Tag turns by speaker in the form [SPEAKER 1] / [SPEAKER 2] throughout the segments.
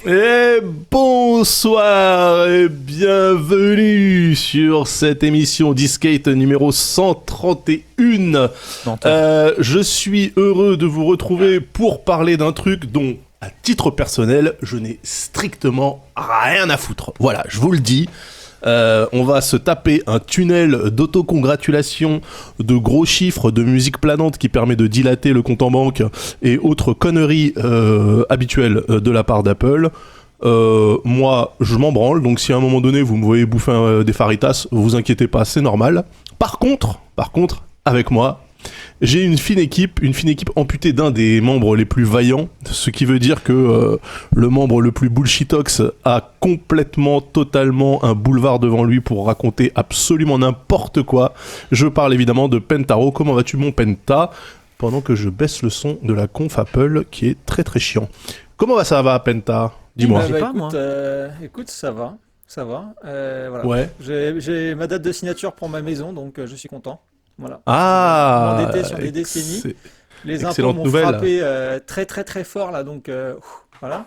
[SPEAKER 1] Et bonsoir et bienvenue sur cette émission Discate numéro 131. Je suis heureux de vous retrouver pour parler d'un truc dont, à titre personnel, je n'ai strictement rien à foutre. Voilà, je vous le dis. On va se taper un tunnel d'autocongratulation, de gros chiffres, de musique planante qui permet de dilater le compte en banque et autres conneries habituelles de la part d'Apple. Moi, je m'en branle, donc si à un moment donné vous me voyez bouffer des faritas, vous inquiétez pas, c'est normal. Par contre, avec moi, j'ai une fine équipe amputée d'un des membres les plus vaillants, ce qui veut dire que le membre le plus bullshitox a complètement, totalement un boulevard devant lui pour raconter absolument n'importe quoi. Je parle évidemment de Pentaro. Comment vas-tu, mon Penta ? Pendant que je baisse le son de la conf Apple, qui est très très chiant. Comment ça va, Penta ? Dis-moi.
[SPEAKER 2] Écoute, ça va. Voilà.
[SPEAKER 1] Ouais.
[SPEAKER 2] J'ai ma date de signature pour ma maison, donc je suis content. Voilà.
[SPEAKER 1] Ah,
[SPEAKER 2] endetté sur des décennies. Les impôts m'ont
[SPEAKER 1] nouvelle.
[SPEAKER 2] Frappé très très très fort là, donc voilà.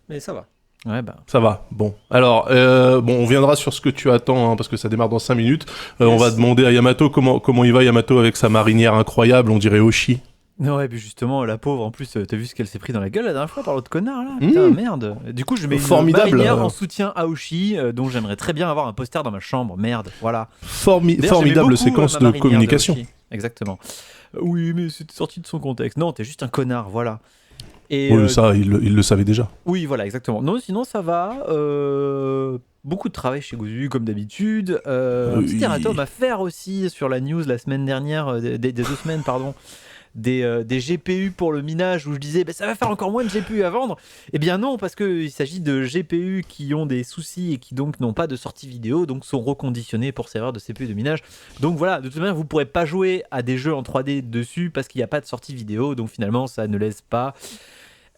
[SPEAKER 2] Mais ça va.
[SPEAKER 3] Ouais, bah.
[SPEAKER 1] Ça va, bon. Alors, on viendra sur ce que tu attends, parce que ça démarre dans 5 minutes. Yes. On va demander à Yamato comment il va, Yamato, avec sa marinière incroyable, on dirait Oshi.
[SPEAKER 3] Ouais, puis justement, la pauvre, en plus, t'as vu ce qu'elle s'est pris dans la gueule la dernière fois par l'autre connard, là. Putain, merde. Du coup, je mets une marinière en soutien à Oshi, dont j'aimerais très bien avoir un poster dans ma chambre. Merde, voilà.
[SPEAKER 1] Formidable séquence de communication.
[SPEAKER 3] Exactement. Oui, mais c'était sorti de son contexte. Non, t'es juste un connard, voilà. Et,
[SPEAKER 1] oui, ça, il le savait déjà.
[SPEAKER 3] Oui, voilà, exactement. Non, sinon, ça va. Beaucoup de travail chez Gozu, comme d'habitude. Un petit erratum à faire aussi sur la news la semaine dernière, des 2 semaines, pardon. Des GPU pour le minage, où je disais ça va faire encore moins de GPU à vendre. Eh bien non, parce qu'il s'agit de GPU qui ont des soucis et qui donc n'ont pas de sortie vidéo, donc sont reconditionnés pour servir de CPU de minage. Donc voilà, de toute manière vous ne pourrez pas jouer à des jeux en 3D dessus parce qu'il n'y a pas de sortie vidéo, donc finalement ça ne laisse pas.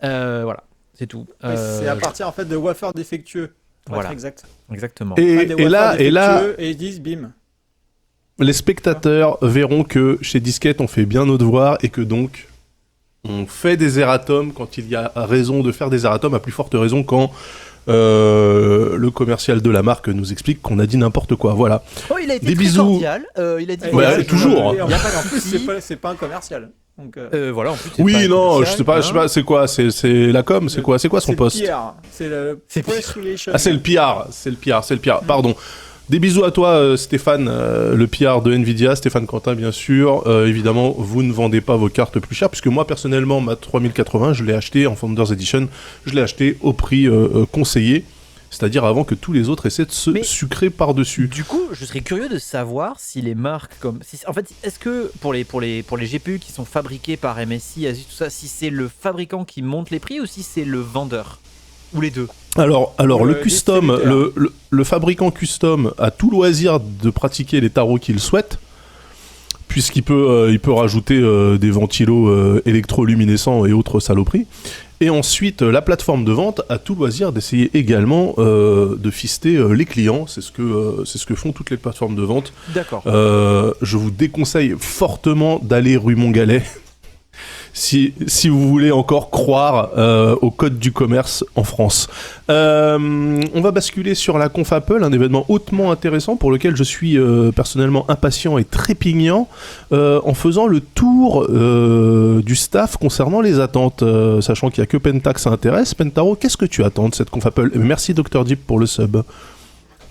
[SPEAKER 3] Voilà, c'est tout.
[SPEAKER 2] C'est à partir en fait de wafers défectueux, pour être exact.
[SPEAKER 3] Exactement.
[SPEAKER 1] Et là,
[SPEAKER 2] et ils disent bim.
[SPEAKER 1] Les spectateurs verront que chez Disquette, on fait bien nos devoirs et que donc, on fait des erratums quand il y a raison de faire des erratums, à plus forte raison quand le commercial de la marque nous explique qu'on a dit n'importe quoi. Voilà.
[SPEAKER 3] Oh, il a été
[SPEAKER 1] des
[SPEAKER 3] très
[SPEAKER 1] bisous.
[SPEAKER 3] Cordial. Il a dit
[SPEAKER 1] toujours.
[SPEAKER 2] En plus, c'est pas un commercial. Donc,
[SPEAKER 3] voilà, en plus,
[SPEAKER 1] oui, non, je sais pas, c'est quoi, c'est la com, c'est quoi son poste ?
[SPEAKER 2] C'est le press relation.
[SPEAKER 1] Ah, c'est le PR. Pardon. Des bisous à toi, Stéphane, le PR de Nvidia, Stéphane Quentin, bien sûr. Évidemment, vous ne vendez pas vos cartes plus chères, puisque moi, personnellement, ma 3080, je l'ai acheté en Founders Edition, je l'ai acheté au prix conseillé, c'est-à-dire avant que tous les autres essaient de se sucrer par-dessus.
[SPEAKER 3] Du coup, je serais curieux de savoir si les marques comme... en fait, est-ce que pour les GPU qui sont fabriqués par MSI, Asus, tout ça, si c'est le fabricant qui monte les prix ou si c'est le vendeur ? Ou les deux ?
[SPEAKER 1] Alors le custom, le fabricant custom a tout loisir de pratiquer les tarots qu'il souhaite, puisqu'il peut rajouter des ventilos électroluminescents et autres saloperies. Et ensuite, la plateforme de vente a tout loisir d'essayer également de fister les clients. C'est ce que font toutes les plateformes de vente.
[SPEAKER 3] D'accord.
[SPEAKER 1] Je vous déconseille fortement d'aller rue Montgalet. Si vous voulez encore croire au code du commerce en France. On va basculer sur la Conf Apple, un événement hautement intéressant pour lequel je suis personnellement impatient et trépignant en faisant le tour du staff concernant les attentes, sachant qu'il n'y a que Penta que ça intéresse. Pentaro, qu'est-ce que tu attends de cette Conf Apple ? Merci Dr Deep pour le sub.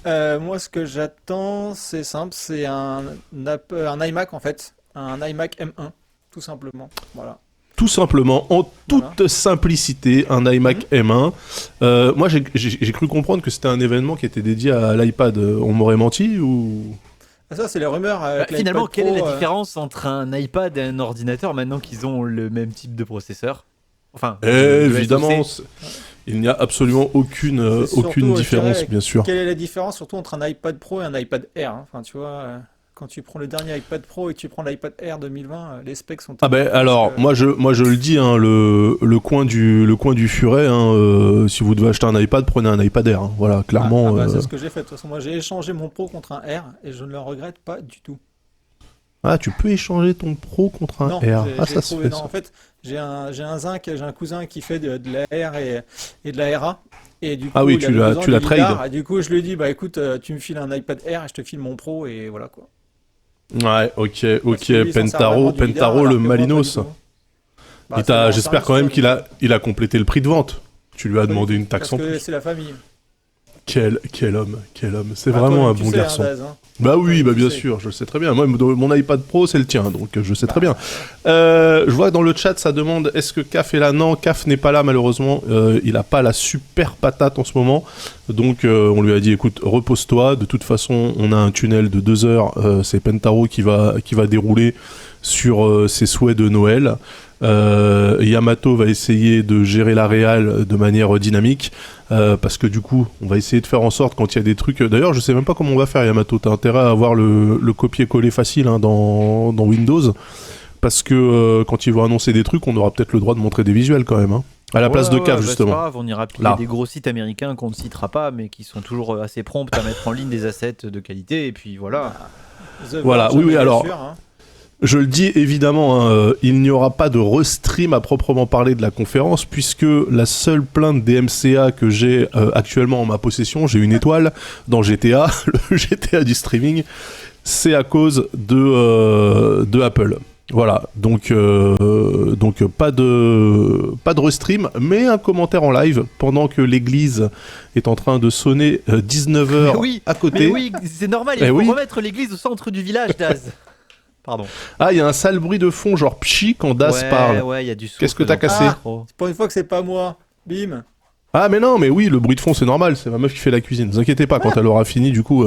[SPEAKER 2] Moi, ce que j'attends, c'est simple, c'est un iMac en fait, un iMac M1, tout simplement. Voilà.
[SPEAKER 1] Tout simplement, en toute simplicité, un iMac M1. Moi, j'ai cru comprendre que c'était un événement qui était dédié à l'iPad. On m'aurait menti ou...
[SPEAKER 2] Ça, c'est les rumeurs.
[SPEAKER 3] Finalement, quelle est la différence entre un iPad et un ordinateur maintenant qu'ils ont le même type de processeur ? Enfin,
[SPEAKER 1] évidemment, il n'y a absolument aucune différence, bien sûr.
[SPEAKER 2] Quelle est la différence, surtout entre un iPad Pro et un iPad Air ? Enfin, tu vois... quand tu prends le dernier iPad Pro et que tu prends l'iPad Air 2020, les specs sont...
[SPEAKER 1] Ah ben alors, moi je le dis, hein, le coin du furet, hein, si vous devez acheter un iPad, prenez un iPad Air. Hein, voilà, clairement.
[SPEAKER 2] C'est ce que j'ai fait. De toute façon, moi j'ai échangé mon Pro contre un Air et je ne le regrette pas du tout.
[SPEAKER 1] Ah, tu peux échanger ton Pro contre un Air. Ça se fait.
[SPEAKER 2] Non, en fait, j'ai un cousin qui fait de la Air et de la RA. Et du coup,
[SPEAKER 1] ah oui, tu l'as trade.
[SPEAKER 2] Et du coup, je lui ai dit, bah écoute, tu me files un iPad Air et je te file mon Pro et voilà quoi.
[SPEAKER 1] Ouais, ok, Pentaro, le Malinos. J'espère quand même qu'il a complété le prix de vente. Tu lui as demandé une taxe en plus.
[SPEAKER 2] Parce que c'est la famille.
[SPEAKER 1] Quel homme. C'est vraiment un bon garçon. Bah oui, bah bien sûr, je le sais très bien. Moi, mon iPad Pro, c'est le tien, donc je sais très bien. Je vois dans le chat, ça demande, est-ce que CAF est là? Non, CAF n'est pas là, malheureusement. Il a pas la super patate en ce moment. Donc, on lui a dit, écoute, repose-toi. De toute façon, on a un tunnel de 2 heures. C'est Pentaro qui va dérouler sur ses souhaits de Noël. Yamato va essayer de gérer la réal de manière dynamique parce que du coup on va essayer de faire en sorte quand il y a des trucs, d'ailleurs je sais même pas comment on va faire Yamato, t'as intérêt à avoir le copier-coller facile hein, dans Windows parce que quand ils vont annoncer des trucs on aura peut-être le droit de montrer des visuels quand même hein. À la place de CAF justement.
[SPEAKER 3] C'est pas grave, on ira piller des gros sites américains qu'on ne citera pas mais qui sont toujours assez prompts à mettre en ligne des assets de qualité et puis voilà.
[SPEAKER 1] Voilà, oui alors sûr, hein. Je le dis évidemment, hein, il n'y aura pas de restream à proprement parler de la conférence puisque la seule plainte des MCA que j'ai actuellement en ma possession, j'ai une étoile dans GTA, le GTA du streaming, c'est à cause de Apple. Voilà, donc pas de restream, mais un commentaire en live pendant que l'église est en train de sonner 19h à côté.
[SPEAKER 3] Mais oui, c'est normal, il faut remettre l'église au centre du village, Daz. Pardon.
[SPEAKER 1] Ah, il y a un sale bruit de fond, genre pchi quand Das parle.
[SPEAKER 3] Ouais, il y a du souffle.
[SPEAKER 1] Qu'est-ce que t'as cassé?
[SPEAKER 2] C'est pour une fois que c'est pas moi. Bim.
[SPEAKER 1] Ah, mais non, mais oui, le bruit de fond, c'est normal. C'est ma meuf qui fait la cuisine. Ne vous inquiétez pas, quand elle aura fini, du coup,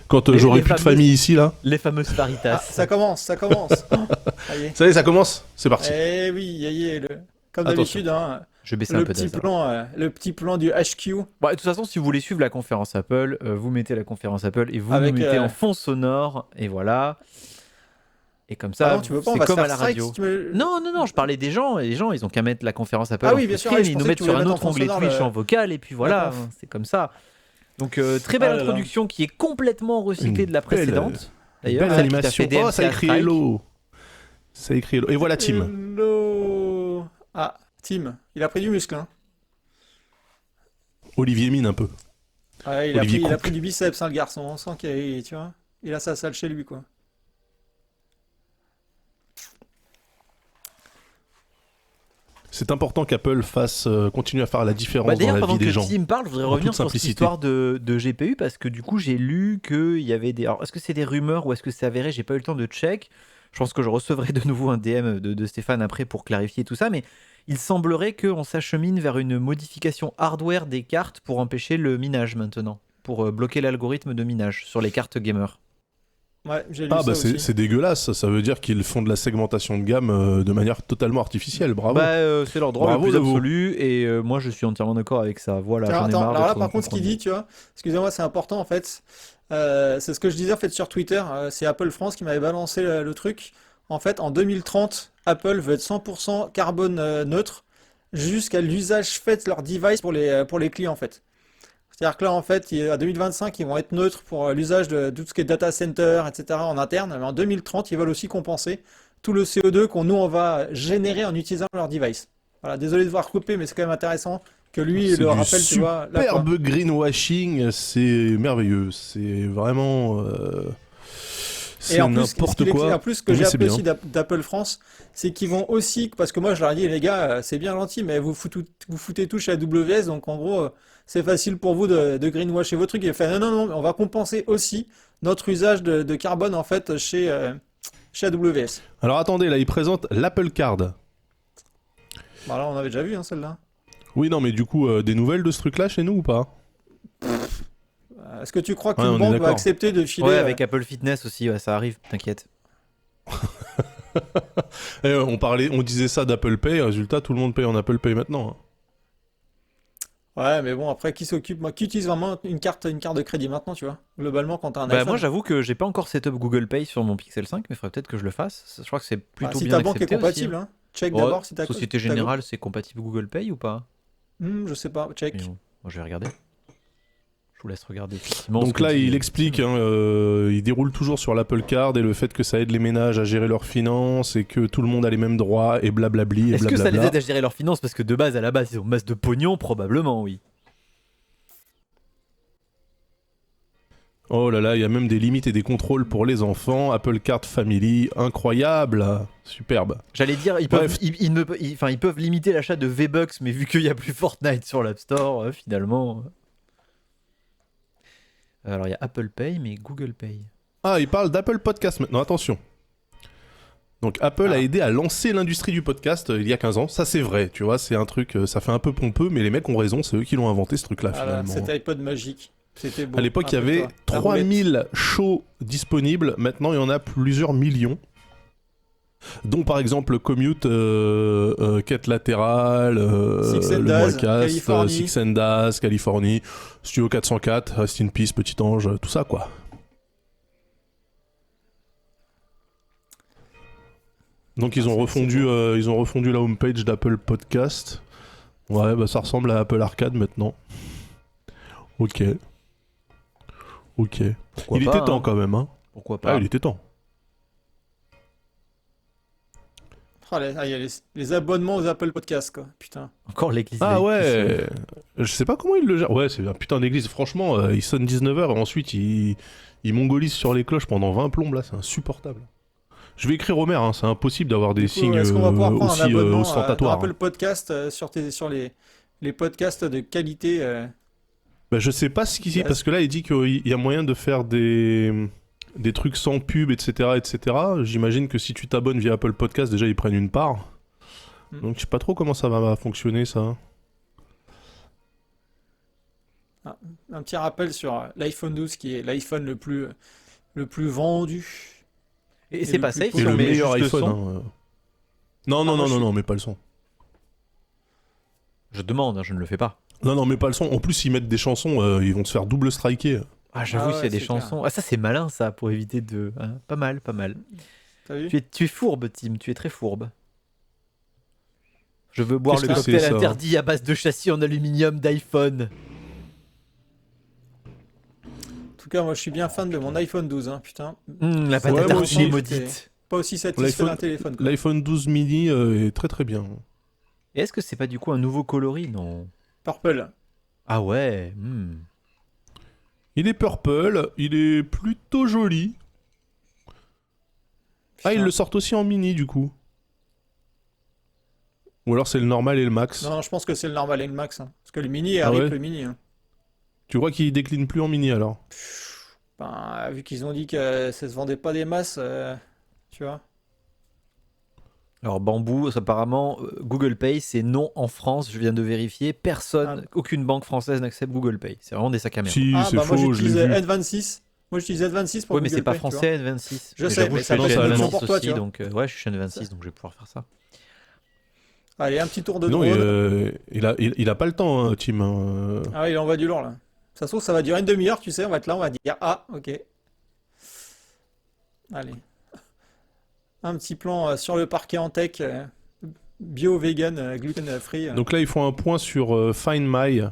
[SPEAKER 1] quand j'aurai plus de famille ici, là.
[SPEAKER 3] Les fameuses faritas.
[SPEAKER 2] Ça commence.
[SPEAKER 1] Ça y est, ça commence. C'est parti.
[SPEAKER 2] Eh oui, comme d'habitude, hein.
[SPEAKER 3] Je baisse un peu
[SPEAKER 2] le petit plan du HQ.
[SPEAKER 3] Bon, de toute façon, si vous voulez suivre la conférence Apple, vous mettez la conférence Apple et vous nous mettez en fond sonore, et voilà. Et comme ça,
[SPEAKER 2] tu veux pas,
[SPEAKER 3] c'est comme à la
[SPEAKER 2] radio.
[SPEAKER 3] Si Non, je parlais des gens, et les gens, ils ont qu'à mettre la conférence Apple
[SPEAKER 2] en bien sûr,
[SPEAKER 3] ils nous mettent sur un autre onglet Twitch en vocal, et puis voilà, c'est comme ça. Donc, très belle introduction qui est complètement recyclée de la précédente.
[SPEAKER 1] D'ailleurs, belle animation. Ça écrit Hello. Ça écrit Hello. Et voilà Tim.
[SPEAKER 2] Hello. Ah, Tim, il a pris du muscle, hein.
[SPEAKER 1] Olivier Mine un peu.
[SPEAKER 2] Ouais, il a pris du biceps, hein, le garçon. On sent qu'il a sa salle chez lui, quoi.
[SPEAKER 1] C'est important qu'Apple continue à faire la différence dans la vie des gens.
[SPEAKER 3] D'ailleurs, pendant que Tim parle, je voudrais revenir sur cette histoire de GPU parce que du coup, j'ai lu qu'il y avait des... Alors, est-ce que c'est des rumeurs ou est-ce que c'est avéré? J'ai pas eu le temps de check. Je pense que je recevrai de nouveau un DM de Stéphane après pour clarifier tout ça, mais il semblerait qu'on s'achemine vers une modification hardware des cartes pour empêcher le minage maintenant, pour bloquer l'algorithme de minage sur les cartes gamer.
[SPEAKER 2] Ouais, j'ai lu ça aussi.
[SPEAKER 1] C'est dégueulasse, ça veut dire qu'ils font de la segmentation de gamme de manière totalement artificielle, bravo.
[SPEAKER 3] C'est leur droit le plus absolu et moi je suis entièrement d'accord avec ça. Voilà, j'en ai marre.
[SPEAKER 2] Alors là par contre ce qu'il dit, tu vois, excusez-moi, c'est important en fait, c'est ce que je disais en fait sur Twitter, c'est Apple France qui m'avait balancé le truc. En fait en 2030, Apple veut être 100% carbone neutre jusqu'à l'usage fait de leur device pour les clients en fait. C'est-à-dire que là, en fait, à 2025, ils vont être neutres pour l'usage de tout ce qui est data center, etc. en interne. Mais en 2030, ils veulent aussi compenser tout le CO2 on va générer en utilisant leur device. Voilà, désolé de voir couper, mais c'est quand même intéressant que lui le rappelle, tu vois.
[SPEAKER 1] Superbe greenwashing, c'est merveilleux. C'est vraiment...
[SPEAKER 2] Et en plus, ce que j'ai appris aussi d'Apple France, c'est qu'ils vont aussi, parce que moi je leur ai dit, les gars, c'est bien gentil, mais vous foutez tout chez AWS, donc en gros, c'est facile pour vous de greenwasher vos trucs. Il a fait, non, on va compenser aussi notre usage de carbone en fait chez AWS.
[SPEAKER 1] Alors attendez, là, il présente l'Apple Card.
[SPEAKER 2] Bah là, on avait déjà vu celle-là.
[SPEAKER 1] Oui, non, mais du coup, des nouvelles de ce truc-là chez nous ou pas?
[SPEAKER 2] Est-ce que tu crois qu'une banque va accepter de filer...
[SPEAKER 3] Ouais, avec Apple Fitness aussi, ça arrive, t'inquiète.
[SPEAKER 1] On disait ça d'Apple Pay, résultat, tout le monde paye en Apple Pay maintenant.
[SPEAKER 2] Ouais, mais bon, après, qui utilise vraiment une carte de crédit maintenant, tu vois? Globalement, quand t'as un
[SPEAKER 3] Bah,
[SPEAKER 2] iPhone.
[SPEAKER 3] moi, j'avoue que j'ai pas encore setup Google Pay sur mon Pixel 5, mais il faudrait peut-être que je le fasse. Je crois que c'est
[SPEAKER 2] Bah,
[SPEAKER 3] plutôt
[SPEAKER 2] si
[SPEAKER 3] bien
[SPEAKER 2] ta banque est
[SPEAKER 3] accepté aussi, hein.
[SPEAKER 2] compatible, hein. Check
[SPEAKER 3] Ouais,
[SPEAKER 2] d'abord si
[SPEAKER 3] Société
[SPEAKER 2] ta go.
[SPEAKER 3] Générale, c'est compatible Google Pay ou pas?
[SPEAKER 2] Je sais pas,
[SPEAKER 3] Mais
[SPEAKER 2] check.
[SPEAKER 3] bon, moi, je vais regarder. Je vous laisse regarder effectivement ce
[SPEAKER 1] Donc
[SPEAKER 3] que
[SPEAKER 1] là,
[SPEAKER 3] dit,
[SPEAKER 1] il explique,
[SPEAKER 3] Tim.
[SPEAKER 1] il déroule toujours sur l'Apple Card et le fait que ça aide les ménages à gérer leurs finances et que tout le monde a les mêmes droits et blablabli et
[SPEAKER 3] Est-ce que ça les
[SPEAKER 1] blablabla.
[SPEAKER 3] aide à gérer leurs finances? Parce que de base, à la base, ils ont masse de pognon, probablement, oui.
[SPEAKER 1] Oh là là, il y a même des limites et des contrôles pour les enfants. Apple Card Family, incroyable, superbe.
[SPEAKER 3] J'allais dire, ils peuvent,
[SPEAKER 1] Bref.
[SPEAKER 3] ils peuvent limiter l'achat de V-Bucks, mais vu qu'il n'y a plus Fortnite sur l'App Store, finalement. Alors, il y a Apple Pay, mais Google Pay.
[SPEAKER 1] Ah, il parle d'Apple Podcast maintenant, attention. Donc Apple a aidé à lancer l'industrie du podcast il y a 15 ans, ça c'est vrai, tu vois, c'est un truc, ça fait un peu pompeux, mais les mecs ont raison, c'est eux qui l'ont inventé ce truc-là
[SPEAKER 2] Voilà,
[SPEAKER 1] finalement.
[SPEAKER 2] cet iPod magique. C'était beau.
[SPEAKER 1] À l'époque, il y avait
[SPEAKER 2] Rappelle-toi. La
[SPEAKER 1] 3000 shows disponibles. Maintenant, il y en a plusieurs millions. Dont par exemple Commute, Quête latérale,
[SPEAKER 2] Six and
[SPEAKER 1] le
[SPEAKER 2] Daz,
[SPEAKER 1] Moicast,
[SPEAKER 2] Californie.
[SPEAKER 1] Six and Daz, Californie, Studio 404, Rest in Peace, Petit Ange, tout ça quoi. Donc ils ont refondu la homepage d'Apple Podcast. Ouais, bah ça ressemble à Apple Arcade maintenant. Ok.
[SPEAKER 3] Pourquoi
[SPEAKER 1] Il
[SPEAKER 3] pas,
[SPEAKER 1] était temps
[SPEAKER 3] hein.
[SPEAKER 1] quand même, hein.
[SPEAKER 3] Pourquoi pas?
[SPEAKER 1] Ah, il était temps.
[SPEAKER 2] Il y a les abonnements aux Apple Podcasts, quoi. Putain.
[SPEAKER 3] Encore l'église.
[SPEAKER 1] Ah
[SPEAKER 3] laïque qui
[SPEAKER 1] ouais. Je sais pas comment il le gère. Ouais, c'est un putain d'église. Franchement, il sonne 19h et ensuite il mongolise sur les cloches pendant 20 plombes là, c'est insupportable. Je vais écrire au maire, hein, c'est impossible d'avoir des
[SPEAKER 2] Du coup,
[SPEAKER 1] signes
[SPEAKER 2] est-ce qu'on va pouvoir prendre un
[SPEAKER 1] aussi
[SPEAKER 2] abonnement dans
[SPEAKER 1] ostentatoires.
[SPEAKER 2] Apple Podcast sur les podcasts de qualité
[SPEAKER 1] Bah, je sais pas ce qu'il dit,
[SPEAKER 2] Yes.
[SPEAKER 1] parce que là il dit qu'il y a moyen de faire des trucs sans pub, etc. etc. J'imagine que si tu t'abonnes via Apple Podcast, déjà ils prennent une part.
[SPEAKER 2] Hmm.
[SPEAKER 1] Donc je sais pas trop comment ça va fonctionner ça.
[SPEAKER 2] un petit rappel sur l'iPhone 12 qui est l'iPhone le plus vendu.
[SPEAKER 3] Et
[SPEAKER 2] Et
[SPEAKER 3] c'est
[SPEAKER 2] le
[SPEAKER 3] pas
[SPEAKER 2] plus
[SPEAKER 3] safe
[SPEAKER 1] Et
[SPEAKER 3] si on
[SPEAKER 1] le
[SPEAKER 3] met
[SPEAKER 1] meilleur
[SPEAKER 3] juste le
[SPEAKER 1] iPhone.
[SPEAKER 3] son.
[SPEAKER 1] Hein. Non, non,
[SPEAKER 2] moi,
[SPEAKER 1] non,
[SPEAKER 2] je
[SPEAKER 1] non,
[SPEAKER 2] suis-
[SPEAKER 1] non, mais pas le son.
[SPEAKER 3] Je demande, hein, je ne le fais pas.
[SPEAKER 1] Non, non, mais pas le son. En plus, s'ils mettent des chansons, ils vont se faire double striker.
[SPEAKER 3] Ah, j'avoue,
[SPEAKER 2] Ah
[SPEAKER 3] s'il y a
[SPEAKER 2] ouais,
[SPEAKER 3] des
[SPEAKER 2] c'est
[SPEAKER 3] chansons. Ah, ça, c'est malin, ça, pour éviter de. Hein, pas mal, pas mal.
[SPEAKER 2] T'as vu?
[SPEAKER 3] Tu es fourbe, Tim, tu es très fourbe. Je veux boire
[SPEAKER 1] Qu'est-ce
[SPEAKER 3] le
[SPEAKER 1] que
[SPEAKER 3] cocktail
[SPEAKER 1] c'est, ça
[SPEAKER 3] interdit à base de châssis en aluminium d'iPhone.
[SPEAKER 2] En tout cas, moi je suis bien fan de mon iPhone 12, hein, putain.
[SPEAKER 3] La pâte
[SPEAKER 1] Ouais,
[SPEAKER 3] à
[SPEAKER 1] moi
[SPEAKER 3] tartiner
[SPEAKER 1] aussi.
[SPEAKER 3] maudite.
[SPEAKER 2] Pas aussi satisfait
[SPEAKER 1] L'iPhone-
[SPEAKER 2] d'un téléphone, quoi.
[SPEAKER 1] L'iPhone 12 mini est très très bien.
[SPEAKER 3] Et est-ce que c'est pas du coup un nouveau coloris? Non.
[SPEAKER 2] Purple.
[SPEAKER 3] Ah ouais.
[SPEAKER 1] Il est purple, il est plutôt joli. Ah, ils
[SPEAKER 2] Putain.
[SPEAKER 1] le sortent aussi en mini du coup. Ou alors c'est le normal et le max.
[SPEAKER 2] Non, je pense que c'est le normal et le max, hein. Parce que le mini est
[SPEAKER 1] Ah
[SPEAKER 2] RIP
[SPEAKER 1] ouais
[SPEAKER 2] le mini, hein.
[SPEAKER 1] Tu crois qu'ils déclinent plus en mini alors?
[SPEAKER 2] Ben, vu qu'ils ont dit que ça se vendait pas des masses, tu vois.
[SPEAKER 3] Alors Bambou, apparemment, Google Pay, c'est non en France, je viens de vérifier. Personne, aucune banque française n'accepte Google Pay. C'est vraiment des sacs à merde.
[SPEAKER 1] Si,
[SPEAKER 2] Ah,
[SPEAKER 1] c'est
[SPEAKER 2] bah moi
[SPEAKER 1] faux, je l'ai
[SPEAKER 2] j'utilise
[SPEAKER 1] vu.
[SPEAKER 2] N26. Moi j'utilise N26 pour
[SPEAKER 3] Oui, mais
[SPEAKER 2] Google
[SPEAKER 3] c'est pas
[SPEAKER 2] Pay, tu vois.
[SPEAKER 3] français, N26.
[SPEAKER 2] Je
[SPEAKER 3] Mais
[SPEAKER 2] sais,
[SPEAKER 3] j'avoue,
[SPEAKER 2] mais
[SPEAKER 3] je
[SPEAKER 2] ça
[SPEAKER 3] suis
[SPEAKER 1] doit
[SPEAKER 3] chez
[SPEAKER 1] être
[SPEAKER 3] N26
[SPEAKER 1] bon
[SPEAKER 2] pour toi,
[SPEAKER 3] aussi,
[SPEAKER 2] tu vois.
[SPEAKER 3] donc ouais, je suis chez N26, donc je vais pouvoir faire ça.
[SPEAKER 2] Allez, un petit tour de
[SPEAKER 1] Non,
[SPEAKER 2] drone.
[SPEAKER 1] il a pas le temps, hein, Tim. Hein.
[SPEAKER 2] Ah ouais, il envoie du lourd là. Ça se trouve, ça va durer une demi-heure, tu sais. On va être là, on va dire ah, ok. Allez. Un petit plan sur le parquet en tech, bio, vegan, gluten free.
[SPEAKER 1] Donc là, ils font un point sur Find My,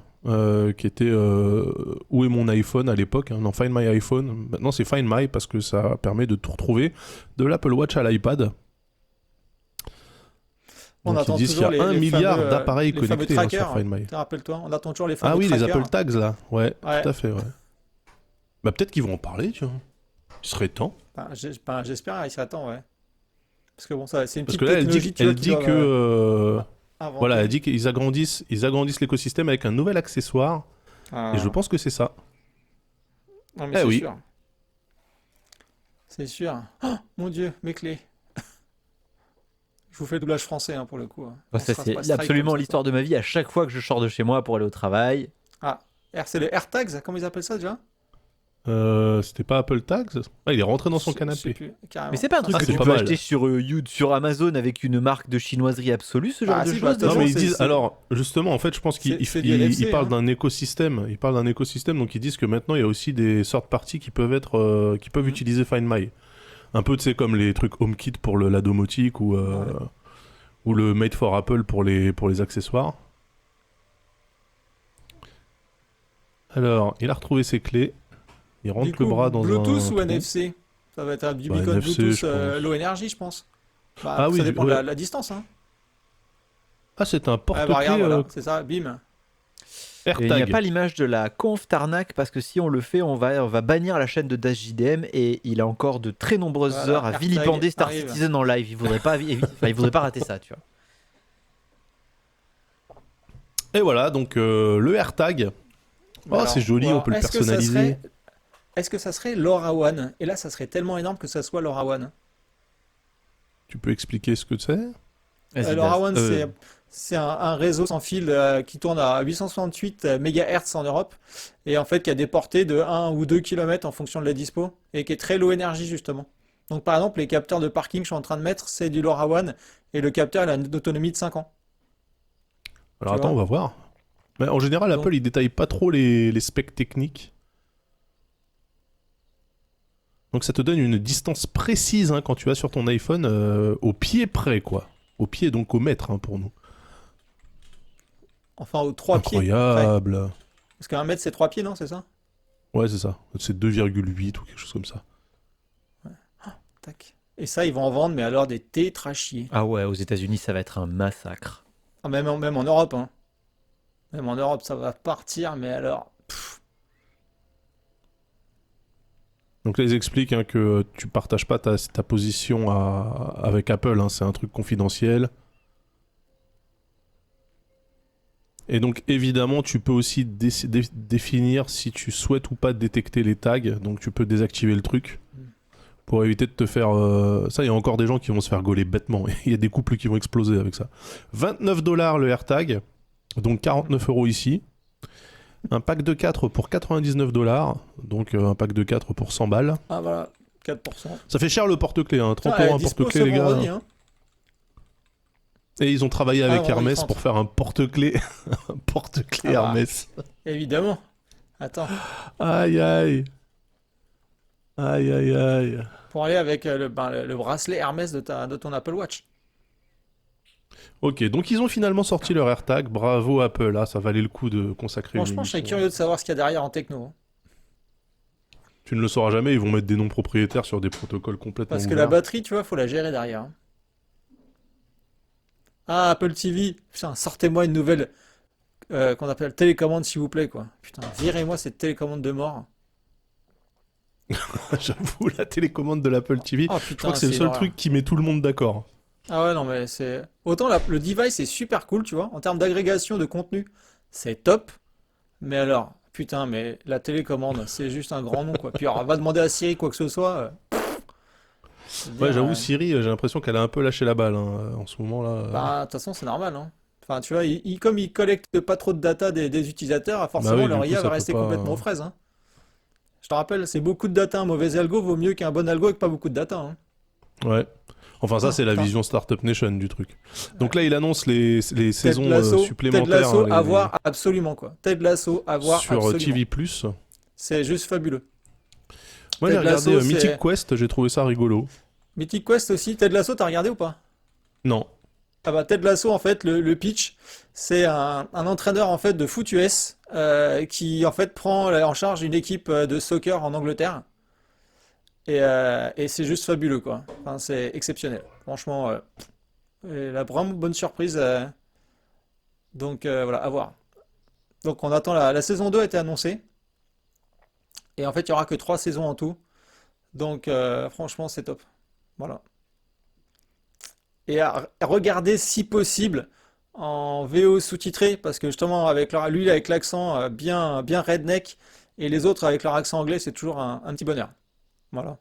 [SPEAKER 1] qui était où est mon iPhone à l'époque. Hein. Non, Find My iPhone. Maintenant, c'est Find My parce que ça permet de tout retrouver de l'Apple Watch à l'iPad.
[SPEAKER 2] On
[SPEAKER 1] Donc, ils
[SPEAKER 2] attend
[SPEAKER 1] disent qu'il y
[SPEAKER 2] toujours
[SPEAKER 1] a 1
[SPEAKER 2] les
[SPEAKER 1] milliard
[SPEAKER 2] fameux,
[SPEAKER 1] d'appareils
[SPEAKER 2] les fameux
[SPEAKER 1] connectés hein,
[SPEAKER 2] trackers.
[SPEAKER 1] sur Find My.
[SPEAKER 2] Rappelle-toi, on attend toujours les fameux
[SPEAKER 1] Ah oui, les
[SPEAKER 2] trackers.
[SPEAKER 1] Apple Tags là. Ouais,
[SPEAKER 2] Ouais.
[SPEAKER 1] tout à fait, ouais. Bah peut-être qu'ils vont en parler, tu vois. Il serait temps.
[SPEAKER 2] J'espère, il s'attend, ouais. Parce que bon, ça, c'est une
[SPEAKER 1] Parce
[SPEAKER 2] petite
[SPEAKER 1] que là,
[SPEAKER 2] technologie, tu vois,
[SPEAKER 1] elle
[SPEAKER 2] qu'ils
[SPEAKER 1] dit
[SPEAKER 2] doivent,
[SPEAKER 1] que...
[SPEAKER 2] inventer.
[SPEAKER 1] voilà, elle dit qu'ils agrandissent l'écosystème avec un nouvel accessoire.
[SPEAKER 2] Ah.
[SPEAKER 1] Et je pense que c'est ça.
[SPEAKER 2] Non, mais
[SPEAKER 1] Eh
[SPEAKER 2] c'est
[SPEAKER 1] oui.
[SPEAKER 2] sûr. C'est sûr. Oh, mon Dieu, mes clés. Je vous fais le doublage français hein, pour le coup. Hein. On
[SPEAKER 3] Ça,
[SPEAKER 2] sera
[SPEAKER 3] c'est
[SPEAKER 2] pas strike
[SPEAKER 3] absolument
[SPEAKER 2] comme ça,
[SPEAKER 3] l'histoire de ma vie. À chaque fois que je sors de chez moi pour aller au travail,
[SPEAKER 2] quoi. Ah, c'est les AirTags, comment ils appellent ça déjà?
[SPEAKER 1] C'était pas Apple Tags? Ah, il est rentré dans son
[SPEAKER 2] Je sais
[SPEAKER 1] canapé.
[SPEAKER 2] plus, carrément.
[SPEAKER 3] Mais c'est pas un truc
[SPEAKER 1] Ah,
[SPEAKER 3] que
[SPEAKER 1] c'est
[SPEAKER 3] tu
[SPEAKER 1] pas
[SPEAKER 3] peux
[SPEAKER 1] mal.
[SPEAKER 3] acheter sur Amazon avec une marque de chinoiserie absolue, ce genre
[SPEAKER 2] Ah,
[SPEAKER 3] de
[SPEAKER 2] si,
[SPEAKER 3] choses
[SPEAKER 2] bah,
[SPEAKER 1] Non, mais ils
[SPEAKER 2] c'est-
[SPEAKER 1] disent.
[SPEAKER 2] c'est-
[SPEAKER 1] Alors, justement, en fait, je pense qu'ils
[SPEAKER 2] c'est du NFC,
[SPEAKER 1] ils parlent
[SPEAKER 2] hein.
[SPEAKER 1] d'un écosystème. Ils parlent d'un écosystème, donc ils disent que maintenant, il y a aussi des sortes parties qui peuvent être, qui peuvent utiliser Find My. Un peu, tu sais, comme les trucs HomeKit pour la domotique ou le Made for Apple pour les accessoires. Alors, il a retrouvé ses clés. Il rentre
[SPEAKER 2] Du coup,
[SPEAKER 1] le bras dans
[SPEAKER 2] Bluetooth
[SPEAKER 1] un
[SPEAKER 2] ou
[SPEAKER 1] trou.
[SPEAKER 2] NFC? Ça va être du
[SPEAKER 1] Bah,
[SPEAKER 2] beacon
[SPEAKER 1] NFC,
[SPEAKER 2] Bluetooth
[SPEAKER 1] je pense.
[SPEAKER 2] low energy, je pense. Bah,
[SPEAKER 1] Ah oui,
[SPEAKER 2] ça dépend de
[SPEAKER 1] ouais.
[SPEAKER 2] la distance. Hein.
[SPEAKER 1] Ah, c'est un
[SPEAKER 2] Ah,
[SPEAKER 1] porte-clés
[SPEAKER 2] bah, regarde, voilà, c'est ça, bim.
[SPEAKER 3] Et il n'y a
[SPEAKER 1] AirTag.
[SPEAKER 3] pas l'image de la conf Tarnac parce que si on le fait, on va bannir la chaîne de Dash JDM et il a encore de très nombreuses
[SPEAKER 2] Voilà,
[SPEAKER 3] heures à
[SPEAKER 2] AirTag
[SPEAKER 3] vilipender Star
[SPEAKER 2] arrive.
[SPEAKER 3] Citizen en live. Il voudrait pas, il voudrait pas rater ça, tu vois.
[SPEAKER 1] Et voilà, donc le AirTag. Oh,
[SPEAKER 2] Alors,
[SPEAKER 1] c'est joli,
[SPEAKER 2] voilà.
[SPEAKER 1] on peut le
[SPEAKER 2] Est-ce que ça
[SPEAKER 1] personnaliser.
[SPEAKER 2] Est-ce que ça serait LoRaWAN? Et là, ça serait tellement énorme que ça soit LoRaWAN.
[SPEAKER 1] Tu peux expliquer ce que c'est?
[SPEAKER 3] Vas-y,
[SPEAKER 2] LoRaWAN,
[SPEAKER 3] Daz.
[SPEAKER 2] c'est un réseau sans fil qui tourne à 868 MHz en Europe et en fait qui a des portées de 1 ou 2 km en fonction de la dispo et qui est très low énergie justement. Donc par exemple, les capteurs de parking que je suis en train de mettre, c'est du LoRaWAN et le capteur il a une autonomie de 5 ans.
[SPEAKER 1] Alors
[SPEAKER 2] Tu
[SPEAKER 1] attends,
[SPEAKER 2] vois
[SPEAKER 1] on va voir. Mais en général,
[SPEAKER 2] Donc-
[SPEAKER 1] Apple, il détaille pas trop les specs techniques. Donc ça te donne une distance précise hein, quand tu vas sur ton iPhone au pied près, quoi. Au pied, donc au mètre hein, pour nous.
[SPEAKER 2] Enfin, aux 3 pieds. près.
[SPEAKER 1] Incroyable.
[SPEAKER 2] Parce qu'un mètre, c'est 3 pieds, non? C'est ça?
[SPEAKER 1] Ouais, c'est ça. C'est 2,8 ou quelque chose comme ça.
[SPEAKER 2] Tac. Et ça, ils vont en vendre, mais alors des tétrachiers.
[SPEAKER 3] Ah ouais, aux États-Unis, ça va être un massacre.
[SPEAKER 2] Ah, même en Europe, hein. Même en Europe, ça va partir, mais alors.
[SPEAKER 1] Donc là, ils expliquent hein, que tu partages pas ta position avec Apple. Hein, c'est un truc confidentiel. Et donc, évidemment, tu peux aussi définir si tu souhaites ou pas détecter les tags. Donc, tu peux désactiver le truc pour éviter de te faire... Ça, il y a encore des gens qui vont se faire gauler bêtement. Il y a des couples qui vont exploser avec ça. $29 le AirTag. Donc, 49 € ici. Un pack de 4 pour $99. Donc, un pack de 4 pour 100 balles.
[SPEAKER 2] Ah, voilà, 4%.
[SPEAKER 1] Ça fait cher le porte-clés. Hein. 30
[SPEAKER 2] Ah, elle
[SPEAKER 1] €
[SPEAKER 2] est
[SPEAKER 1] un
[SPEAKER 2] dispo
[SPEAKER 1] porte-clés,
[SPEAKER 2] ce
[SPEAKER 1] les gars.
[SPEAKER 2] vendredi, hein.
[SPEAKER 1] Et ils ont travaillé avec
[SPEAKER 2] vendredi
[SPEAKER 1] Hermès
[SPEAKER 2] 30.
[SPEAKER 1] pour faire un porte-clés. Un porte-clés
[SPEAKER 2] Ah bah.
[SPEAKER 1] Hermès.
[SPEAKER 2] Évidemment. Attends.
[SPEAKER 1] Aïe aïe. Aïe aïe aïe.
[SPEAKER 2] Pour aller avec le bracelet Hermès de ton Apple Watch.
[SPEAKER 1] Ok, donc ils ont finalement sorti leur AirTag. Bravo Apple, ça valait le coup de consacrer une
[SPEAKER 2] Franchement, je serais
[SPEAKER 1] émission.
[SPEAKER 2] curieux de savoir ce qu'il y a derrière en techno. Hein.
[SPEAKER 1] Tu ne le sauras jamais, ils vont mettre des noms propriétaires sur des protocoles complètement
[SPEAKER 2] Parce que la
[SPEAKER 1] ouverts.
[SPEAKER 2] batterie, tu vois, faut la gérer derrière. Hein. Ah, Apple TV. Putain, sortez-moi une nouvelle qu'on appelle télécommande, s'il vous plaît, quoi. Putain, virez-moi cette télécommande de mort.
[SPEAKER 1] J'avoue, la télécommande de l'Apple TV,
[SPEAKER 2] Oh
[SPEAKER 1] je
[SPEAKER 2] putain,
[SPEAKER 1] crois que c'est le
[SPEAKER 2] une
[SPEAKER 1] seul
[SPEAKER 2] horreur.
[SPEAKER 1] truc qui met tout le monde d'accord.
[SPEAKER 2] Ah ouais, non, mais c'est. Autant le device est super cool, tu vois, en termes d'agrégation de contenu, c'est top. Mais alors, putain, mais la télécommande, c'est juste un grand nom, quoi. Puis alors, va demander à Siri quoi que ce soit.
[SPEAKER 1] Ouais, j'avoue, Siri, j'ai l'impression qu'elle a un peu lâché la balle hein, en ce moment-là.
[SPEAKER 2] Bah, de toute façon, c'est normal, hein. Enfin, tu vois, comme ils collectent pas trop de data des utilisateurs, forcément,
[SPEAKER 1] Bah oui,
[SPEAKER 2] leur
[SPEAKER 1] du coup,
[SPEAKER 2] IA
[SPEAKER 1] ça
[SPEAKER 2] va
[SPEAKER 1] peut
[SPEAKER 2] rester
[SPEAKER 1] pas-
[SPEAKER 2] complètement aux fraises, hein. Je te rappelle, c'est beaucoup de data. Un mauvais algo vaut mieux qu'un bon algo avec pas beaucoup de data, hein.
[SPEAKER 1] Ouais. Enfin, ça,
[SPEAKER 2] Ah,
[SPEAKER 1] c'est la
[SPEAKER 2] putain.
[SPEAKER 1] vision Startup Nation du truc. Donc là, il annonce les saisons
[SPEAKER 2] Ted Lasso,
[SPEAKER 1] supplémentaires
[SPEAKER 2] Ted Lasso
[SPEAKER 1] hein,
[SPEAKER 2] à voir absolument, quoi. Ted Lasso à voir
[SPEAKER 1] sur
[SPEAKER 2] absolument.
[SPEAKER 1] TV+.
[SPEAKER 2] C'est juste fabuleux.
[SPEAKER 1] Moi, j'ai
[SPEAKER 2] Ted
[SPEAKER 1] regardé
[SPEAKER 2] Lasso,
[SPEAKER 1] Mythic
[SPEAKER 2] c'est-
[SPEAKER 1] Quest, j'ai trouvé ça rigolo.
[SPEAKER 2] Mythic Quest aussi. Ted Lasso, t'as regardé ou pas?
[SPEAKER 1] Non.
[SPEAKER 2] Ah bah Ted Lasso, en fait, le pitch, c'est un entraîneur en fait de foot US qui en fait prend en charge une équipe de soccer en Angleterre. Et c'est juste fabuleux, quoi. Enfin, c'est exceptionnel. Franchement, la vraiment bonne surprise. Donc voilà, à voir. Donc on attend la saison 2 a été annoncée. Et en fait, il n'y aura que 3 saisons en tout. Donc franchement, c'est top. Voilà. Et à regarder si possible en VO sous-titré, parce que justement, lui avec l'accent bien redneck, et les autres avec leur accent anglais, c'est toujours un petit bonheur. Voilà.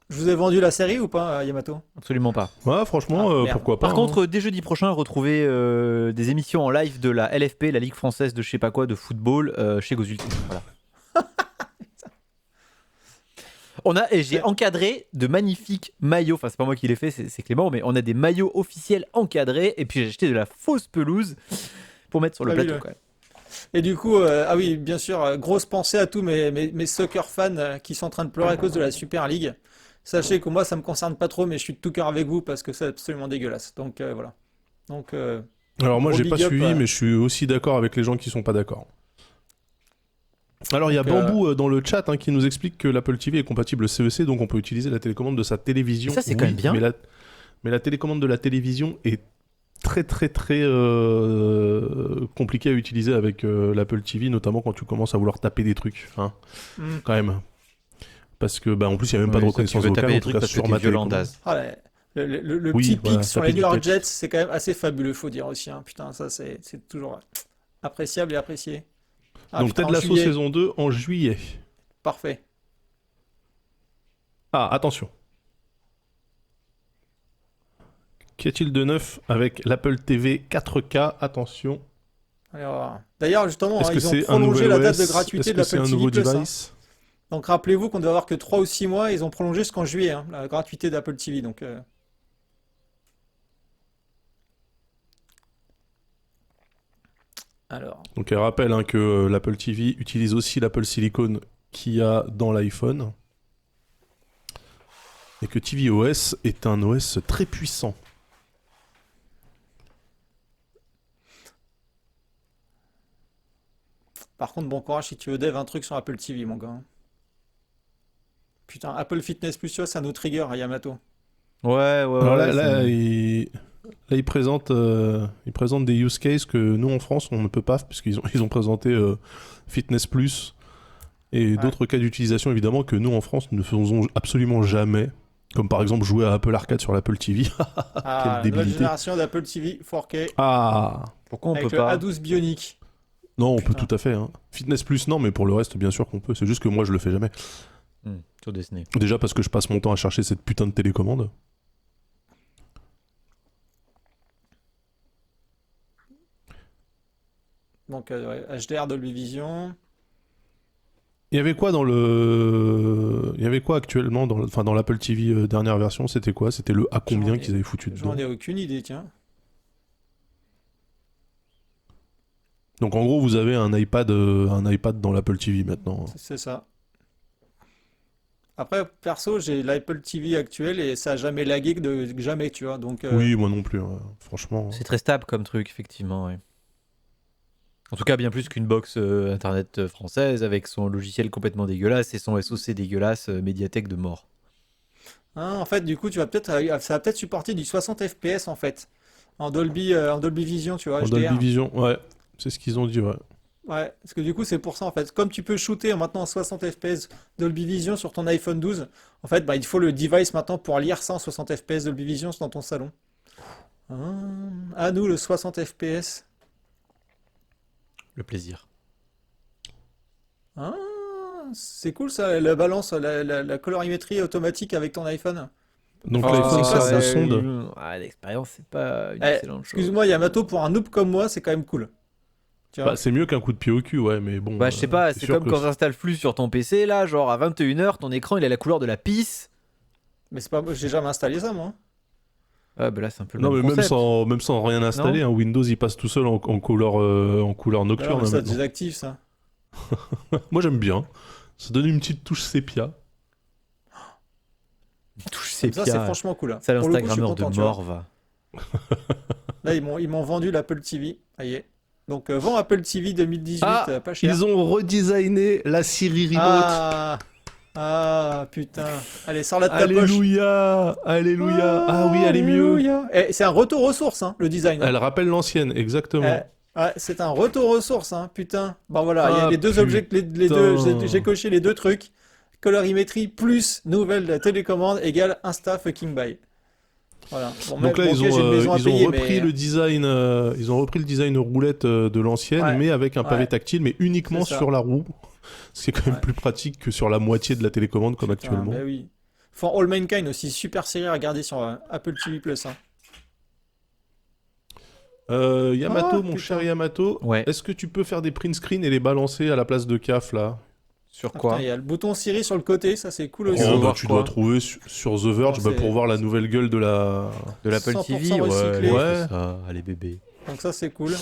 [SPEAKER 2] Je vous ai vendu la série ou pas, Yamato?
[SPEAKER 3] Absolument pas.
[SPEAKER 1] Ouais, franchement,
[SPEAKER 2] Ah, merde.
[SPEAKER 1] pourquoi pas.
[SPEAKER 3] Par contre, dès jeudi prochain, retrouvez des émissions en live de la LFP, la Ligue française de je sais pas quoi de football, chez Gozulti. Voilà. J'ai encadré de magnifiques maillots. Enfin, c'est pas moi qui l'ai fait, c'est Clément, mais on a des maillots officiels encadrés. Et puis j'ai acheté de la fausse pelouse pour mettre sur le plateau. Quand même.
[SPEAKER 2] Et du coup, ah oui, bien sûr, grosse pensée à tous mes soccer fans qui sont en train de pleurer à cause de la Super League. Sachez que moi, ça me concerne pas trop, mais je suis de tout cœur avec vous parce que c'est absolument dégueulasse. Donc voilà. Donc,
[SPEAKER 1] alors moi, j'ai pas
[SPEAKER 2] big up,
[SPEAKER 1] suivi, mais je suis aussi d'accord avec les gens qui sont pas d'accord. Alors il y a Bambou dans le chat qui nous explique que l'Apple TV est compatible CEC, donc on peut utiliser la télécommande de sa télévision.
[SPEAKER 3] Et ça, c'est quand même bien.
[SPEAKER 1] Mais la télécommande de la télévision est très très très compliquée à utiliser avec l'Apple TV, notamment quand tu commences à vouloir taper des trucs, quand même. Parce que en plus il n'y a même pas de reconnaissance vocale, en tout cas sur ma télécommande.
[SPEAKER 2] Le petit pic sur les Jets, c'est quand même assez fabuleux, faut dire aussi. Putain, ça c'est toujours appréciable et apprécié.
[SPEAKER 1] Donc Ted Lasso saison 2 en juillet.
[SPEAKER 2] Parfait.
[SPEAKER 1] Ah, attention. Qu'y a-t-il de neuf avec l'Apple TV 4K? Attention.
[SPEAKER 2] Alors, d'ailleurs, justement,
[SPEAKER 1] ils
[SPEAKER 2] ont prolongé la date de gratuité de l'Apple TV+.
[SPEAKER 1] C'est un nouveau device?
[SPEAKER 2] Donc rappelez-vous qu'on doit avoir que 3 ou 6 mois, ils ont prolongé jusqu'en juillet, la gratuité d'Apple TV. Donc,
[SPEAKER 1] Donc elle rappelle que l'Apple TV utilise aussi l'Apple Silicon qu'il y a dans l'iPhone. Et que tvOS est un OS très puissant.
[SPEAKER 2] Par contre, bon courage si tu veux dev un truc sur Apple TV, mon gars. Putain, Apple Fitness Plus, ça nous trigger à Yamato.
[SPEAKER 3] Ouais.
[SPEAKER 1] Alors là, il présente des use cases que nous en France on ne peut pas, puisqu'ils ont présenté Fitness Plus et d'autres cas d'utilisation évidemment que nous en France nous ne faisons absolument jamais. Comme par exemple jouer à Apple Arcade sur l'Apple TV.
[SPEAKER 2] La nouvelle génération d'Apple TV 4K.
[SPEAKER 1] Ah,
[SPEAKER 3] pourquoi on
[SPEAKER 2] peut
[SPEAKER 3] pas
[SPEAKER 2] avec le A12 Bionic.
[SPEAKER 1] Non, on peut tout à fait. Fitness Plus, non, mais pour le reste, bien sûr qu'on peut. C'est juste que moi, je le fais jamais.
[SPEAKER 3] Sur Disney.
[SPEAKER 1] Déjà parce que je passe mon temps à chercher cette putain de télécommande.
[SPEAKER 2] Donc, HDR Dolby Vision.
[SPEAKER 1] Il y avait quoi actuellement dans l'Apple TV dernière version? C'était quoi? C'était le à combien qu'ils avaient foutu dedans?
[SPEAKER 2] J'en ai aucune idée, tiens.
[SPEAKER 1] Donc en gros, vous avez un iPad dans l'Apple TV maintenant.
[SPEAKER 2] C'est ça. Après, perso, j'ai l'Apple TV actuel et ça a jamais lagué jamais, tu vois. Donc,
[SPEAKER 1] oui, moi non plus, franchement.
[SPEAKER 3] C'est très stable comme truc, effectivement, oui. En tout cas, bien plus qu'une box internet française avec son logiciel complètement dégueulasse et son SoC dégueulasse, médiathèque de mort.
[SPEAKER 2] En fait, du coup, ça va peut-être supporter du 60 FPS en fait, en Dolby Vision, tu vois.
[SPEAKER 1] En
[SPEAKER 2] HDR.
[SPEAKER 1] Dolby Vision, ouais, c'est ce qu'ils ont dit, ouais.
[SPEAKER 2] Ouais, parce que du coup, c'est pour ça en fait. Comme tu peux shooter maintenant en 60 FPS Dolby Vision sur ton iPhone 12, en fait, il faut le device maintenant pour lire ça en 60 FPS Dolby Vision dans ton salon. À nous le 60 FPS.
[SPEAKER 3] Le plaisir.
[SPEAKER 2] C'est cool ça, la balance, la colorimétrie automatique avec ton iPhone.
[SPEAKER 1] Donc l'iPhone, c'est la sonde.
[SPEAKER 3] L'expérience, c'est pas une excellente chose.
[SPEAKER 2] Excuse-moi, Yamato, pour un noob comme moi, c'est quand même cool.
[SPEAKER 1] C'est mieux qu'un coup de pied au cul, ouais, mais bon.
[SPEAKER 3] Je sais pas, c'est comme quand t'installes Flux sur ton PC, là, genre à 21h, ton écran il a la couleur de la pisse.
[SPEAKER 2] Mais c'est pas, j'ai jamais installé ça, moi.
[SPEAKER 3] Là, c'est un peu le
[SPEAKER 1] non,
[SPEAKER 3] même
[SPEAKER 1] mais
[SPEAKER 3] concept.
[SPEAKER 1] même sans rien installer, Windows il passe tout seul en couleur nocturne.
[SPEAKER 2] Alors, ça désactive ça.
[SPEAKER 1] Moi j'aime bien. Ça donne une petite touche sépia.
[SPEAKER 3] Une touche sépia.
[SPEAKER 2] Ça c'est franchement cool.
[SPEAKER 3] C'est l'Instagrammeur de mort, va.
[SPEAKER 2] Là ils m'ont vendu l'Apple TV. Ça y est. Donc vend Apple TV 2018, pas cher.
[SPEAKER 1] Ils ont redesigné la Siri Remote.
[SPEAKER 2] Putain. Allez, sors la de ta poche.
[SPEAKER 1] Alléluia. Ah oui, elle est mieux.
[SPEAKER 2] C'est un retour aux sources, le design.
[SPEAKER 1] Elle rappelle l'ancienne, exactement.
[SPEAKER 2] C'est un retour aux sources, putain. Bon voilà, il y a les deux objets, j'ai coché les deux trucs. Colorimétrie plus nouvelle télécommande égale Insta fucking buy. Voilà. Bon,
[SPEAKER 1] donc là, ils ont repris le design roulette de l'ancienne, mais avec un pavé tactile, mais uniquement sur la roue. C'est quand même plus pratique que sur la moitié de la télécommande comme actuellement.
[SPEAKER 2] Bah oui. For All Mankind aussi, super série à regarder sur Apple TV+.
[SPEAKER 1] Yamato, cher Yamato, est-ce que tu peux faire des print screen et les balancer à la place de CAF là?
[SPEAKER 3] Sur
[SPEAKER 2] Ah,
[SPEAKER 3] quoi?
[SPEAKER 2] putain, il y a le bouton Siri sur le côté, ça c'est cool aussi.
[SPEAKER 1] Oh, bah,
[SPEAKER 3] voir
[SPEAKER 1] tu
[SPEAKER 3] quoi
[SPEAKER 1] dois trouver sur The Verge
[SPEAKER 2] Non,
[SPEAKER 1] pour voir la nouvelle gueule de la...
[SPEAKER 3] De l'Apple
[SPEAKER 2] 100%
[SPEAKER 3] TV?
[SPEAKER 2] recyclé.
[SPEAKER 1] Ouais.
[SPEAKER 3] Ça, allez bébé.
[SPEAKER 2] Donc ça c'est cool.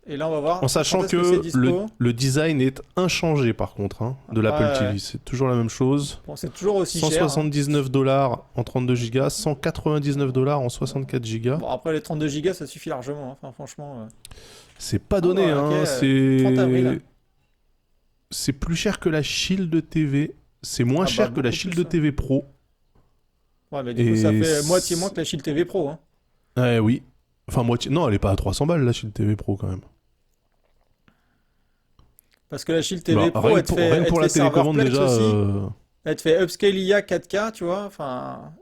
[SPEAKER 2] Et là on va voir.
[SPEAKER 1] En sachant
[SPEAKER 2] quand est-ce c'est
[SPEAKER 1] que
[SPEAKER 2] dispo.
[SPEAKER 1] le design est inchangé par contre, hein, de l'Apple
[SPEAKER 2] Ouais.
[SPEAKER 1] TV. C'est toujours la même chose.
[SPEAKER 2] Bon, c'est toujours aussi cher. Hein.
[SPEAKER 1] $179 en 32 Go, $199 en 64 Go.
[SPEAKER 2] Bon, après les 32 Go ça suffit largement. Hein. Enfin, franchement.
[SPEAKER 1] C'est pas donné,
[SPEAKER 2] ouais,
[SPEAKER 1] hein.
[SPEAKER 2] ok,
[SPEAKER 1] C'est
[SPEAKER 2] 30 avril.
[SPEAKER 1] c'est plus cher que la Shield TV. C'est moins
[SPEAKER 2] Ah bah,
[SPEAKER 1] cher que la
[SPEAKER 2] beaucoup
[SPEAKER 1] Shield
[SPEAKER 2] plus, hein.
[SPEAKER 1] TV Pro.
[SPEAKER 2] Ouais, mais du coup ça
[SPEAKER 1] Et
[SPEAKER 2] fait moitié moins que la Shield TV Pro. Hein.
[SPEAKER 1] Oui. Enfin, moitié. Non, elle est pas à 300 balles la Shield TV Pro quand même.
[SPEAKER 2] Parce que la Shield TV
[SPEAKER 1] Bah,
[SPEAKER 2] Pro,
[SPEAKER 1] rien
[SPEAKER 2] elle
[SPEAKER 1] que
[SPEAKER 2] te
[SPEAKER 1] pour,
[SPEAKER 2] fait,
[SPEAKER 1] rien que
[SPEAKER 2] elle
[SPEAKER 1] pour
[SPEAKER 2] te
[SPEAKER 1] la
[SPEAKER 2] fait serveur
[SPEAKER 1] télécommande
[SPEAKER 2] Plex
[SPEAKER 1] déjà.
[SPEAKER 2] aussi. Elle te fait upscale IA 4K, tu vois. Enfin,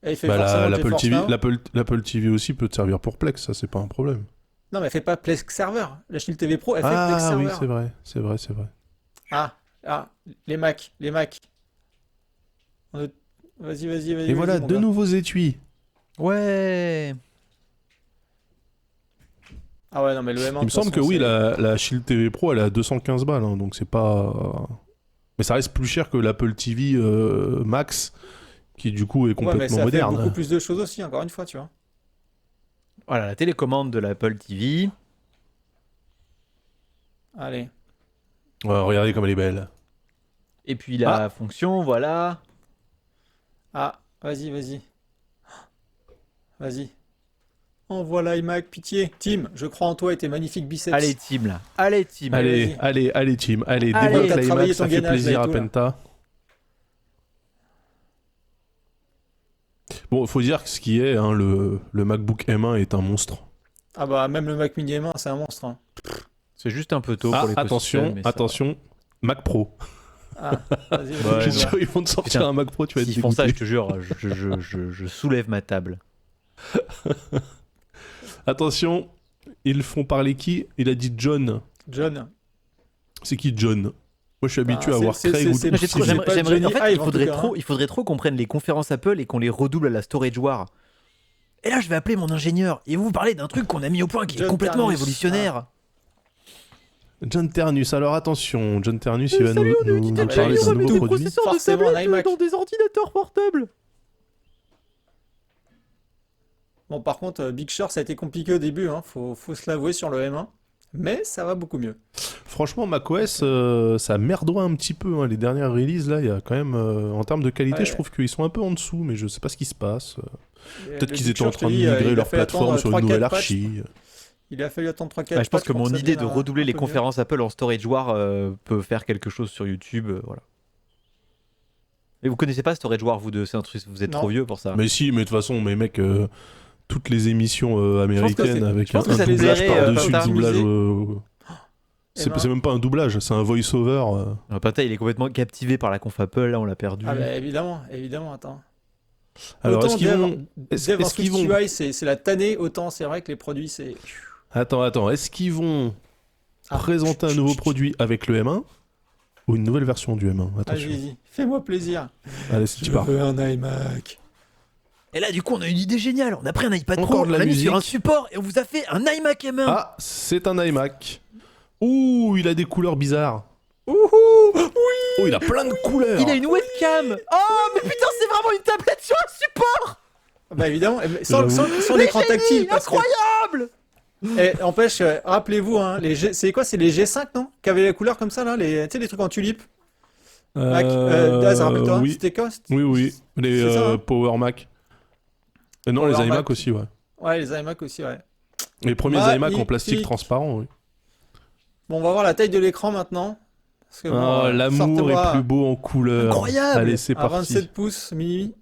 [SPEAKER 2] elle fait
[SPEAKER 1] Bah,
[SPEAKER 2] forcément le
[SPEAKER 1] l'Apple
[SPEAKER 2] GeForce
[SPEAKER 1] TV,
[SPEAKER 2] Now.
[SPEAKER 1] l'Apple TV aussi peut te servir pour Plex, ça c'est pas un problème.
[SPEAKER 2] Non, mais elle fait pas Plex Server. La Shield TV Pro, elle fait Plex
[SPEAKER 1] Ah
[SPEAKER 2] Server.
[SPEAKER 1] oui, c'est vrai.
[SPEAKER 2] Ah, les Mac. Vas-y.
[SPEAKER 1] Et voilà,
[SPEAKER 2] vas-y, mon
[SPEAKER 1] deux
[SPEAKER 2] gars.
[SPEAKER 1] nouveaux étuis.
[SPEAKER 3] Ouais.
[SPEAKER 2] Ah ouais, non, mais le M1,
[SPEAKER 1] Il me semble que oui, la Shield TV Pro elle est à 215 balles, hein, donc c'est pas. Mais ça reste plus cher que l'Apple TV Max, qui du coup est
[SPEAKER 2] Ouais, mais
[SPEAKER 1] complètement
[SPEAKER 2] ça fait
[SPEAKER 1] moderne.
[SPEAKER 2] beaucoup plus de choses aussi, encore une fois, tu vois.
[SPEAKER 3] Voilà, la télécommande de l'Apple TV.
[SPEAKER 2] Allez.
[SPEAKER 1] Ouais, regardez comme elle est belle.
[SPEAKER 3] Et puis la fonction, voilà.
[SPEAKER 2] Ah, vas-y. Vas-y. Envoie l'iMac, pitié. Tim, je crois en toi et tes magnifiques biceps.
[SPEAKER 3] Allez, team là. Allez, team.
[SPEAKER 1] Allez,
[SPEAKER 2] vas-y.
[SPEAKER 1] team, allez,
[SPEAKER 3] Allez,
[SPEAKER 1] débloque
[SPEAKER 2] t'as
[SPEAKER 1] l'iMac,
[SPEAKER 2] travaillé
[SPEAKER 1] ça
[SPEAKER 2] ton
[SPEAKER 1] fait
[SPEAKER 2] gainage,
[SPEAKER 1] plaisir
[SPEAKER 2] là,
[SPEAKER 1] à
[SPEAKER 2] et tout, là.
[SPEAKER 1] Penta. Bon, faut dire que ce qui est, hein, le MacBook M1 est un monstre.
[SPEAKER 2] Ah bah, même le Mac Mini M1, c'est un monstre. Hein.
[SPEAKER 3] C'est juste un peu tôt pour les
[SPEAKER 1] attention, Mac Pro.
[SPEAKER 2] Ah, vas-y.
[SPEAKER 3] Ouais,
[SPEAKER 1] Je suis
[SPEAKER 3] ouais.
[SPEAKER 1] sûr qu'ils vont te sortir
[SPEAKER 3] Putain,
[SPEAKER 1] un Mac Pro, tu vas être
[SPEAKER 3] S'ils font ça, je
[SPEAKER 1] dégoûté.
[SPEAKER 3] te jure, je soulève ma table.
[SPEAKER 1] Attention, ils font parler qui? Il a dit John.
[SPEAKER 2] John.
[SPEAKER 1] C'est qui John? Moi, je suis habitué à
[SPEAKER 2] c'est-
[SPEAKER 1] voir
[SPEAKER 2] c'est-
[SPEAKER 1] Craig ou
[SPEAKER 2] c'est-
[SPEAKER 1] tout
[SPEAKER 2] c'est-
[SPEAKER 1] Steve.
[SPEAKER 2] j'aimerais- pas Johnny
[SPEAKER 3] En fait,
[SPEAKER 2] Ive, en tout cas, hein.
[SPEAKER 3] il faudrait trop qu'on prenne les conférences Apple et qu'on les redouble à la Storage War. Et là, je vais appeler mon ingénieur et vous parler d'un truc qu'on a mis au point qui est
[SPEAKER 2] John
[SPEAKER 3] complètement
[SPEAKER 2] Ternus.
[SPEAKER 3] révolutionnaire.
[SPEAKER 1] John Ternus. Alors attention, John Ternus, il va
[SPEAKER 3] Salut, on a
[SPEAKER 1] nous
[SPEAKER 3] unité de
[SPEAKER 2] bah,
[SPEAKER 1] parler
[SPEAKER 2] ils
[SPEAKER 1] d'un
[SPEAKER 2] ont
[SPEAKER 1] nouveau
[SPEAKER 2] mis des
[SPEAKER 1] produit.
[SPEAKER 3] processeurs de
[SPEAKER 2] Forcément, un
[SPEAKER 3] tablette
[SPEAKER 2] iMac.
[SPEAKER 3] dans des ordinateurs portables.
[SPEAKER 2] Bon, par contre, Big Sur, ça a été compliqué au début, hein. Faut se l'avouer sur le M1. Mais ça va beaucoup mieux.
[SPEAKER 1] Franchement, macOS, ça merdoie un petit peu. Hein. Les dernières releases, là, il y a quand même, en termes de qualité,
[SPEAKER 2] Ouais.
[SPEAKER 1] je trouve qu'ils sont un peu en dessous, mais je sais pas ce qui se passe. Peut-être
[SPEAKER 2] Le
[SPEAKER 1] qu'ils
[SPEAKER 2] Big
[SPEAKER 1] étaient en
[SPEAKER 2] Sur, je te
[SPEAKER 1] train de
[SPEAKER 2] dis,
[SPEAKER 1] migrer
[SPEAKER 2] il a
[SPEAKER 1] leur
[SPEAKER 2] fallu
[SPEAKER 1] plateforme
[SPEAKER 2] attendre
[SPEAKER 1] sur une
[SPEAKER 2] 3-4
[SPEAKER 1] nouvelle
[SPEAKER 2] patchs.
[SPEAKER 1] archi.
[SPEAKER 2] Il a fallu attendre 3-4
[SPEAKER 3] Bah, je pense
[SPEAKER 2] patchs
[SPEAKER 3] que
[SPEAKER 2] pour
[SPEAKER 3] mon
[SPEAKER 2] ça
[SPEAKER 3] idée de
[SPEAKER 2] devienne
[SPEAKER 3] redoubler
[SPEAKER 2] un
[SPEAKER 3] les
[SPEAKER 2] peu mieux.
[SPEAKER 3] conférences Apple en Storage War peut faire quelque chose sur YouTube. Voilà. Et vous connaissez pas Storage War, vous deux? C'est un truc, vous êtes
[SPEAKER 2] Non.
[SPEAKER 3] trop vieux pour ça.
[SPEAKER 1] Mais si, mais de toute façon, mes mecs, toutes les émissions américaines
[SPEAKER 2] c'est-
[SPEAKER 1] avec
[SPEAKER 3] je pense
[SPEAKER 1] un
[SPEAKER 3] que ça les
[SPEAKER 1] doublage
[SPEAKER 3] aiderait,
[SPEAKER 1] par-dessus,
[SPEAKER 2] pas
[SPEAKER 1] doublage.
[SPEAKER 2] optimisé. Eh ben.
[SPEAKER 1] C'est même pas un doublage, c'est un voice-over.
[SPEAKER 3] Pata, il est complètement captivé par la conf Apple, là on l'a perdu.
[SPEAKER 2] Ah bah évidemment, attends.
[SPEAKER 1] Alors,
[SPEAKER 2] Autant
[SPEAKER 1] est-ce qu'ils
[SPEAKER 2] Dev-
[SPEAKER 1] vont. Est-ce
[SPEAKER 2] Dev en
[SPEAKER 1] qu'ils vont.
[SPEAKER 2] SwiftUI, c'est la tannée, autant c'est vrai que les produits, c'est...
[SPEAKER 1] Attends, est-ce qu'ils vont
[SPEAKER 2] Ah.
[SPEAKER 1] présenter un nouveau produit avec le M1 ou une nouvelle version du M1? Attention.
[SPEAKER 2] Vas-y, fais-moi plaisir.
[SPEAKER 1] Allez, si tu pars.
[SPEAKER 2] veux un iMac.
[SPEAKER 3] Et là, du coup, on a une idée géniale. On a pris un iPad
[SPEAKER 1] Encore
[SPEAKER 3] Pro,
[SPEAKER 1] de
[SPEAKER 3] on
[SPEAKER 1] la
[SPEAKER 3] l'a mis sur
[SPEAKER 1] musique.
[SPEAKER 3] un support et on vous a fait un iMac M1.
[SPEAKER 1] Ah, c'est un iMac. Ouh, il a des couleurs bizarres.
[SPEAKER 2] Ouhou, oui.
[SPEAKER 1] Oh, il a plein de couleurs.
[SPEAKER 3] Il a une webcam. Oh, mais putain, c'est vraiment une tablette sur un support.
[SPEAKER 2] Bah évidemment, mais sans
[SPEAKER 1] J'avoue.
[SPEAKER 2] l'écran tactile. Parce que...
[SPEAKER 3] Incroyable.
[SPEAKER 2] Et empêche, rappelez-vous, hein, c'est quoi? C'est les G5, non? Qui avaient la couleur comme ça, là? Tu sais, les trucs en tulipe. Mac, Daz, rappelle-toi,
[SPEAKER 1] oui.
[SPEAKER 2] c'était quoi?
[SPEAKER 1] Oui. Les
[SPEAKER 2] C'est ça, hein
[SPEAKER 1] Power Mac. Et non,
[SPEAKER 2] Power
[SPEAKER 1] les iMac
[SPEAKER 2] Mac.
[SPEAKER 1] aussi, ouais.
[SPEAKER 2] Ouais, les iMac aussi, ouais.
[SPEAKER 1] Les premiers iMac en plastique
[SPEAKER 2] Magnifique.
[SPEAKER 1] transparent, oui.
[SPEAKER 2] Bon, on va voir la taille de l'écran maintenant. Parce que, bon,
[SPEAKER 1] Ah, l'amour
[SPEAKER 2] sortez-moi
[SPEAKER 1] est plus beau en couleur.
[SPEAKER 3] Incroyable.
[SPEAKER 1] Allez, c'est
[SPEAKER 2] à
[SPEAKER 1] parti.
[SPEAKER 2] 27 pouces minuit.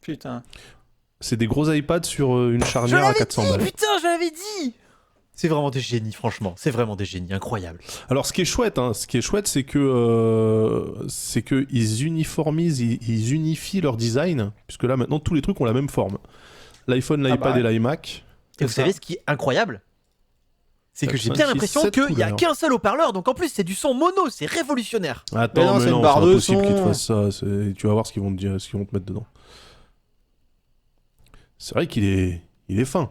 [SPEAKER 2] Putain.
[SPEAKER 1] C'est des gros iPads sur une
[SPEAKER 3] Je
[SPEAKER 1] charnière à
[SPEAKER 3] l'avais
[SPEAKER 1] 400
[SPEAKER 3] dit,
[SPEAKER 1] balles.
[SPEAKER 3] putain, je l'avais dit. C'est vraiment des génies, franchement. C'est vraiment des génies, incroyable.
[SPEAKER 1] Alors, ce qui est chouette, c'est que ils uniformisent, ils unifient leur design, puisque là maintenant tous les trucs ont la même forme. L'iPhone, l'iPad
[SPEAKER 2] bah.
[SPEAKER 1] et l'iMac.
[SPEAKER 3] Et vous
[SPEAKER 2] ça.
[SPEAKER 3] savez ce qui est incroyable? C'est que
[SPEAKER 1] T'as
[SPEAKER 3] j'ai
[SPEAKER 1] 5,
[SPEAKER 3] bien
[SPEAKER 1] 6,
[SPEAKER 3] l'impression
[SPEAKER 1] 7
[SPEAKER 3] qu'il n'y a
[SPEAKER 1] couleurs.
[SPEAKER 3] qu'un seul haut-parleur, donc en plus c'est du son mono, c'est révolutionnaire.
[SPEAKER 1] Attends,
[SPEAKER 2] Mais non, c'est une barre de
[SPEAKER 1] impossible qu'ils te
[SPEAKER 2] son.
[SPEAKER 1] fassent ça. Tu vas voir ce qu'ils vont te dire, ce qu'ils vont te mettre dedans. C'est vrai qu'il est fin.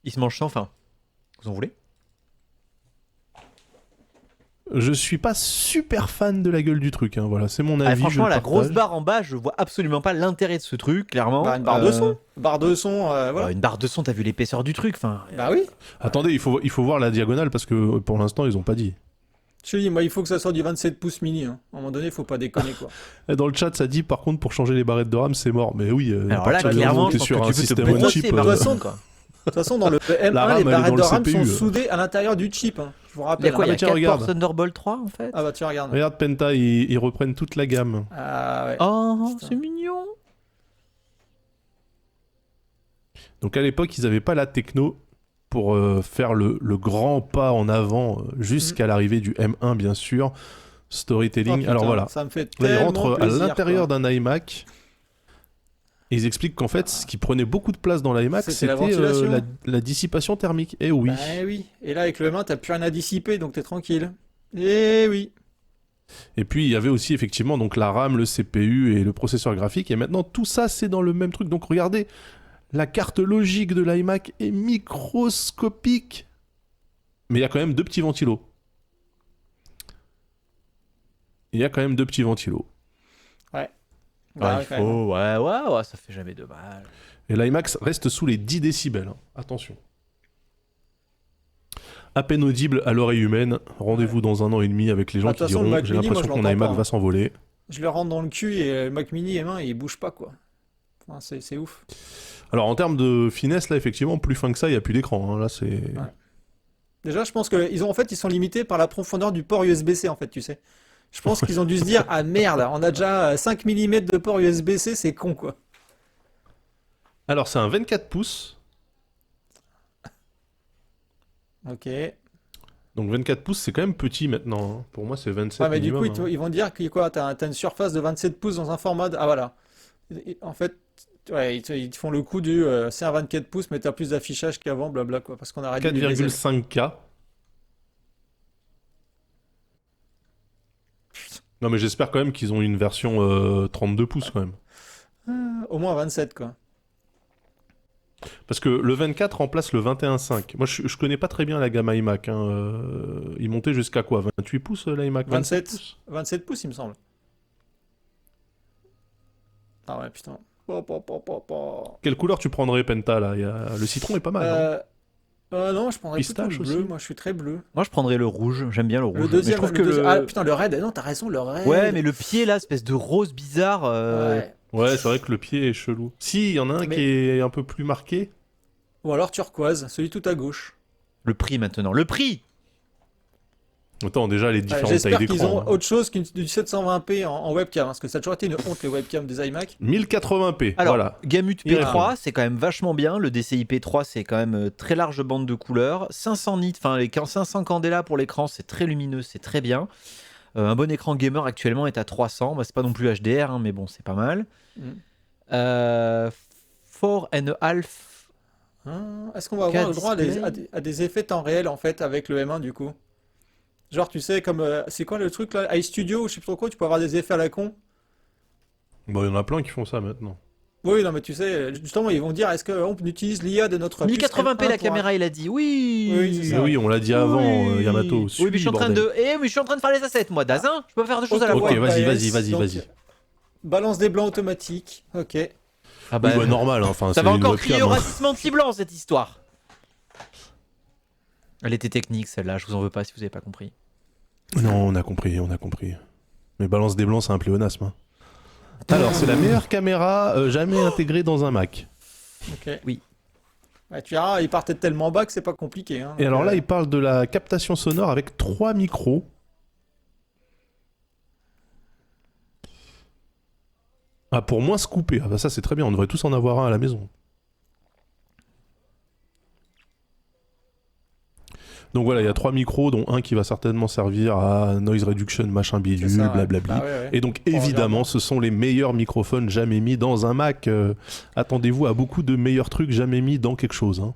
[SPEAKER 3] Il se mange sans fin. Vous en voulez?
[SPEAKER 1] Je suis pas super fan de la gueule du truc, hein. Voilà, c'est mon avis.
[SPEAKER 3] Franchement,
[SPEAKER 1] je le
[SPEAKER 3] la grosse
[SPEAKER 1] partage.
[SPEAKER 3] barre en bas, je vois absolument pas l'intérêt de ce truc, clairement.
[SPEAKER 2] Bah, une barre de son. Barre de son, voilà.
[SPEAKER 3] Une barre de son, t'as vu l'épaisseur du truc, enfin.
[SPEAKER 2] Bah oui.
[SPEAKER 1] Attendez, il faut voir la diagonale parce que pour l'instant, ils ont pas dit.
[SPEAKER 2] Je te dis, moi, il faut que ça sorte du 27 pouces mini. Hein. À un moment donné, il faut pas déconner, quoi.
[SPEAKER 1] Dans le chat, ça dit par contre pour changer les barrettes de RAM, c'est mort. Mais oui,
[SPEAKER 3] Alors
[SPEAKER 1] à
[SPEAKER 3] là,
[SPEAKER 1] partir du moment
[SPEAKER 3] clairement,
[SPEAKER 1] où
[SPEAKER 3] je
[SPEAKER 1] t'es
[SPEAKER 3] pense
[SPEAKER 1] sur
[SPEAKER 3] que
[SPEAKER 1] un
[SPEAKER 3] tu peux te
[SPEAKER 1] système on
[SPEAKER 3] brosser,
[SPEAKER 1] chip.
[SPEAKER 3] mais
[SPEAKER 2] de toute façon, quoi. De toute façon, dans le M1,
[SPEAKER 1] La RAM,
[SPEAKER 2] les
[SPEAKER 1] elle est
[SPEAKER 2] barrettes
[SPEAKER 1] dans
[SPEAKER 2] de
[SPEAKER 1] le
[SPEAKER 2] RAM sont
[SPEAKER 1] CPU.
[SPEAKER 2] soudées à l'intérieur du chip. Hein. Je vous
[SPEAKER 3] Il y a
[SPEAKER 2] rappelle.
[SPEAKER 3] quoi? Il y a
[SPEAKER 1] tiens,
[SPEAKER 3] 4
[SPEAKER 1] regarde.
[SPEAKER 3] ports Thunderbolt 3 en fait.
[SPEAKER 2] Ah bah tu regardes.
[SPEAKER 1] Regarde Penta, ils reprennent toute la gamme.
[SPEAKER 2] Ah ouais.
[SPEAKER 3] Oh,
[SPEAKER 2] Putain.
[SPEAKER 3] c'est mignon.
[SPEAKER 1] Donc à l'époque, ils n'avaient pas la techno pour faire le grand pas en avant jusqu'à l'arrivée du M1, bien sûr.
[SPEAKER 2] Oh,
[SPEAKER 1] Storytelling.
[SPEAKER 2] putain,
[SPEAKER 1] Alors voilà.
[SPEAKER 2] Ça me fait
[SPEAKER 1] Là, ils
[SPEAKER 2] tellement
[SPEAKER 1] rentrent
[SPEAKER 2] plaisir,
[SPEAKER 1] à l'intérieur
[SPEAKER 2] quoi.
[SPEAKER 1] d'un iMac. Et ils expliquent qu'en fait, ce qui prenait beaucoup de place dans l'iMac,
[SPEAKER 2] C'était
[SPEAKER 1] c'était
[SPEAKER 2] la ventilation.
[SPEAKER 1] la dissipation thermique. Eh oui.
[SPEAKER 2] Bah oui. Et là, avec le M1, t'as plus rien à dissiper, donc t'es tranquille. Eh oui.
[SPEAKER 1] Et puis, il y avait aussi effectivement donc, la RAM, le CPU et le processeur graphique. Et maintenant, tout ça, c'est dans le même truc. Donc regardez, la carte logique de l'iMac est microscopique. Mais il y a quand même deux petits ventilos.
[SPEAKER 2] Bah,
[SPEAKER 3] il
[SPEAKER 2] quand même.
[SPEAKER 3] faut. Ouais, ça fait jamais de mal.
[SPEAKER 1] Et l'iMac reste sous les 10 décibels. Hein. Attention. À peine audible à l'oreille humaine. Rendez-vous dans 1 an et demi avec les gens
[SPEAKER 2] Bah, de
[SPEAKER 1] qui
[SPEAKER 2] toute façon, le
[SPEAKER 1] diront
[SPEAKER 2] Mac
[SPEAKER 1] j'ai
[SPEAKER 2] mini, moi,
[SPEAKER 1] l'impression
[SPEAKER 2] je
[SPEAKER 1] que mon
[SPEAKER 2] l'entends
[SPEAKER 1] iMac
[SPEAKER 2] pas,
[SPEAKER 1] va
[SPEAKER 2] hein.
[SPEAKER 1] s'envoler.
[SPEAKER 2] Je le rentre dans le cul et le Mac mini M1, il bouge pas, quoi. Enfin, c'est ouf.
[SPEAKER 1] Alors en termes de finesse, là effectivement, plus fin que ça, il n'y a plus d'écran. Hein. Là c'est.
[SPEAKER 2] Déjà, je pense qu'ils ont, en fait, ils sont limités par la profondeur du port USB-C, en fait, tu sais. Je pense qu'ils ont dû se dire, ah merde, on a déjà 5 mm de port USB-C, c'est con, quoi.
[SPEAKER 1] Alors c'est un 24 pouces.
[SPEAKER 2] Ok.
[SPEAKER 1] Donc 24 pouces, c'est quand même petit maintenant. Hein. Pour moi, c'est 27
[SPEAKER 2] Ouais, mais du
[SPEAKER 1] minimum.
[SPEAKER 2] coup,
[SPEAKER 1] hein.
[SPEAKER 2] ils vont dire que quoi, t'as une surface de 27 pouces dans un format Ah, voilà. En fait, ouais, ils te font le coup du c'est un 24 pouces, mais t'as plus d'affichage qu'avant, blabla, quoi. Parce qu'on a réduit les bezels.
[SPEAKER 1] 4,5K. Non mais j'espère quand même qu'ils ont une version 32 pouces quand même.
[SPEAKER 2] Au moins 27, quoi.
[SPEAKER 1] Parce que le 24 remplace le 21.5. Moi je connais pas très bien la gamme iMac. Hein. Il montait jusqu'à quoi? 28 pouces l'iMac?
[SPEAKER 2] 27
[SPEAKER 1] pouces
[SPEAKER 2] 27 pouces, il me semble. Ah ouais, putain.
[SPEAKER 1] Quelle couleur tu prendrais Penta là? Le citron est pas mal. Hein.
[SPEAKER 2] Non, je prendrais plutôt
[SPEAKER 1] Pistache
[SPEAKER 2] le bleu.
[SPEAKER 1] aussi.
[SPEAKER 2] Moi, je suis très bleu.
[SPEAKER 3] Moi, je prendrais le rouge. J'aime bien le rouge.
[SPEAKER 2] Le
[SPEAKER 3] Mais
[SPEAKER 2] deuxième,
[SPEAKER 3] je trouve
[SPEAKER 2] le
[SPEAKER 3] que
[SPEAKER 2] deuxième-
[SPEAKER 3] le...
[SPEAKER 2] Ah putain, le red. Non, t'as raison, le red.
[SPEAKER 3] Ouais, mais le pied là, espèce de rose bizarre.
[SPEAKER 2] Ouais.
[SPEAKER 1] Ouais, c'est vrai que le pied est chelou. Si, il y en a un
[SPEAKER 2] Mais-
[SPEAKER 1] qui est un peu plus marqué.
[SPEAKER 2] Ou alors turquoise, celui tout à gauche.
[SPEAKER 3] Le prix maintenant. Le prix.
[SPEAKER 1] Attends, déjà les différentes tailles
[SPEAKER 2] J'espère qu'ils
[SPEAKER 1] d'écran.
[SPEAKER 2] ont
[SPEAKER 1] hein.
[SPEAKER 2] autre chose qu'une du 720p en webcam, parce que ça a toujours été une honte les webcams des iMac.
[SPEAKER 1] 1080p,
[SPEAKER 3] Alors,
[SPEAKER 1] voilà.
[SPEAKER 3] Gamut
[SPEAKER 1] Il
[SPEAKER 3] P3, c'est quand même vachement bien. Le DCI P3, c'est quand même très large bande de couleurs. 500 nits, enfin les 500 candela pour l'écran, c'est très lumineux, c'est très bien. Un bon écran gamer actuellement est à 300. Bah, c'est pas non plus HDR, hein, mais bon, c'est pas mal.
[SPEAKER 2] Mm.
[SPEAKER 3] 4,5.
[SPEAKER 2] Est-ce qu'on va avoir le droit
[SPEAKER 3] display.
[SPEAKER 2] à des effets temps réel en fait avec le M1 du coup? Genre tu sais comme c'est quoi le truc là, iStudio ou je sais plus trop quoi, tu peux avoir des effets à la con.
[SPEAKER 1] Bon, il y en a plein qui font ça maintenant.
[SPEAKER 2] Oui non mais tu sais justement ils vont dire est-ce qu'on utilise l'IA de notre puce
[SPEAKER 3] 1080p
[SPEAKER 2] M1
[SPEAKER 3] la caméra, il a dit. Oui.
[SPEAKER 2] Oui, c'est
[SPEAKER 1] Mais
[SPEAKER 2] ça.
[SPEAKER 1] oui, on l'a dit avant,
[SPEAKER 3] Oui.
[SPEAKER 1] Yamato.
[SPEAKER 3] Oui, mais je suis en train de. Mais je suis en train de faire les assets, moi, Dazin. Je peux faire deux choses à la
[SPEAKER 1] Ok,
[SPEAKER 3] fois.
[SPEAKER 1] vas-y,
[SPEAKER 2] OS,
[SPEAKER 1] vas-y.
[SPEAKER 2] donc, balance des blancs automatiques. Ok.
[SPEAKER 3] Ah
[SPEAKER 1] Oui, bah, normal, hein, enfin,
[SPEAKER 3] ça
[SPEAKER 1] c'est
[SPEAKER 3] va
[SPEAKER 1] une
[SPEAKER 3] encore
[SPEAKER 1] webcam,
[SPEAKER 3] crier au
[SPEAKER 1] hein.
[SPEAKER 3] racisme anti-blanc cette histoire. Elle était technique celle-là, je vous en veux pas si vous avez pas compris.
[SPEAKER 1] Non, on a compris. Mais balance des blancs, c'est un pléonasme. Hein. Alors, c'est la meilleure caméra jamais intégrée dans un Mac.
[SPEAKER 2] Ok.
[SPEAKER 3] Oui.
[SPEAKER 2] Ouais, tu verras, il partait tellement bas que c'est pas compliqué. Hein.
[SPEAKER 1] Et alors là, il parle de la captation sonore avec 3 micros. Ah, pour moins se couper. Ah bah ça, c'est très bien. On devrait tous en avoir un à la maison. Donc voilà, il y a 3 micros, dont un qui va certainement servir à noise reduction, machin
[SPEAKER 2] C'est
[SPEAKER 1] bidule,
[SPEAKER 2] ça, ouais.
[SPEAKER 1] blablabli.
[SPEAKER 2] Bah ouais, ouais.
[SPEAKER 1] Et donc
[SPEAKER 2] Pour
[SPEAKER 1] évidemment,
[SPEAKER 2] l'environnement.
[SPEAKER 1] ce sont les meilleurs microphones jamais mis dans un Mac. Attendez-vous à beaucoup de meilleurs trucs jamais mis dans quelque chose. Hein.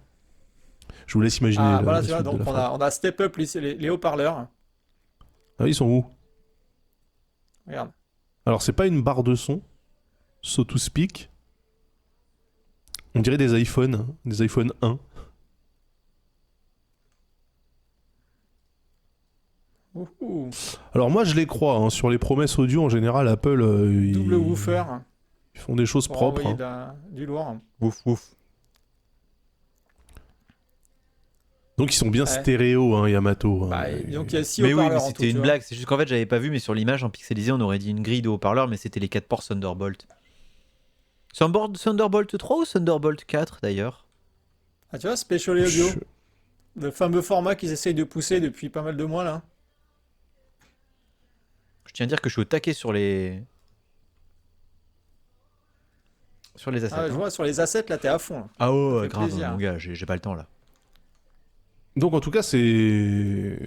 [SPEAKER 1] Je vous laisse imaginer.
[SPEAKER 2] Ah
[SPEAKER 1] la
[SPEAKER 2] voilà, tu
[SPEAKER 1] suite
[SPEAKER 2] vois,
[SPEAKER 1] de
[SPEAKER 2] donc
[SPEAKER 1] la phrase.
[SPEAKER 2] on a step up les haut-parleurs.
[SPEAKER 1] Ah, ils sont où?
[SPEAKER 2] Regarde.
[SPEAKER 1] Alors c'est pas une barre de son, so to speak. On dirait des iPhones 1.
[SPEAKER 2] Ouhou.
[SPEAKER 1] Alors moi je les crois, hein, sur les promesses audio en général Apple
[SPEAKER 2] Double woofer.
[SPEAKER 1] Ils font des choses
[SPEAKER 2] Pour
[SPEAKER 1] propres.
[SPEAKER 2] envoyer du lourd.
[SPEAKER 3] Ouf.
[SPEAKER 1] Donc ils sont bien stéréo, hein, Yamato.
[SPEAKER 2] Bah, donc il y a 6
[SPEAKER 3] mais oui,
[SPEAKER 2] haut-parleurs
[SPEAKER 3] mais
[SPEAKER 2] en
[SPEAKER 3] c'était
[SPEAKER 2] tout,
[SPEAKER 3] une blague. C'est juste qu'en fait, j'avais pas vu, mais sur l'image en pixelisé, on aurait dit une grille de haut-parleurs, mais c'était les 4 ports Thunderbolt. C'est un board Thunderbolt 3 ou Thunderbolt 4 d'ailleurs?
[SPEAKER 2] Ah, tu vois, Spatial Audio. Le fameux format qu'ils essayent de pousser depuis pas mal de mois là.
[SPEAKER 3] Je tiens à dire que je suis au taquet sur les assets.
[SPEAKER 2] Ah, je vois, sur les assets là, t'es à fond. Là.
[SPEAKER 3] Ah ouais,
[SPEAKER 2] fait
[SPEAKER 3] grave,
[SPEAKER 2] plaisir.
[SPEAKER 3] mon gars, j'ai pas le temps là.
[SPEAKER 1] Donc en tout cas c'est...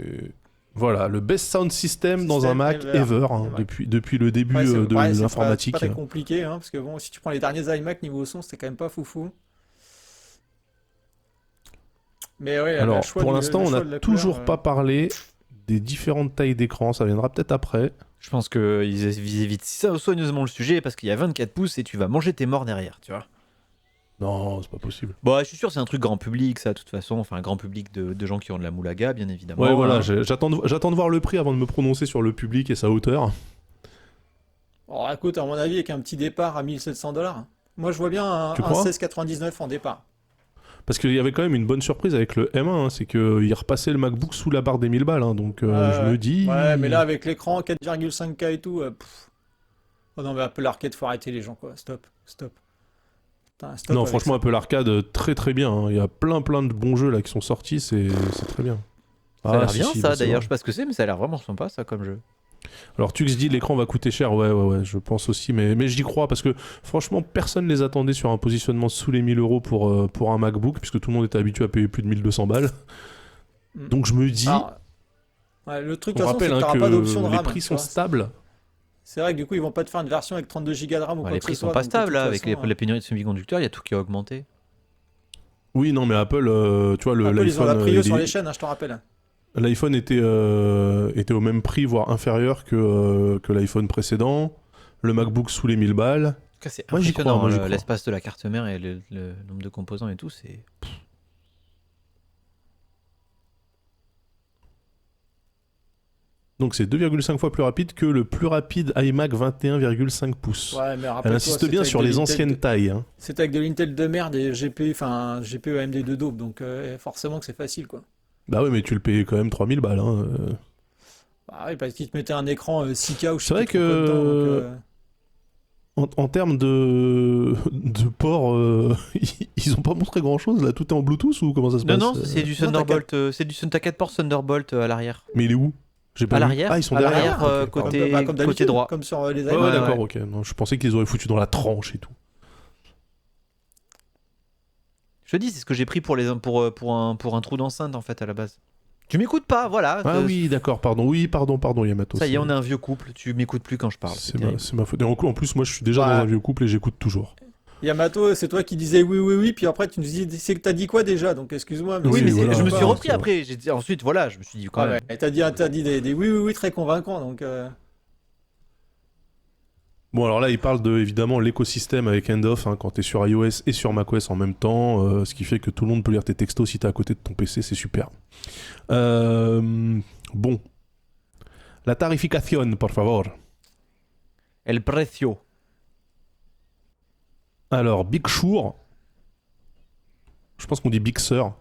[SPEAKER 1] Voilà, le best sound system dans un Mac ever, hein, depuis le début de l'informatique.
[SPEAKER 2] C'est pas très compliqué, hein, parce que bon, si tu prends les derniers iMac niveau son, c'était quand même pas foufou. Mais ouais,
[SPEAKER 1] alors
[SPEAKER 2] choix
[SPEAKER 1] pour
[SPEAKER 2] du-
[SPEAKER 1] l'instant
[SPEAKER 2] le
[SPEAKER 1] on
[SPEAKER 2] choix
[SPEAKER 1] n'a
[SPEAKER 2] de la
[SPEAKER 1] toujours
[SPEAKER 2] couleur,
[SPEAKER 1] pas parlé des différentes tailles d'écran, ça viendra peut-être après.
[SPEAKER 3] Je pense qu'ils évitent soigneusement le sujet parce qu'il y a 24 pouces et tu vas manger tes morts derrière, tu vois.
[SPEAKER 1] Non, c'est pas possible.
[SPEAKER 3] Bon, je suis sûr, c'est un truc grand public, ça, de toute façon. Enfin, un grand public de gens qui ont de la moulaga, bien évidemment.
[SPEAKER 1] Ouais, voilà,
[SPEAKER 3] hein.
[SPEAKER 1] j'attends de voir le prix avant de me prononcer sur le public et sa hauteur.
[SPEAKER 2] Oh, écoute, à mon avis, avec un petit départ à 1700$. Moi, je vois bien un
[SPEAKER 1] Tu crois
[SPEAKER 2] 1699 en départ.
[SPEAKER 1] Parce qu'il y avait quand même une bonne surprise avec le M1, hein, c'est qu'il repassait le MacBook sous la barre des 1000 balles, hein, donc je me dis...
[SPEAKER 2] Ouais, mais là, avec l'écran 4,5K et tout... Oh non, mais Apple Arcade, faut arrêter les gens, quoi. Stop. Putain, stop
[SPEAKER 1] Non,
[SPEAKER 2] avec
[SPEAKER 1] franchement,
[SPEAKER 2] ça.
[SPEAKER 1] Apple Arcade, très très bien, hein. Il y a plein de bons jeux là qui sont sortis, c'est très bien.
[SPEAKER 3] Ça a l'air
[SPEAKER 1] si,
[SPEAKER 3] bien,
[SPEAKER 1] si,
[SPEAKER 3] ça,
[SPEAKER 1] bah, c'est
[SPEAKER 3] d'ailleurs.
[SPEAKER 1] vrai.
[SPEAKER 3] Je sais pas ce que c'est, mais ça a l'air vraiment sympa, ça, comme jeu.
[SPEAKER 1] Alors Tux dit l'écran va coûter cher, ouais, je pense aussi, mais j'y crois parce que franchement personne les attendait sur un positionnement sous les 1000 euros pour un MacBook, puisque tout le monde était habitué à payer plus de 1200 balles.
[SPEAKER 2] Mm.
[SPEAKER 1] Donc je me dis,
[SPEAKER 2] Alors, ouais, le truc, de
[SPEAKER 1] on
[SPEAKER 2] toute façon, c'est
[SPEAKER 1] rappelle
[SPEAKER 2] que
[SPEAKER 1] hein,
[SPEAKER 2] t'auras pas d'option de
[SPEAKER 1] que les
[SPEAKER 2] RAM.
[SPEAKER 1] prix
[SPEAKER 2] tu
[SPEAKER 1] sont
[SPEAKER 2] vois.
[SPEAKER 1] stables.
[SPEAKER 2] C'est vrai que du coup, ils vont pas te faire une version avec 32 Go de RAM ou
[SPEAKER 3] Ouais,
[SPEAKER 2] quoi
[SPEAKER 3] les
[SPEAKER 2] que
[SPEAKER 3] prix
[SPEAKER 2] ce
[SPEAKER 3] sont
[SPEAKER 2] soit.
[SPEAKER 3] pas
[SPEAKER 2] donc, de
[SPEAKER 3] stables,
[SPEAKER 2] toute
[SPEAKER 3] là, avec
[SPEAKER 2] façon,
[SPEAKER 3] la pénurie de semi-conducteurs, il y a tout qui a augmenté.
[SPEAKER 1] Oui, non, mais Apple, tu vois,
[SPEAKER 2] Apple, ils ont la
[SPEAKER 1] l'iPhone,
[SPEAKER 2] prio sur les chaînes, hein, je te rappelle.
[SPEAKER 1] l'iPhone était au même prix, voire inférieur que l'iPhone précédent. Le MacBook sous les 1000 balles.
[SPEAKER 3] En tout cas, c'est
[SPEAKER 1] Moi, j'y crois,
[SPEAKER 3] impressionnant,
[SPEAKER 1] moi, j'y
[SPEAKER 3] hein,
[SPEAKER 1] crois.
[SPEAKER 3] l'espace de la carte mère et le nombre de composants et tout, c'est...
[SPEAKER 1] Donc c'est 2,5 fois plus rapide que le plus rapide iMac 21,5 pouces.
[SPEAKER 2] Ouais, mais
[SPEAKER 1] Elle
[SPEAKER 2] rappelle-toi,
[SPEAKER 1] insiste
[SPEAKER 2] c'était
[SPEAKER 1] bien
[SPEAKER 2] avec
[SPEAKER 1] sur
[SPEAKER 2] de
[SPEAKER 1] les
[SPEAKER 2] l'Intel
[SPEAKER 1] anciennes tailles. Hein.
[SPEAKER 2] C'était avec de l'Intel de merde et GPU, enfin GPU AMD de daube, donc forcément que c'est facile, quoi.
[SPEAKER 1] Bah oui, mais tu le payais quand même 3000 balles. Hein.
[SPEAKER 2] Bah oui, parce qu'ils te mettaient un écran 6K ou je
[SPEAKER 1] C'est
[SPEAKER 2] sais
[SPEAKER 1] vrai
[SPEAKER 2] plus trop quoi dedans, donc,
[SPEAKER 1] En termes de port, ils ont pas montré grand chose là. Tout est en Bluetooth ou comment ça se passe
[SPEAKER 3] Non, c'est du
[SPEAKER 2] Non,
[SPEAKER 3] Thunderbolt, t'as 4 ports Thunderbolt à l'arrière.
[SPEAKER 1] Mais il est où? J'ai pas
[SPEAKER 3] À
[SPEAKER 1] vu.
[SPEAKER 3] l'arrière,
[SPEAKER 1] Ah, ils sont
[SPEAKER 3] à
[SPEAKER 1] derrière.
[SPEAKER 3] l'arrière,
[SPEAKER 1] Ok,
[SPEAKER 2] comme,
[SPEAKER 3] côté-
[SPEAKER 2] bah, comme d'habitude,
[SPEAKER 3] droit.
[SPEAKER 2] comme sur les
[SPEAKER 1] Ouais,
[SPEAKER 2] iMac.
[SPEAKER 1] ouais,
[SPEAKER 3] ouais.
[SPEAKER 1] d'accord, ok. Non, je pensais qu'ils les auraient foutu dans la tranche et tout.
[SPEAKER 3] Je te dis, c'est ce que j'ai pris pour un trou d'enceinte, en fait, à la base. Tu m'écoutes pas, voilà.
[SPEAKER 1] Ah oui, d'accord, pardon. Oui, pardon, Yamato.
[SPEAKER 3] Ça y est, on est un vieux couple, tu m'écoutes plus quand je parle.
[SPEAKER 1] C'est ma faute. Et en plus, moi, je suis déjà
[SPEAKER 2] Ouais.
[SPEAKER 1] dans un vieux couple et j'écoute toujours.
[SPEAKER 2] Yamato, c'est toi qui disais oui, puis après tu nous dis, c'est que t'as dit quoi déjà, donc excuse-moi.
[SPEAKER 3] Oui,
[SPEAKER 1] Oui,
[SPEAKER 3] mais
[SPEAKER 1] voilà.
[SPEAKER 3] je me suis
[SPEAKER 1] Bah,
[SPEAKER 3] repris
[SPEAKER 1] c'est
[SPEAKER 3] après. Ensuite, voilà, je me suis dit quand
[SPEAKER 2] Ouais,
[SPEAKER 3] même.
[SPEAKER 2] mais t'as dit des oui très convaincants, donc...
[SPEAKER 1] Bon, alors là, il parle de, évidemment, l'écosystème avec Endoff, hein, quand t'es sur iOS et sur macOS en même temps, ce qui fait que tout le monde peut lire tes textos si t'es à côté de ton PC, c'est super. Bon. La tarification, por favor.
[SPEAKER 3] El precio.
[SPEAKER 1] Alors, Big Sur. Je pense qu'on dit Big Sur.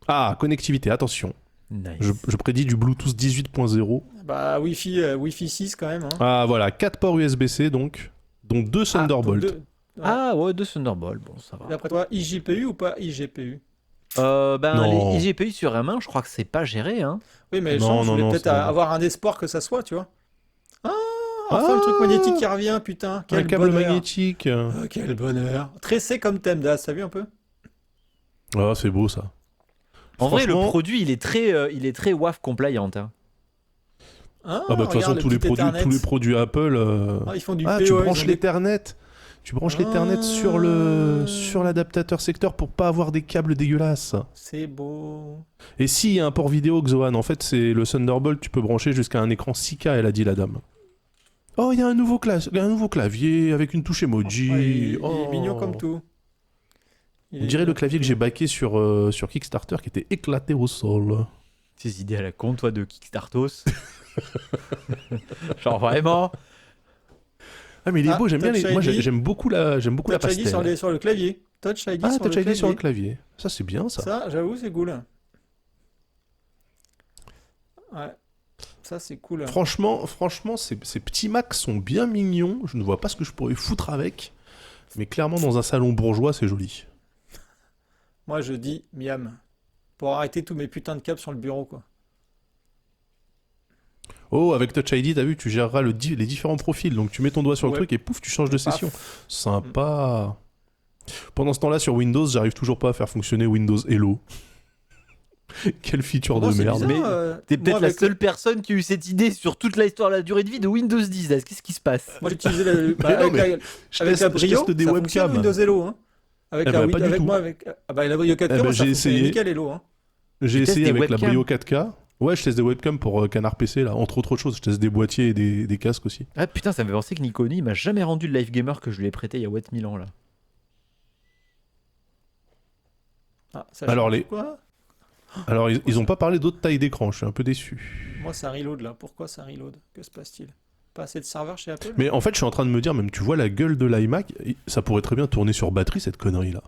[SPEAKER 1] Ah, connectivité, attention.
[SPEAKER 3] Nice.
[SPEAKER 1] Je prédis du Bluetooth 18.0.
[SPEAKER 2] Bah, Wi-Fi 6 quand même. Hein.
[SPEAKER 1] Ah, voilà, 4 ports USB-C donc, dont 2 Thunderbolt.
[SPEAKER 2] Donc ouais.
[SPEAKER 3] Ah ouais, deux Thunderbolt, bon, ça va.
[SPEAKER 2] D'après toi, iGPU ou pas iGPU?
[SPEAKER 1] Non.
[SPEAKER 3] Les IGPU sur M1, je crois que c'est pas géré, hein.
[SPEAKER 2] Oui, mais
[SPEAKER 1] Non,
[SPEAKER 2] je voulais
[SPEAKER 1] non,
[SPEAKER 2] peut-être
[SPEAKER 1] c'est-
[SPEAKER 2] avoir un espoir que ça soit, tu vois. Enfin, le truc magnétique qui revient, putain.
[SPEAKER 1] Un
[SPEAKER 2] Quel
[SPEAKER 1] câble
[SPEAKER 2] bonheur.
[SPEAKER 1] magnétique.
[SPEAKER 2] Oh, quel bonheur. Tressé comme thème d'As, t'as vu un peu?
[SPEAKER 1] Ah, c'est beau ça.
[SPEAKER 3] En vrai, le
[SPEAKER 1] Franchement-
[SPEAKER 3] produit, il est très WAF compliant, hein.
[SPEAKER 2] Ah,
[SPEAKER 1] Ah bah de toute façon
[SPEAKER 2] regarde,
[SPEAKER 1] tous
[SPEAKER 2] le
[SPEAKER 1] les
[SPEAKER 2] petit
[SPEAKER 1] produits,
[SPEAKER 2] Ethernet.
[SPEAKER 1] tous les produits Apple.
[SPEAKER 2] Ah, ils font du
[SPEAKER 1] Ah,
[SPEAKER 2] PoE,
[SPEAKER 1] tu
[SPEAKER 2] ils
[SPEAKER 1] branches
[SPEAKER 2] ont des-
[SPEAKER 1] l'Ethernet. Tu branches l'Ethernet sur l'adaptateur secteur pour pas avoir des câbles dégueulasses.
[SPEAKER 2] C'est beau.
[SPEAKER 1] Et si il y a un port vidéo Xoan, en fait c'est le Thunderbolt, tu peux brancher jusqu'à un écran 4K, elle a dit la dame. Oh, il y a un nouveau clavier avec une touche emoji.
[SPEAKER 2] Ouais, il
[SPEAKER 1] Oh.
[SPEAKER 2] est mignon comme tout.
[SPEAKER 1] On dirait le clavier que j'ai backé sur Kickstarter qui était éclaté au sol.
[SPEAKER 3] Ces idées à la con, toi, de Kickstartos. Genre vraiment.
[SPEAKER 1] Ah mais il est beau, j'aime bien
[SPEAKER 2] Touch
[SPEAKER 1] moi
[SPEAKER 2] ID.
[SPEAKER 1] j'aime beaucoup la
[SPEAKER 2] Touch ID
[SPEAKER 1] pastel.
[SPEAKER 2] sur le clavier. Touch ID
[SPEAKER 1] Ah,
[SPEAKER 2] sur
[SPEAKER 1] Touch
[SPEAKER 2] le
[SPEAKER 1] ID
[SPEAKER 2] clavier.
[SPEAKER 1] sur le clavier. Ça c'est bien ça.
[SPEAKER 2] Ça, j'avoue, c'est cool. Ouais. Ça, c'est cool.
[SPEAKER 1] Franchement, ces petits Macs sont bien mignons. Je ne vois pas ce que je pourrais foutre avec. Mais clairement, dans un salon bourgeois, c'est joli.
[SPEAKER 2] Moi, je dis miam. Pour arrêter tous mes putains de câbles sur le bureau, quoi.
[SPEAKER 1] Oh, avec Touch ID, t'as vu, tu géreras les différents profils. Donc tu mets ton doigt sur le
[SPEAKER 2] Ouais.
[SPEAKER 1] truc et pouf, tu changes de
[SPEAKER 2] Paf.
[SPEAKER 1] session. Sympa. Pendant ce temps-là, sur Windows, j'arrive toujours pas à faire fonctionner Windows Hello. Quelle feature
[SPEAKER 2] Pourtant,
[SPEAKER 1] de
[SPEAKER 2] c'est
[SPEAKER 1] merde.
[SPEAKER 2] bizarre,
[SPEAKER 3] Mais T'es peut-être
[SPEAKER 2] moi,
[SPEAKER 3] la
[SPEAKER 2] avec-
[SPEAKER 3] seule personne qui a eu cette idée sur toute la histoire de la durée de vie de Windows 10. Là. Qu'est-ce qui se passe?
[SPEAKER 2] Moi, j'utilisais la, bah,
[SPEAKER 1] Mais non,
[SPEAKER 2] avec,
[SPEAKER 1] mais
[SPEAKER 2] la,
[SPEAKER 1] Je
[SPEAKER 2] avec la
[SPEAKER 1] teste, je
[SPEAKER 2] Brio,
[SPEAKER 1] teste des
[SPEAKER 2] ça fonctionne
[SPEAKER 1] webcams.
[SPEAKER 2] Windows Hello, hein. Avec
[SPEAKER 1] Eh
[SPEAKER 2] la
[SPEAKER 1] ben,
[SPEAKER 2] Wii-
[SPEAKER 1] pas du
[SPEAKER 2] avec
[SPEAKER 1] tout.
[SPEAKER 2] moi, avec ah bah, la Brio 4K,
[SPEAKER 1] Eh ben,
[SPEAKER 2] moi,
[SPEAKER 1] j'ai
[SPEAKER 2] ça fonctionnait
[SPEAKER 1] essayé.
[SPEAKER 2] nickel Hello, hein.
[SPEAKER 1] J'ai
[SPEAKER 3] Tu testes
[SPEAKER 1] essayé
[SPEAKER 3] des
[SPEAKER 1] avec la
[SPEAKER 3] webcams
[SPEAKER 1] Brio 4K. Ouais, je teste des webcams pour Canard PC, là, entre autres choses. Je teste des boîtiers et des casques aussi.
[SPEAKER 3] Ah putain, ça me fait penser que Nikoni m'a jamais rendu le Live Gamer que je lui ai prêté il y a 1000 ans là.
[SPEAKER 2] Ah, ça
[SPEAKER 1] Alors,
[SPEAKER 2] change
[SPEAKER 1] les-
[SPEAKER 2] quoi?
[SPEAKER 1] Alors, ils ont pas parlé d'autres tailles d'écran, je suis un peu déçu.
[SPEAKER 2] Moi, ça reload là. Pourquoi ça reload? Que se passe-t-il? Pas assez de serveurs chez Apple?
[SPEAKER 1] Mais en fait, je suis en train de me dire, même tu vois la gueule de l'iMac, ça pourrait très bien tourner sur batterie, cette connerie-là.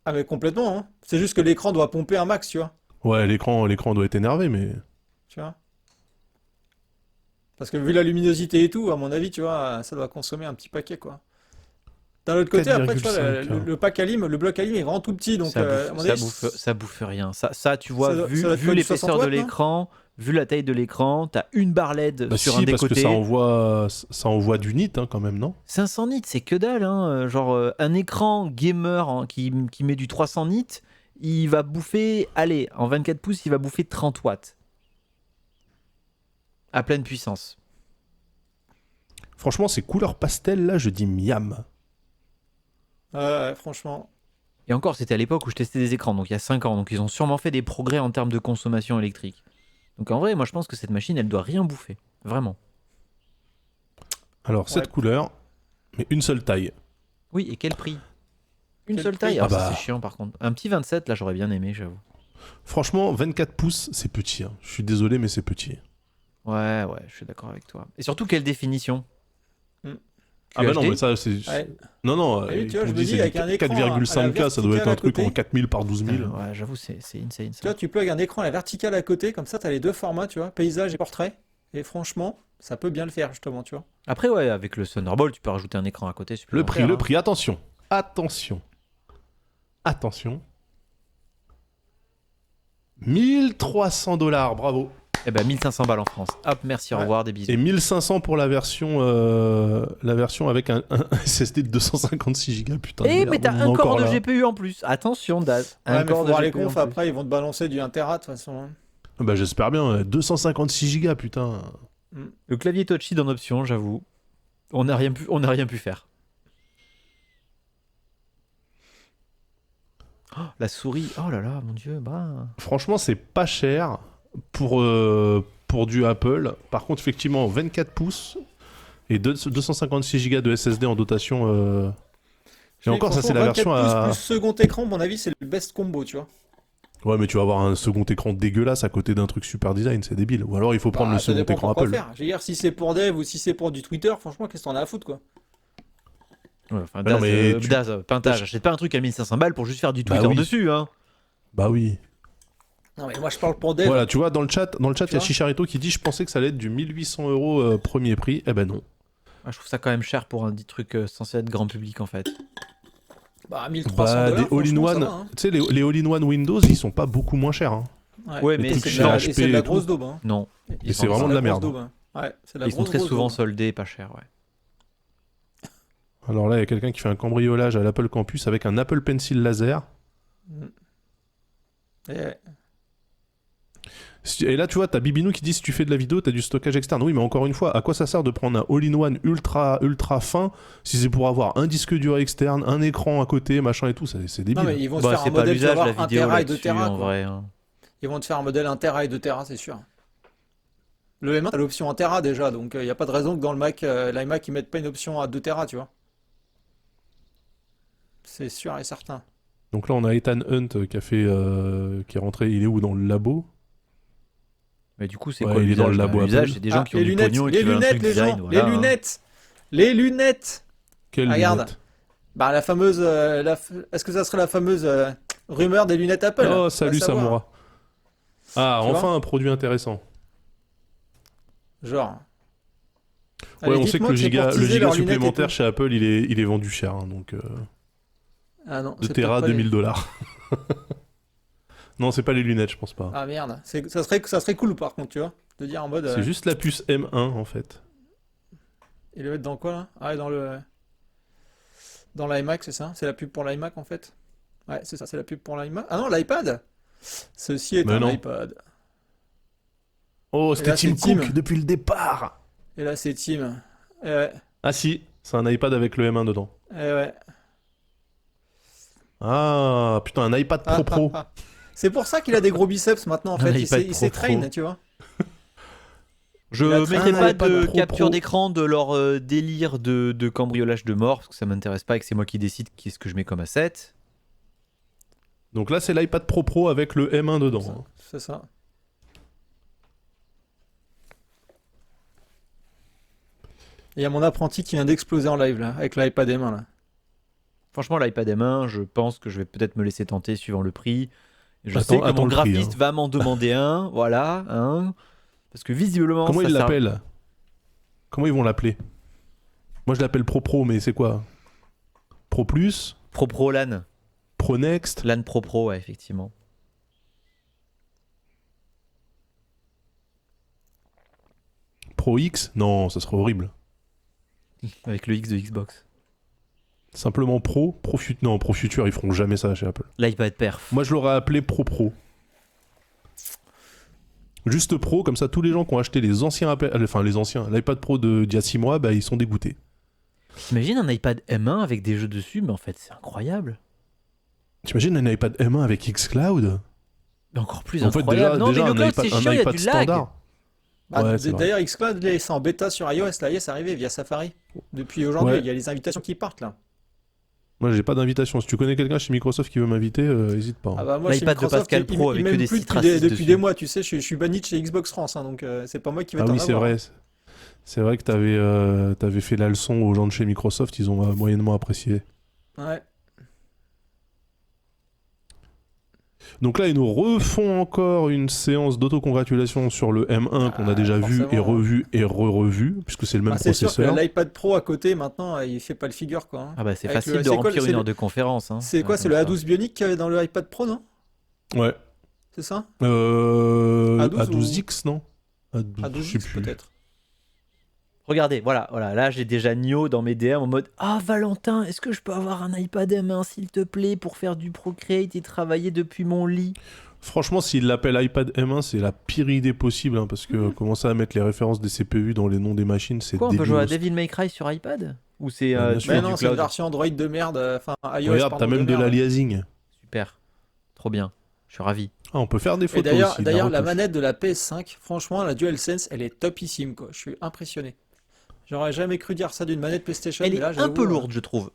[SPEAKER 2] Ah, mais complètement, hein. C'est juste que l'écran doit pomper un max, tu vois.
[SPEAKER 1] Ouais, l'écran doit être énervé, mais...
[SPEAKER 2] Tu vois. Parce que vu la luminosité et tout, à mon avis, tu vois, ça doit consommer un petit paquet, quoi. D'un autre côté, après, tu vois,
[SPEAKER 1] 4,5,
[SPEAKER 2] le pack Alim, le bloc Alim est vraiment tout petit, donc
[SPEAKER 3] ça,
[SPEAKER 2] à
[SPEAKER 3] bouffe,
[SPEAKER 2] mon
[SPEAKER 3] ça,
[SPEAKER 2] avis,
[SPEAKER 3] bouffe, ça bouffe rien. Ça, tu vois,
[SPEAKER 2] Ça doit-
[SPEAKER 3] vu,
[SPEAKER 2] ça doit être
[SPEAKER 3] vu
[SPEAKER 2] quoi, du
[SPEAKER 3] l'épaisseur
[SPEAKER 2] 60
[SPEAKER 3] de
[SPEAKER 2] watts, non
[SPEAKER 3] l'écran, vu la taille de l'écran, t'as une barre LED
[SPEAKER 1] Bah
[SPEAKER 3] sur
[SPEAKER 1] si,
[SPEAKER 3] un des
[SPEAKER 1] parce que
[SPEAKER 3] côtés.
[SPEAKER 1] ça envoie du nit, hein, quand même, non?
[SPEAKER 3] 500 nits, c'est que dalle. Hein. Un écran gamer qui met du 300 nits, il va bouffer, allez, en 24 pouces, il va bouffer 30 watts. À pleine puissance.
[SPEAKER 1] Franchement, ces couleurs pastel, là, je dis miam.
[SPEAKER 2] ouais, franchement.
[SPEAKER 3] Et encore, c'était à l'époque où je testais des écrans, donc il y a 5 ans. Donc ils ont sûrement fait des progrès en termes de consommation électrique. Donc en vrai, moi je pense que cette machine, elle doit rien bouffer. Vraiment.
[SPEAKER 1] Alors, cette
[SPEAKER 2] Ouais.
[SPEAKER 1] couleur, mais une seule taille.
[SPEAKER 3] Oui, et quel prix? Une
[SPEAKER 2] Quel
[SPEAKER 3] seule
[SPEAKER 2] prix?
[SPEAKER 3] taille?
[SPEAKER 1] Ah
[SPEAKER 3] Ah, ça
[SPEAKER 1] bah.
[SPEAKER 3] c'est chiant par contre. Un petit 27, là j'aurais bien aimé, j'avoue.
[SPEAKER 1] Franchement, 24 pouces, c'est petit. Hein. Je suis désolé, mais c'est petit.
[SPEAKER 3] Ouais, je suis d'accord avec toi. Et surtout, quelle définition?
[SPEAKER 1] Ah bah
[SPEAKER 3] QHD?
[SPEAKER 1] non, mais ça, c'est...
[SPEAKER 2] Ouais.
[SPEAKER 1] Non,
[SPEAKER 2] oui, tu vois,
[SPEAKER 1] pour
[SPEAKER 2] je me
[SPEAKER 1] dire,
[SPEAKER 2] dis,
[SPEAKER 1] c'est
[SPEAKER 2] avec un écran à la
[SPEAKER 1] 4,5K, ça doit être un
[SPEAKER 2] verticale à
[SPEAKER 1] truc en
[SPEAKER 2] côté.
[SPEAKER 1] 4000 par 12 000.
[SPEAKER 3] Ouais, j'avoue, c'est insane
[SPEAKER 2] Tu
[SPEAKER 3] ça.
[SPEAKER 2] vois, tu peux avec un écran à la verticale à côté, comme ça, t'as les deux formats, tu vois, paysage et portrait. Et franchement, ça peut bien le faire, justement, tu vois.
[SPEAKER 3] Après, ouais, avec le Thunderbolt, tu peux rajouter un écran à côté
[SPEAKER 1] Le
[SPEAKER 3] supplémentaire.
[SPEAKER 1] prix,
[SPEAKER 3] hein.
[SPEAKER 1] attention. Attention. 1300 $, bravo.
[SPEAKER 3] Eh ben, 1500 balles en France. Hop, merci, au
[SPEAKER 2] Ouais.
[SPEAKER 3] revoir, des bisous.
[SPEAKER 1] Et 1500 pour la version avec un SSD de 256 Go. Putain, de
[SPEAKER 3] Eh,
[SPEAKER 1] merde,
[SPEAKER 3] mais t'as
[SPEAKER 1] on est
[SPEAKER 3] un
[SPEAKER 1] encore
[SPEAKER 3] corps de
[SPEAKER 1] là.
[SPEAKER 3] GPU en plus. Attention, Daz.
[SPEAKER 2] Ouais,
[SPEAKER 3] Un
[SPEAKER 2] mais faut
[SPEAKER 3] corps de
[SPEAKER 2] voir les
[SPEAKER 3] GPU en
[SPEAKER 2] confs,
[SPEAKER 3] plus.
[SPEAKER 2] après, ils vont te balancer du 1 Tera, de toute façon. hein.
[SPEAKER 1] Bah j'espère bien, 256 Go, putain.
[SPEAKER 3] Le clavier touchy en option, j'avoue. On n'a rien pu faire. Oh, la souris, oh là là, mon dieu, bah.
[SPEAKER 1] Franchement, c'est pas cher pour du Apple. Par contre, effectivement, 24 pouces et 256 Go de SSD en dotation. Et encore, ça, c'est la version
[SPEAKER 2] pouces
[SPEAKER 1] à...
[SPEAKER 2] plus second écran, à mon avis, c'est le best combo, tu vois.
[SPEAKER 1] Ouais, mais tu vas avoir un second écran dégueulasse à côté d'un truc super design, c'est débile. Ou alors, il faut prendre
[SPEAKER 2] Bah,
[SPEAKER 1] le
[SPEAKER 2] ça
[SPEAKER 1] second
[SPEAKER 2] dépend
[SPEAKER 1] écran
[SPEAKER 2] pour quoi
[SPEAKER 1] Apple.
[SPEAKER 2] faire. Je veux dire, si c'est pour dev ou si c'est pour du Twitter, franchement, qu'est-ce que t'en as à foutre, quoi.
[SPEAKER 3] Ouais, enfin,
[SPEAKER 1] Mais non,
[SPEAKER 3] Daz,
[SPEAKER 1] mais tu-
[SPEAKER 3] Daz, Pintage, achète pas un truc à 1500 balles pour juste faire du
[SPEAKER 1] Bah
[SPEAKER 3] Twitter
[SPEAKER 1] oui.
[SPEAKER 3] dessus, hein.
[SPEAKER 1] Bah oui.
[SPEAKER 2] Non, mais moi, je parle pour dev.
[SPEAKER 1] Voilà, tu vois, dans le chat, il y a
[SPEAKER 2] vois
[SPEAKER 1] Chicharito qui dit: je pensais que ça allait être du 1800 € premier prix. Eh ben non.
[SPEAKER 3] Ah, je trouve ça quand même cher pour un dit truc censé être grand public en fait.
[SPEAKER 2] Bah, 1300
[SPEAKER 1] Bah,
[SPEAKER 2] $,
[SPEAKER 1] des
[SPEAKER 2] franchement, ça
[SPEAKER 1] all-in-one,
[SPEAKER 2] va, hein.
[SPEAKER 1] tu sais, les all-in-one Windows, ils sont pas beaucoup moins chers. Hein.
[SPEAKER 3] Ouais,
[SPEAKER 1] Les
[SPEAKER 3] mais
[SPEAKER 1] trucs
[SPEAKER 2] c'est
[SPEAKER 3] c'est
[SPEAKER 2] de la,
[SPEAKER 1] chez
[SPEAKER 2] et c'est de la
[SPEAKER 1] HP et tout.
[SPEAKER 2] grosse daube. Hein.
[SPEAKER 3] Non.
[SPEAKER 1] Et c'est vraiment de la
[SPEAKER 2] grosse
[SPEAKER 1] merde.
[SPEAKER 2] daube, hein. Ouais, c'est de la
[SPEAKER 3] Ils sont
[SPEAKER 2] grosse,
[SPEAKER 3] très
[SPEAKER 2] grosse
[SPEAKER 3] souvent
[SPEAKER 2] daube.
[SPEAKER 3] soldés, pas cher, ouais.
[SPEAKER 1] Alors là, il y a quelqu'un qui fait un cambriolage à l'Apple Campus avec un Apple Pencil laser.
[SPEAKER 2] Et-
[SPEAKER 1] Et là, tu vois, t'as Bibinou qui dit: si tu fais de la vidéo, t'as du stockage externe. Oui, mais encore une fois, à quoi ça sert de prendre un all-in-one ultra fin si c'est pour avoir un disque dur externe, un écran à côté, machin et tout? C'est débile.
[SPEAKER 2] Non, mais ils vont se
[SPEAKER 3] Bah,
[SPEAKER 2] faire un
[SPEAKER 3] c'est pas
[SPEAKER 2] modèle, tu vas
[SPEAKER 3] l'usage, la
[SPEAKER 2] voir, 1
[SPEAKER 3] vidéo
[SPEAKER 2] Tera et 2
[SPEAKER 3] là-dessus,
[SPEAKER 2] Tera,
[SPEAKER 3] en
[SPEAKER 2] quoi.
[SPEAKER 3] vrai. Hein.
[SPEAKER 2] Ils vont te faire un modèle 1 Tera et 2 Tera, c'est sûr. Le M1 a l'option 1 Tera déjà, donc il n'y a pas de raison que dans le Mac, l'iMac, ils mettent pas une option à 2 Tera, tu vois. C'est sûr et certain.
[SPEAKER 1] Donc là, on a Ethan Hunt qui est rentré. Il est où? Dans le labo?
[SPEAKER 3] Mais du coup, c'est
[SPEAKER 1] Ouais,
[SPEAKER 3] quoi
[SPEAKER 1] il est dans le labo
[SPEAKER 3] l'usage?
[SPEAKER 1] Apple.
[SPEAKER 3] C'est des gens qui ont
[SPEAKER 2] les
[SPEAKER 3] du
[SPEAKER 2] lunettes,
[SPEAKER 3] pognon et
[SPEAKER 2] les
[SPEAKER 3] qui veulent un
[SPEAKER 2] lunettes,
[SPEAKER 3] truc
[SPEAKER 2] les
[SPEAKER 3] design,
[SPEAKER 2] gens,
[SPEAKER 3] voilà.
[SPEAKER 2] les lunettes, les lunettes.
[SPEAKER 1] Quelle
[SPEAKER 2] Regarde.
[SPEAKER 1] lunette?
[SPEAKER 2] Bah, la fameuse, est-ce que ça serait la fameuse rumeur des lunettes Apple?
[SPEAKER 1] Oh,
[SPEAKER 2] Va
[SPEAKER 1] salut
[SPEAKER 2] savoir.
[SPEAKER 1] Samura. Ah,
[SPEAKER 2] Tu
[SPEAKER 1] enfin un produit intéressant.
[SPEAKER 2] Genre.
[SPEAKER 1] Ouais,
[SPEAKER 2] Allez,
[SPEAKER 1] on sait que
[SPEAKER 2] dites-moi
[SPEAKER 1] le
[SPEAKER 2] c'est
[SPEAKER 1] giga,
[SPEAKER 2] pour
[SPEAKER 1] le
[SPEAKER 2] teaser
[SPEAKER 1] giga
[SPEAKER 2] leurs lunettes et
[SPEAKER 1] supplémentaire
[SPEAKER 2] tout.
[SPEAKER 1] chez Apple, il est vendu cher. Hein, donc,
[SPEAKER 2] Ah non,
[SPEAKER 1] 2
[SPEAKER 2] c'est
[SPEAKER 1] Tera,
[SPEAKER 2] peut-être pas les-
[SPEAKER 1] 2000 dollars. Non, c'est pas les lunettes, je pense pas.
[SPEAKER 2] Ah merde, ça serait cool par contre, tu vois, de dire en mode.
[SPEAKER 1] C'est juste la puce M1 en fait.
[SPEAKER 2] Et le mettre dans quoi là? Ah, ouais, dans l'iMac, c'est ça? C'est la pub pour l'iMac en fait? Ouais, c'est ça, c'est la pub pour l'iMac. Ah non, l'iPad! Ceci est
[SPEAKER 1] Mais
[SPEAKER 2] un
[SPEAKER 1] non.
[SPEAKER 2] iPad.
[SPEAKER 1] Oh,
[SPEAKER 2] Et
[SPEAKER 1] c'était
[SPEAKER 2] là,
[SPEAKER 1] Tim
[SPEAKER 2] c'est Tim.
[SPEAKER 1] Cook depuis le départ.
[SPEAKER 2] Et là, c'est Tim. Et ouais,
[SPEAKER 1] Ah si, c'est un iPad avec le M1 dedans.
[SPEAKER 2] et ouais.
[SPEAKER 1] Ah, putain, un iPad Pro Pro.
[SPEAKER 2] Ah. C'est pour ça qu'il a des gros biceps maintenant en
[SPEAKER 3] Un
[SPEAKER 2] fait.
[SPEAKER 3] iPad
[SPEAKER 2] Il s'est
[SPEAKER 3] Pro
[SPEAKER 2] train,
[SPEAKER 3] Pro.
[SPEAKER 2] tu vois.
[SPEAKER 3] Je
[SPEAKER 2] Il a
[SPEAKER 3] mettrai
[SPEAKER 2] un
[SPEAKER 3] pas
[SPEAKER 1] iPad
[SPEAKER 3] de
[SPEAKER 1] Pro
[SPEAKER 3] capture
[SPEAKER 1] Pro.
[SPEAKER 3] d'écran de leur délire de cambriolage de mort, parce que ça m'intéresse pas et que c'est moi qui décide qu'est-ce que je mets comme asset.
[SPEAKER 1] Donc là, c'est l'iPad Pro Pro avec le M1 dedans. Hein.
[SPEAKER 2] C'est ça. Et il y a mon apprenti qui vient d'exploser en live là, avec l'iPad M1 là.
[SPEAKER 3] Franchement, l'iPad M1, je pense que je vais peut-être me laisser tenter suivant le prix. Je
[SPEAKER 1] Attends-
[SPEAKER 3] sais que
[SPEAKER 1] attends
[SPEAKER 3] mon
[SPEAKER 1] le prix,
[SPEAKER 3] graphiste
[SPEAKER 1] hein.
[SPEAKER 3] va m'en demander un, voilà, hein. Parce que visiblement,
[SPEAKER 1] Comment
[SPEAKER 3] ça
[SPEAKER 1] ils
[SPEAKER 3] sert-
[SPEAKER 1] l'appellent? Comment ils vont l'appeler? Moi, je l'appelle Pro Pro, mais c'est quoi? Pro Plus?
[SPEAKER 3] Pro Pro LAN.
[SPEAKER 1] Pro Next?
[SPEAKER 3] LAN Pro Pro, ouais, effectivement.
[SPEAKER 1] Pro X? Non, ça serait horrible.
[SPEAKER 3] Avec le X de Xbox.
[SPEAKER 1] Simplement Pro? Non, Pro Future, ils feront jamais ça chez Apple.
[SPEAKER 3] L'iPad Perf.
[SPEAKER 1] Moi, je l'aurais appelé Pro Pro. Juste Pro, comme ça, tous les gens qui ont acheté les anciens Apple, enfin les anciens, l'iPad Pro d'il y a 6 mois, bah, ils sont dégoûtés.
[SPEAKER 3] T'imagines un iPad M1 avec des jeux dessus, mais en fait, c'est incroyable.
[SPEAKER 1] T'imagines un iPad M1 avec Xcloud?
[SPEAKER 3] Mais encore plus
[SPEAKER 1] En fait,
[SPEAKER 3] incroyable. non,
[SPEAKER 1] déjà
[SPEAKER 3] mais le
[SPEAKER 1] un
[SPEAKER 3] cloud,
[SPEAKER 1] iPad,
[SPEAKER 3] c'est chiant, il y a
[SPEAKER 1] iPad
[SPEAKER 3] du lag.
[SPEAKER 1] standard.
[SPEAKER 2] Bah,
[SPEAKER 1] Ouais, c'est vrai.
[SPEAKER 2] d'ailleurs, Xcloud, là, c'est en bêta sur iOS. Là, c'est arrivé via Safari. Depuis aujourd'hui,
[SPEAKER 1] Ouais.
[SPEAKER 2] il y a les invitations qui partent là.
[SPEAKER 1] Moi, j'ai pas d'invitation. Si tu connais quelqu'un chez Microsoft qui veut m'inviter, hésite pas.
[SPEAKER 2] Ah bah moi, chez
[SPEAKER 3] L'iPad de
[SPEAKER 2] Microsoft,
[SPEAKER 3] Pascal
[SPEAKER 2] ils
[SPEAKER 3] Pro avec
[SPEAKER 2] m'aiment
[SPEAKER 3] que des
[SPEAKER 2] plus
[SPEAKER 3] sites
[SPEAKER 2] depuis
[SPEAKER 3] racistes
[SPEAKER 2] depuis
[SPEAKER 3] dessus.
[SPEAKER 2] des mois, tu sais, je suis banni de chez Xbox France, hein, donc c'est pas moi qui vais
[SPEAKER 1] Ah
[SPEAKER 2] t'en
[SPEAKER 1] oui, c'est
[SPEAKER 2] avoir.
[SPEAKER 1] vrai. C'est vrai que t'avais fait la leçon aux gens de chez Microsoft, ils ont moyennement apprécié.
[SPEAKER 2] Ouais.
[SPEAKER 1] Donc là, ils nous refont encore une séance d'autocongratulation sur le M1 qu'on a déjà vu et
[SPEAKER 2] forcément.
[SPEAKER 1] revu et re-revu, puisque c'est le même
[SPEAKER 2] Bah, c'est sûr que
[SPEAKER 1] processeur.
[SPEAKER 2] l'iPad Pro à côté, maintenant, il fait pas le figure, quoi. Hein.
[SPEAKER 3] Ah bah c'est
[SPEAKER 2] Avec
[SPEAKER 3] facile
[SPEAKER 2] le-
[SPEAKER 3] de
[SPEAKER 2] c'est quoi,
[SPEAKER 3] remplir
[SPEAKER 2] c'est
[SPEAKER 3] une
[SPEAKER 2] le-
[SPEAKER 3] heure de conférence. Hein.
[SPEAKER 2] C'est quoi,
[SPEAKER 3] Ouais,
[SPEAKER 2] c'est
[SPEAKER 3] comme
[SPEAKER 2] le
[SPEAKER 3] ça.
[SPEAKER 2] A12 Bionic qu'il y avait dans le iPad Pro, non?
[SPEAKER 1] Ouais.
[SPEAKER 2] C'est ça?
[SPEAKER 1] A12,
[SPEAKER 2] A12
[SPEAKER 1] A12X, non
[SPEAKER 2] A12
[SPEAKER 1] je sais plus.
[SPEAKER 2] peut-être.
[SPEAKER 3] Regardez, voilà, là j'ai déjà Nio dans mes DM en mode ah Valentin, est-ce que je peux avoir un iPad M1 s'il te plaît pour faire du Procreate et travailler depuis mon lit?
[SPEAKER 1] Franchement, s'il l'appelle iPad M1, c'est la pire idée possible, hein, parce que commencer à mettre les références des CPU dans les noms des machines, c'est
[SPEAKER 3] Quoi, on peut jouer à
[SPEAKER 1] dégueulasse.
[SPEAKER 3] Devil May Cry sur iPad? Ou c'est
[SPEAKER 1] Bien
[SPEAKER 3] tu
[SPEAKER 1] sûr.
[SPEAKER 3] fais
[SPEAKER 2] Mais
[SPEAKER 3] du
[SPEAKER 2] non, c'est une
[SPEAKER 3] cloud?
[SPEAKER 2] version Android de merde, enfin iOS,
[SPEAKER 1] Regarde,
[SPEAKER 2] pardon,
[SPEAKER 1] t'as même de
[SPEAKER 2] merde.
[SPEAKER 1] l'aliasing.
[SPEAKER 3] Super, trop bien, je suis ravi.
[SPEAKER 1] Ah, on peut faire des
[SPEAKER 2] Et
[SPEAKER 1] photos
[SPEAKER 2] d'ailleurs,
[SPEAKER 1] aussi.
[SPEAKER 2] d'ailleurs, la
[SPEAKER 1] retouche.
[SPEAKER 2] manette de la PS5, franchement, la DualSense, elle est topissime, quoi. Je suis impressionné. J'aurais jamais cru dire ça d'une manette PlayStation,
[SPEAKER 3] Elle
[SPEAKER 2] mais
[SPEAKER 3] est
[SPEAKER 2] là,
[SPEAKER 3] un
[SPEAKER 2] j'avoue,
[SPEAKER 3] peu lourde, je trouve.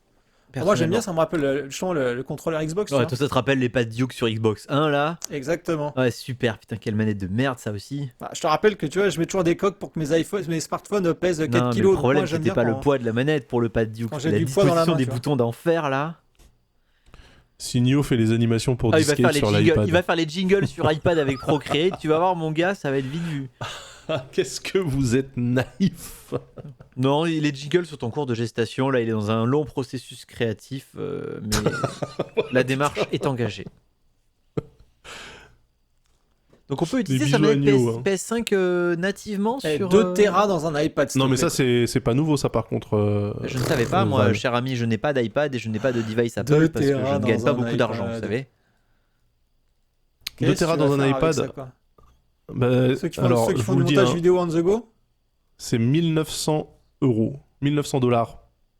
[SPEAKER 2] Moi, j'aime bien,
[SPEAKER 3] personnellement.
[SPEAKER 2] ça me rappelle justement le contrôleur Xbox. tu
[SPEAKER 3] Ouais,
[SPEAKER 2] vois.
[SPEAKER 3] toi ça te rappelle les pads Duke sur Xbox 1 là?
[SPEAKER 2] Exactement.
[SPEAKER 3] Ouais, super, putain, quelle manette de merde ça aussi.
[SPEAKER 2] Bah, je te rappelle que tu vois, je mets toujours des coques pour que mes smartphones pèsent 4
[SPEAKER 3] Non, mais
[SPEAKER 2] kilos.
[SPEAKER 3] le
[SPEAKER 2] donc
[SPEAKER 3] problème
[SPEAKER 2] moi, j'aime
[SPEAKER 3] c'était
[SPEAKER 2] bien
[SPEAKER 3] pas le
[SPEAKER 2] quand-
[SPEAKER 3] poids de la manette pour le pad Duke,
[SPEAKER 2] quand j'ai
[SPEAKER 3] la
[SPEAKER 2] du poids dans la
[SPEAKER 3] disposition
[SPEAKER 2] main,
[SPEAKER 3] des
[SPEAKER 2] tu vois.
[SPEAKER 3] boutons d'enfer là.
[SPEAKER 1] Signio fait les animations pour
[SPEAKER 3] Ah, il va
[SPEAKER 1] disquette
[SPEAKER 3] faire les
[SPEAKER 1] sur
[SPEAKER 3] jingles,
[SPEAKER 1] l'iPad.
[SPEAKER 3] il va faire les jingles sur iPad avec Procreate, tu vas voir mon gars, ça va être vite vu.
[SPEAKER 1] Ah, qu'est-ce que vous êtes naïf.
[SPEAKER 3] Non, les jingles sont en cours de gestation, là il est dans un long processus créatif, mais la démarche est engagée. Donc on peut utiliser
[SPEAKER 1] Des
[SPEAKER 3] sa
[SPEAKER 1] bisous à
[SPEAKER 3] manette
[SPEAKER 1] Nio, hein.
[SPEAKER 3] PS5 nativement
[SPEAKER 2] Eh,
[SPEAKER 3] sur...
[SPEAKER 2] 2 Tera dans un iPad. s'il
[SPEAKER 1] Non,
[SPEAKER 2] te
[SPEAKER 1] mais
[SPEAKER 2] plaît.
[SPEAKER 1] ça, c'est pas nouveau, ça, par contre.
[SPEAKER 3] Je ne savais pas, moi,
[SPEAKER 1] Valve.
[SPEAKER 3] cher ami, je n'ai pas d'iPad et je n'ai pas de device Apple
[SPEAKER 2] 2
[SPEAKER 3] parce que je
[SPEAKER 2] Tera
[SPEAKER 3] ne gagne
[SPEAKER 2] dans
[SPEAKER 3] pas
[SPEAKER 2] un
[SPEAKER 3] beaucoup d'argent, vous
[SPEAKER 2] iPad.
[SPEAKER 3] savez.
[SPEAKER 1] 2
[SPEAKER 2] Qu'est-ce
[SPEAKER 1] Tera
[SPEAKER 2] que tu
[SPEAKER 1] dans
[SPEAKER 2] vas
[SPEAKER 1] un
[SPEAKER 2] faire avec
[SPEAKER 1] iPad.
[SPEAKER 2] ça, quoi
[SPEAKER 1] Bah,
[SPEAKER 2] Ceux qui
[SPEAKER 1] alors,
[SPEAKER 2] font
[SPEAKER 1] je
[SPEAKER 2] du
[SPEAKER 1] vous le dis,
[SPEAKER 2] montage
[SPEAKER 1] hein,
[SPEAKER 2] vidéo on the go.
[SPEAKER 1] c'est 1900 euros. 1900 dollars.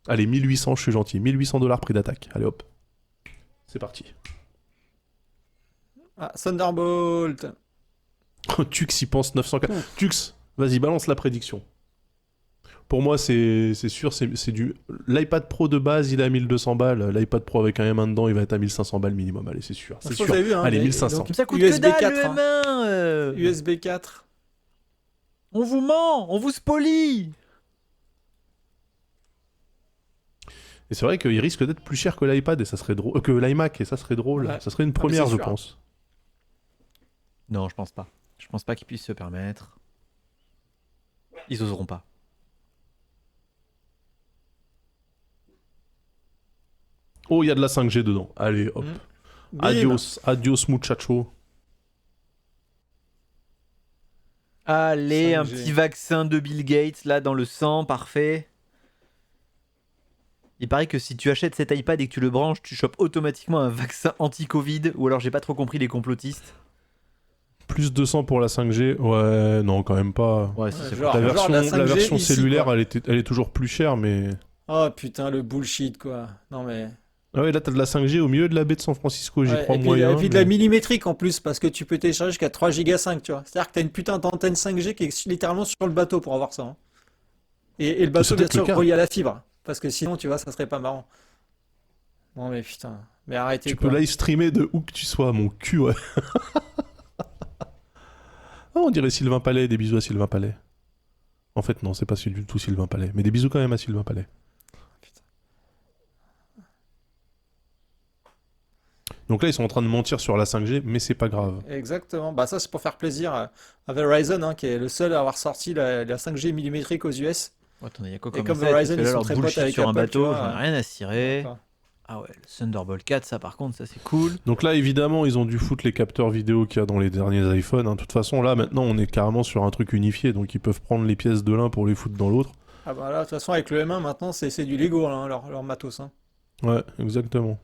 [SPEAKER 1] Allez, 1800, je suis gentil. 1800 dollars prix d'attaque. Allez, hop. C'est parti.
[SPEAKER 2] Ah, Thunderbolt.
[SPEAKER 1] Tux y pense 904. Tux, vas-y, balance la prédiction. Pour moi, c'est sûr, c'est du. L'iPad Pro de base, il est à 1200 balles. L'iPad Pro avec un M1 dedans, il va être à 1500 balles minimum. Allez, c'est sûr. C'est
[SPEAKER 2] Je pense
[SPEAKER 1] sûr.
[SPEAKER 2] que t'as vu, hein,
[SPEAKER 1] Allez,
[SPEAKER 2] mais-
[SPEAKER 1] 1500.
[SPEAKER 2] donc,
[SPEAKER 3] Ça coûte
[SPEAKER 2] USB
[SPEAKER 3] que dalle
[SPEAKER 2] 4,
[SPEAKER 3] le
[SPEAKER 2] hein.
[SPEAKER 3] M1
[SPEAKER 2] USB 4.
[SPEAKER 3] On vous ment, on vous spolie.
[SPEAKER 1] Et c'est vrai qu'il risque d'être plus cher que l'iPad et ça serait drôle, que l'iMac et ça serait drôle.
[SPEAKER 2] Ouais.
[SPEAKER 1] Ça serait une première,
[SPEAKER 2] c'est
[SPEAKER 1] je
[SPEAKER 2] sûr.
[SPEAKER 1] pense.
[SPEAKER 3] Non, je pense pas. Je pense pas qu'ils puissent se permettre. Ils oseront pas.
[SPEAKER 1] Oh, il y a de la 5G dedans. Allez, hop.
[SPEAKER 2] Bim.
[SPEAKER 1] Adios muchacho.
[SPEAKER 3] Allez,
[SPEAKER 2] 5G.
[SPEAKER 3] un petit vaccin de Bill Gates là dans le sang, parfait. Il paraît que si tu achètes cet iPad et que tu le branches, tu chopes automatiquement un vaccin anti-Covid. Ou alors j'ai pas trop compris les complotistes.
[SPEAKER 1] Plus 200 pour la 5G. Ouais, non, quand même pas.
[SPEAKER 3] Ouais, si, c'est
[SPEAKER 2] genre-
[SPEAKER 3] pas-
[SPEAKER 1] La version,
[SPEAKER 2] la
[SPEAKER 1] la
[SPEAKER 2] 5G
[SPEAKER 1] version
[SPEAKER 2] ici,
[SPEAKER 1] cellulaire,
[SPEAKER 2] quoi.
[SPEAKER 1] elle est toujours plus chère, mais...
[SPEAKER 2] Oh putain, le bullshit quoi. Non mais.
[SPEAKER 1] Ah ouais, là, t'as de la 5G au milieu de la baie de San Francisco, j'y
[SPEAKER 2] Ouais,
[SPEAKER 1] crois
[SPEAKER 2] et puis,
[SPEAKER 1] moyen.
[SPEAKER 2] et puis de
[SPEAKER 1] mais-
[SPEAKER 2] la millimétrique en plus, parce que tu peux télécharger jusqu'à 3 Go 5, tu vois. C'est-à-dire que t'as une putain d'antenne 5G qui est littéralement sur le bateau pour avoir ça. Hein. Et le bateau,
[SPEAKER 1] C'est
[SPEAKER 2] bien
[SPEAKER 1] peut-être le
[SPEAKER 2] sûr,
[SPEAKER 1] cas.
[SPEAKER 2] relié à la fibre. Parce que sinon, tu vois, ça serait pas marrant. Non mais putain. Mais arrêtez
[SPEAKER 1] Tu
[SPEAKER 2] quoi.
[SPEAKER 1] peux live streamer de où que tu sois, mon cul, ouais. Ah, on dirait Sylvain Palais, des bisous à Sylvain Palais. En fait, non, c'est pas du tout Sylvain Palais, mais des bisous quand même à Sylvain Palais.
[SPEAKER 2] Putain.
[SPEAKER 1] Donc là, ils sont en train de mentir sur la 5G, mais c'est pas grave.
[SPEAKER 2] Exactement. Bah ça, c'est pour faire plaisir à Verizon, hein, qui est le seul à avoir sorti la 5G millimétrique aux US.
[SPEAKER 3] Attendez, il y a quoi
[SPEAKER 2] Et
[SPEAKER 3] comme
[SPEAKER 2] comme
[SPEAKER 3] ça,
[SPEAKER 2] Verizon,
[SPEAKER 3] parce que
[SPEAKER 2] ils
[SPEAKER 3] là,
[SPEAKER 2] sont
[SPEAKER 3] leur
[SPEAKER 2] très potes
[SPEAKER 3] bullshit
[SPEAKER 2] avec
[SPEAKER 3] sur un
[SPEAKER 2] Apple, tu
[SPEAKER 3] bateau,
[SPEAKER 2] vois.
[SPEAKER 3] j'en ai rien à cirer.
[SPEAKER 2] Enfin,
[SPEAKER 3] Ah ouais, le Thunderbolt 4, ça par contre, ça c'est cool.
[SPEAKER 1] Donc là, évidemment, ils ont dû foutre les capteurs vidéo qu'il y a dans les derniers iPhones. Hein. De toute façon, là, maintenant, on est carrément sur un truc unifié, donc ils peuvent prendre les pièces de l'un pour les foutre dans l'autre.
[SPEAKER 2] Ah bah là, de toute façon, avec le M1, maintenant, c'est du Lego, hein, leur matos. Hein.
[SPEAKER 1] Ouais, exactement.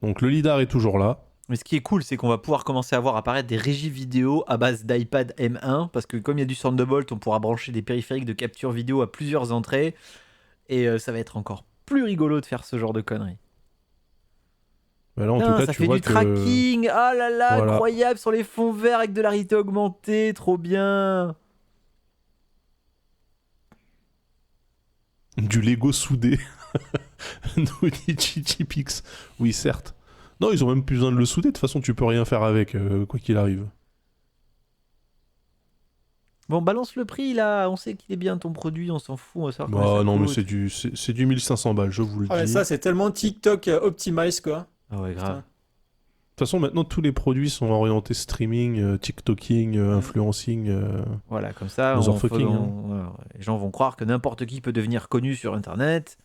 [SPEAKER 1] Donc le lidar est toujours là.
[SPEAKER 3] Mais ce qui est cool, c'est qu'on va pouvoir commencer à voir apparaître des régies vidéo à base d'iPad M1, parce que comme il y a du Thunderbolt, on pourra brancher des périphériques de capture vidéo à plusieurs entrées, et ça va être encore plus rigolo de faire ce genre de conneries.
[SPEAKER 1] Bah là, en
[SPEAKER 3] Putain,
[SPEAKER 1] tout cas,
[SPEAKER 3] ça
[SPEAKER 1] tu
[SPEAKER 3] fait
[SPEAKER 1] vois
[SPEAKER 3] du
[SPEAKER 1] que...
[SPEAKER 3] tracking, ah là là,
[SPEAKER 1] Voilà.
[SPEAKER 3] incroyable, sur les fonds verts avec de la réalité augmentée, trop bien.
[SPEAKER 1] Du Lego soudé. Nous dit Chichipix. Oui, certes. Non, ils ont même plus besoin de le souder. De toute façon, tu peux rien faire avec, quoi qu'il arrive.
[SPEAKER 3] Bon, balance le prix là, on sait qu'il est bien ton produit, on s'en fout, on va savoir combien
[SPEAKER 1] Bah
[SPEAKER 3] ça
[SPEAKER 1] non, mais
[SPEAKER 3] coûte.
[SPEAKER 1] c'est du 1500 balles, je vous le
[SPEAKER 2] Ah mais
[SPEAKER 1] dis.
[SPEAKER 2] ça, c'est tellement TikTok optimize, quoi.
[SPEAKER 3] Ah ouais, grave.
[SPEAKER 1] De toute façon, maintenant, tous les produits sont orientés streaming, TikToking, influencing.
[SPEAKER 3] Voilà, comme ça,
[SPEAKER 1] Motherfucking,
[SPEAKER 3] voilà, les gens vont croire que n'importe qui peut devenir connu sur Internet.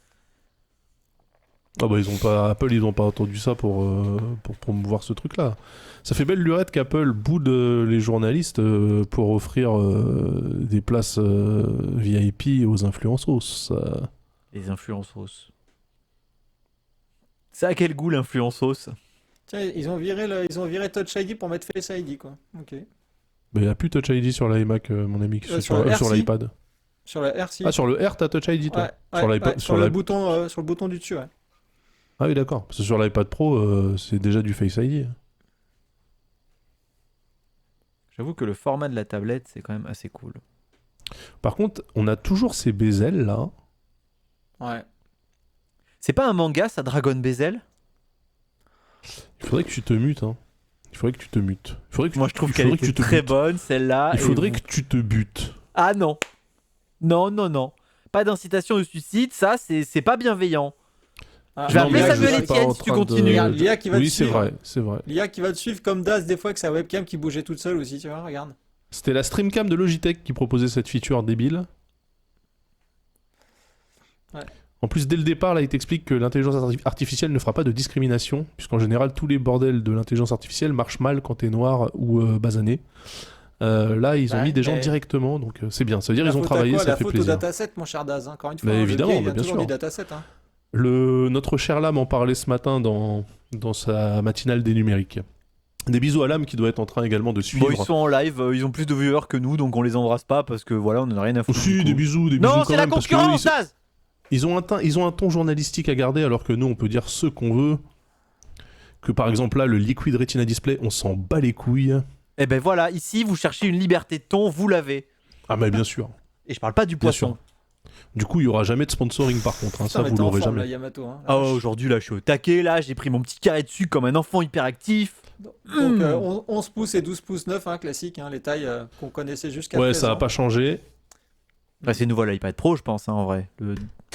[SPEAKER 1] Ah bah, Apple, ils ont pas entendu ça pour promouvoir ce truc-là. Ça fait belle lurette qu'Apple boude les journalistes pour offrir des places VIP aux influenceuses.
[SPEAKER 3] Les influenceuses. Ça a quel goût l'influenceuse?
[SPEAKER 2] Tiens, ils ont viré Touch ID pour mettre Face ID, quoi. Ok.
[SPEAKER 1] Mais il n'y a plus Touch ID sur l'iMac, mon ami,
[SPEAKER 2] sur
[SPEAKER 1] sur
[SPEAKER 2] le
[SPEAKER 1] sur
[SPEAKER 2] RC.
[SPEAKER 1] l'iPad.
[SPEAKER 2] Sur la RC.
[SPEAKER 1] Ah, sur le R, t'as Touch ID, toi.
[SPEAKER 2] Ouais,
[SPEAKER 1] Sur
[SPEAKER 2] ouais,
[SPEAKER 1] l'iPad-
[SPEAKER 2] ouais,
[SPEAKER 1] sur
[SPEAKER 2] le
[SPEAKER 1] l'iPad-
[SPEAKER 2] sur le bouton du dessus, ouais.
[SPEAKER 1] Ah oui, d'accord. Parce que sur l'iPad Pro, c'est déjà du Face ID.
[SPEAKER 3] J'avoue que le format de la tablette, c'est quand même assez cool.
[SPEAKER 1] Par contre, on a toujours ces bezels là.
[SPEAKER 2] Ouais.
[SPEAKER 3] C'est pas un manga, ça, Dragon Bezel?
[SPEAKER 1] Il faudrait que tu te mutes. Hein. Il faudrait que tu te mutes. Il faudrait que
[SPEAKER 3] Moi, je trouve
[SPEAKER 1] il
[SPEAKER 3] qu'elle
[SPEAKER 1] faudrait que
[SPEAKER 3] était
[SPEAKER 1] tu te
[SPEAKER 3] très
[SPEAKER 1] butes.
[SPEAKER 3] bonne, celle-là.
[SPEAKER 1] Il
[SPEAKER 3] et
[SPEAKER 1] faudrait
[SPEAKER 3] vous-
[SPEAKER 1] que tu te butes.
[SPEAKER 3] Ah non. Non, non, non. Pas d'incitation au suicide, ça, c'est pas bienveillant.
[SPEAKER 2] Ah,
[SPEAKER 3] Je vais
[SPEAKER 1] Non,
[SPEAKER 3] appeler
[SPEAKER 1] mais là,
[SPEAKER 3] Samuel
[SPEAKER 1] je suis pas
[SPEAKER 3] Etienne
[SPEAKER 1] en
[SPEAKER 3] si tu
[SPEAKER 1] train de-
[SPEAKER 3] continues.
[SPEAKER 2] Regarde, l'IA qui va te
[SPEAKER 1] Oui, c'est
[SPEAKER 2] suivre.
[SPEAKER 1] vrai, c'est vrai.
[SPEAKER 2] L'IA qui va te suivre comme Das, des fois, avec sa webcam qui bougeait toute seule aussi, tu vois, regarde.
[SPEAKER 1] C'était la Streamcam de Logitech qui proposait cette feature débile.
[SPEAKER 2] Ouais.
[SPEAKER 1] En plus, dès le départ, là, il t'explique que l'intelligence artificielle ne fera pas de discrimination, puisqu'en général, tous les bordels de l'intelligence artificielle marchent mal quand t'es noir ou basané. Là, ils ont
[SPEAKER 2] Ouais,
[SPEAKER 1] mis des gens
[SPEAKER 2] mais-
[SPEAKER 1] directement, donc c'est bien. Ça veut dire
[SPEAKER 2] La
[SPEAKER 1] ils ont
[SPEAKER 2] faute à
[SPEAKER 1] travaillé,
[SPEAKER 2] quoi?
[SPEAKER 1] ça
[SPEAKER 2] La
[SPEAKER 1] fait
[SPEAKER 2] faute
[SPEAKER 1] plaisir.
[SPEAKER 2] au dataset, mon cher Daz, hein. Encore une fois,
[SPEAKER 1] Bah,
[SPEAKER 2] le
[SPEAKER 1] évidemment,
[SPEAKER 2] gars, il
[SPEAKER 1] bah,
[SPEAKER 2] a
[SPEAKER 1] bien
[SPEAKER 2] toujours
[SPEAKER 1] sûr.
[SPEAKER 2] du dataset. Hein.
[SPEAKER 1] Notre cher Lame en parlait ce matin dans sa matinale des numériques. Des bisous à Lame qui doit être en train également de suivre.
[SPEAKER 3] Bon, ils sont en live, ils ont plus de viewers que nous, donc on les embrasse pas parce que voilà, on en a rien à foutre.
[SPEAKER 1] Aussi,
[SPEAKER 3] du
[SPEAKER 1] des
[SPEAKER 3] coup.
[SPEAKER 1] bisous
[SPEAKER 3] Non,
[SPEAKER 1] quand
[SPEAKER 3] c'est la
[SPEAKER 1] même, parce que
[SPEAKER 3] concurrence,
[SPEAKER 1] eux,
[SPEAKER 3] Daz.
[SPEAKER 1] ils ont un ton journalistique à garder, alors que nous, on peut dire ce qu'on veut. Que par exemple, là, le Liquid Retina Display, on s'en bat les couilles.
[SPEAKER 3] Et ben voilà, ici, vous cherchez une liberté de ton, vous l'avez.
[SPEAKER 1] Ah, mais bien sûr.
[SPEAKER 3] Et je parle pas du
[SPEAKER 1] Bien
[SPEAKER 3] poisson.
[SPEAKER 1] sûr. Du coup, il y aura jamais de sponsoring par contre. Hein,
[SPEAKER 2] Putain,
[SPEAKER 1] ça,
[SPEAKER 2] mais
[SPEAKER 1] vous
[SPEAKER 2] t'es en
[SPEAKER 1] l'aurez
[SPEAKER 2] forme,
[SPEAKER 1] jamais.
[SPEAKER 2] là, Yamato. Hein.
[SPEAKER 3] Ah ouais, aujourd'hui, là, je suis au taquet, là, j'ai pris mon petit carré dessus comme un enfant hyperactif.
[SPEAKER 2] Donc 11 pouces et 12 pouces 9, hein, classique, hein, les tailles qu'on connaissait jusqu'à
[SPEAKER 1] Ouais,
[SPEAKER 2] présent.
[SPEAKER 1] ça n'a pas changé.
[SPEAKER 3] Bah, c'est nouveau l'iPad Pro, je pense, hein, en vrai.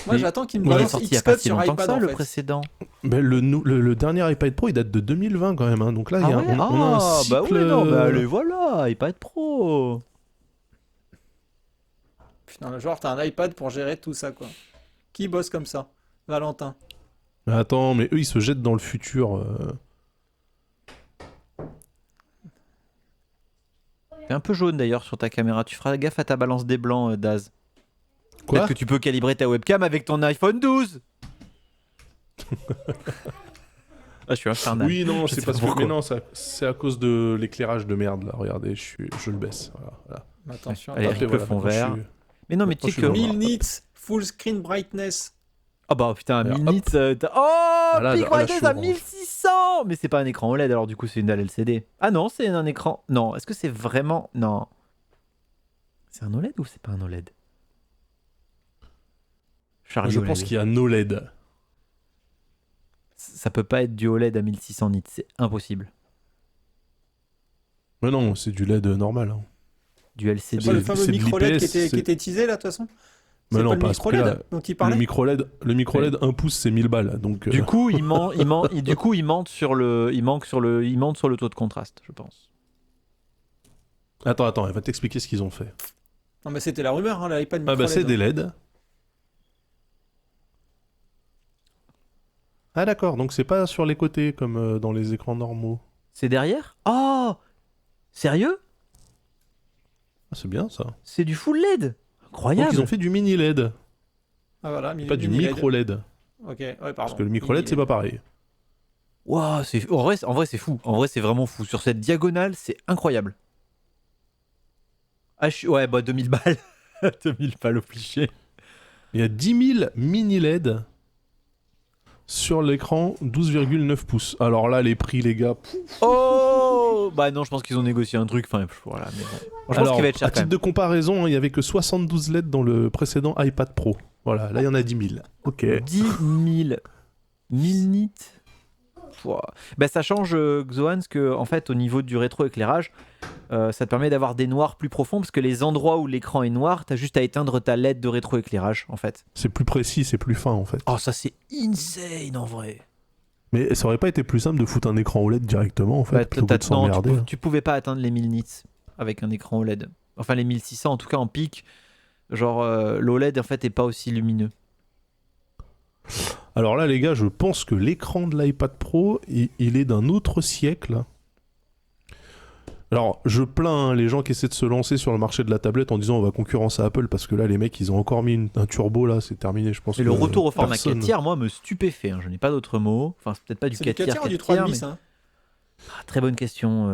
[SPEAKER 2] Moi, j'attends qu'il me
[SPEAKER 3] Il est
[SPEAKER 2] balance
[SPEAKER 3] sorti il y a pas
[SPEAKER 2] Xcode
[SPEAKER 3] si
[SPEAKER 2] sur
[SPEAKER 3] longtemps que
[SPEAKER 2] iPad,
[SPEAKER 3] ça,
[SPEAKER 2] en
[SPEAKER 3] le
[SPEAKER 2] fait.
[SPEAKER 3] précédent.
[SPEAKER 1] Mais le dernier iPad Pro, il date de 2020 quand même. Hein. Donc là,
[SPEAKER 3] Ah ouais,
[SPEAKER 1] on a un cycle...
[SPEAKER 3] bah oui, non, bah allez, voilà, iPad Pro.
[SPEAKER 2] Putain, genre, t'as un iPad pour gérer tout ça, quoi. Qui bosse comme ça? Valentin.
[SPEAKER 1] Mais attends, mais eux, ils se jettent dans le futur.
[SPEAKER 3] T'es un peu jaune d'ailleurs sur ta caméra. Tu feras gaffe à ta balance des blancs, Daz.
[SPEAKER 1] Quoi?
[SPEAKER 3] Peut-être que tu peux calibrer ta webcam avec ton iPhone 12. Ah, je suis infernal.
[SPEAKER 1] Oui, non,
[SPEAKER 3] Je
[SPEAKER 1] c'est
[SPEAKER 3] sais
[SPEAKER 1] parce
[SPEAKER 3] pas
[SPEAKER 1] que...
[SPEAKER 3] pourquoi.
[SPEAKER 1] Mais non, c'est à cause de l'éclairage de merde, là. Regardez, je le baisse. Voilà.
[SPEAKER 2] Attention.
[SPEAKER 3] Allez,
[SPEAKER 2] attention.
[SPEAKER 3] Eric, le fond
[SPEAKER 1] maintenant,
[SPEAKER 3] vert. Mais non, mais tu sais que.
[SPEAKER 1] Maintenant, je suis
[SPEAKER 2] 1000 nits, full screen brightness.
[SPEAKER 3] Ah bah putain,
[SPEAKER 1] Alors,
[SPEAKER 3] 1000
[SPEAKER 1] hop.
[SPEAKER 3] nits. Oh,
[SPEAKER 1] Voilà,
[SPEAKER 3] peak
[SPEAKER 1] là, je
[SPEAKER 3] brightness
[SPEAKER 1] suis
[SPEAKER 3] à
[SPEAKER 1] orange.
[SPEAKER 3] 1600. Mais c'est pas un écran OLED, alors du coup, c'est une dalle LCD. Ah non, c'est un écran. Non, est-ce que c'est vraiment. Non. C'est un OLED ou c'est pas un OLED? Charlie
[SPEAKER 1] Je
[SPEAKER 3] OLED.
[SPEAKER 1] pense qu'il y a un OLED.
[SPEAKER 3] Ça peut pas être du OLED à 1600 nits, c'est impossible.
[SPEAKER 1] Mais non, c'est du LED normal. Hein.
[SPEAKER 3] Du
[SPEAKER 2] C'est
[SPEAKER 3] LCD.
[SPEAKER 2] pas le
[SPEAKER 1] C'est
[SPEAKER 2] fameux
[SPEAKER 1] de
[SPEAKER 2] micro LED
[SPEAKER 1] l'IPS,
[SPEAKER 2] qui était teasé, là, de toute façon?
[SPEAKER 1] Mais
[SPEAKER 2] C'est
[SPEAKER 1] non,
[SPEAKER 2] pas le
[SPEAKER 1] pas à ce
[SPEAKER 2] micro
[SPEAKER 1] prix-là.
[SPEAKER 2] LED dont il parlait?
[SPEAKER 1] Le micro LED 1 pouce, c'est 1000 balles. Donc,
[SPEAKER 3] Du coup, il monte sur le taux de contraste, je pense.
[SPEAKER 1] Attends, elle va t'expliquer ce qu'ils ont fait.
[SPEAKER 2] Non, mais c'était la rumeur, hein, l'iPad
[SPEAKER 1] Ah
[SPEAKER 2] micro
[SPEAKER 1] bah c'est
[SPEAKER 2] LED.
[SPEAKER 1] des LED. Ah d'accord, donc c'est pas sur les côtés comme dans les écrans normaux.
[SPEAKER 3] C'est derrière? Oh! Sérieux?
[SPEAKER 1] Ah, c'est bien ça.
[SPEAKER 3] C'est du full LED!
[SPEAKER 1] Donc
[SPEAKER 3] Incroyable!
[SPEAKER 1] ils ont fait du mini LED,
[SPEAKER 2] Ah voilà,
[SPEAKER 1] pas du
[SPEAKER 2] mini
[SPEAKER 1] micro LED.
[SPEAKER 2] Ok, ouais, pardon.
[SPEAKER 1] Parce que le micro LED c'est pas pareil.
[SPEAKER 3] Waouh, en vrai, c'est fou. En vrai, c'est vraiment fou. Sur cette diagonale, c'est incroyable. Ah, ouais, bah 2000 balles. 2000 balles au cliché.
[SPEAKER 1] Il y a 10 000 mini LED sur l'écran 12,9 pouces. Alors là les prix les gars.
[SPEAKER 3] Oh! Bah non, je pense qu'ils ont négocié un truc. Enfin, voilà. Mais bon. Je pense qu'il va être cher
[SPEAKER 1] à
[SPEAKER 3] quand
[SPEAKER 1] titre
[SPEAKER 3] même.
[SPEAKER 1] de comparaison, hein, il y avait que 72 LED dans le précédent iPad Pro. Voilà, là il y en a 10 000. Ok.
[SPEAKER 3] 10 000 nits. Pouah. Bah ça change Xoan, parce que en fait au niveau du rétroéclairage, ça te permet d'avoir des noirs plus profonds, parce que les endroits où l'écran est noir, t'as juste à éteindre ta LED de rétroéclairage en fait.
[SPEAKER 1] C'est plus précis, c'est plus fin en fait.
[SPEAKER 3] Oh, ça c'est insane en vrai.
[SPEAKER 1] Mais ça aurait pas été plus simple de foutre un écran OLED directement en fait,
[SPEAKER 3] Bah,
[SPEAKER 1] plutôt que de
[SPEAKER 3] non,
[SPEAKER 1] s'emmerder.
[SPEAKER 3] tu pouvais pas atteindre les 1000 nits avec un écran OLED. Enfin les 1600 en tout cas en pic. Genre l'OLED en fait est pas aussi lumineux.
[SPEAKER 1] Alors là les gars, je pense que l'écran de l'iPad Pro, il est d'un autre siècle. Alors je plains les gens qui essaient de se lancer sur le marché de la tablette en disant on va concurrencer Apple, parce que là les mecs ils ont encore mis un turbo, là c'est terminé je pense.
[SPEAKER 3] Et le retour au format
[SPEAKER 1] personne...
[SPEAKER 3] 4 tiers, moi, me stupéfait. Hein. Je n'ai pas d'autre mot. Enfin, c'est peut-être pas du
[SPEAKER 2] C'est
[SPEAKER 3] 4
[SPEAKER 2] du 4
[SPEAKER 3] tiers.
[SPEAKER 2] tiers ou du
[SPEAKER 3] 4 tiers,
[SPEAKER 2] 3,5
[SPEAKER 3] mais-
[SPEAKER 2] ça?
[SPEAKER 3] Ah, très bonne question.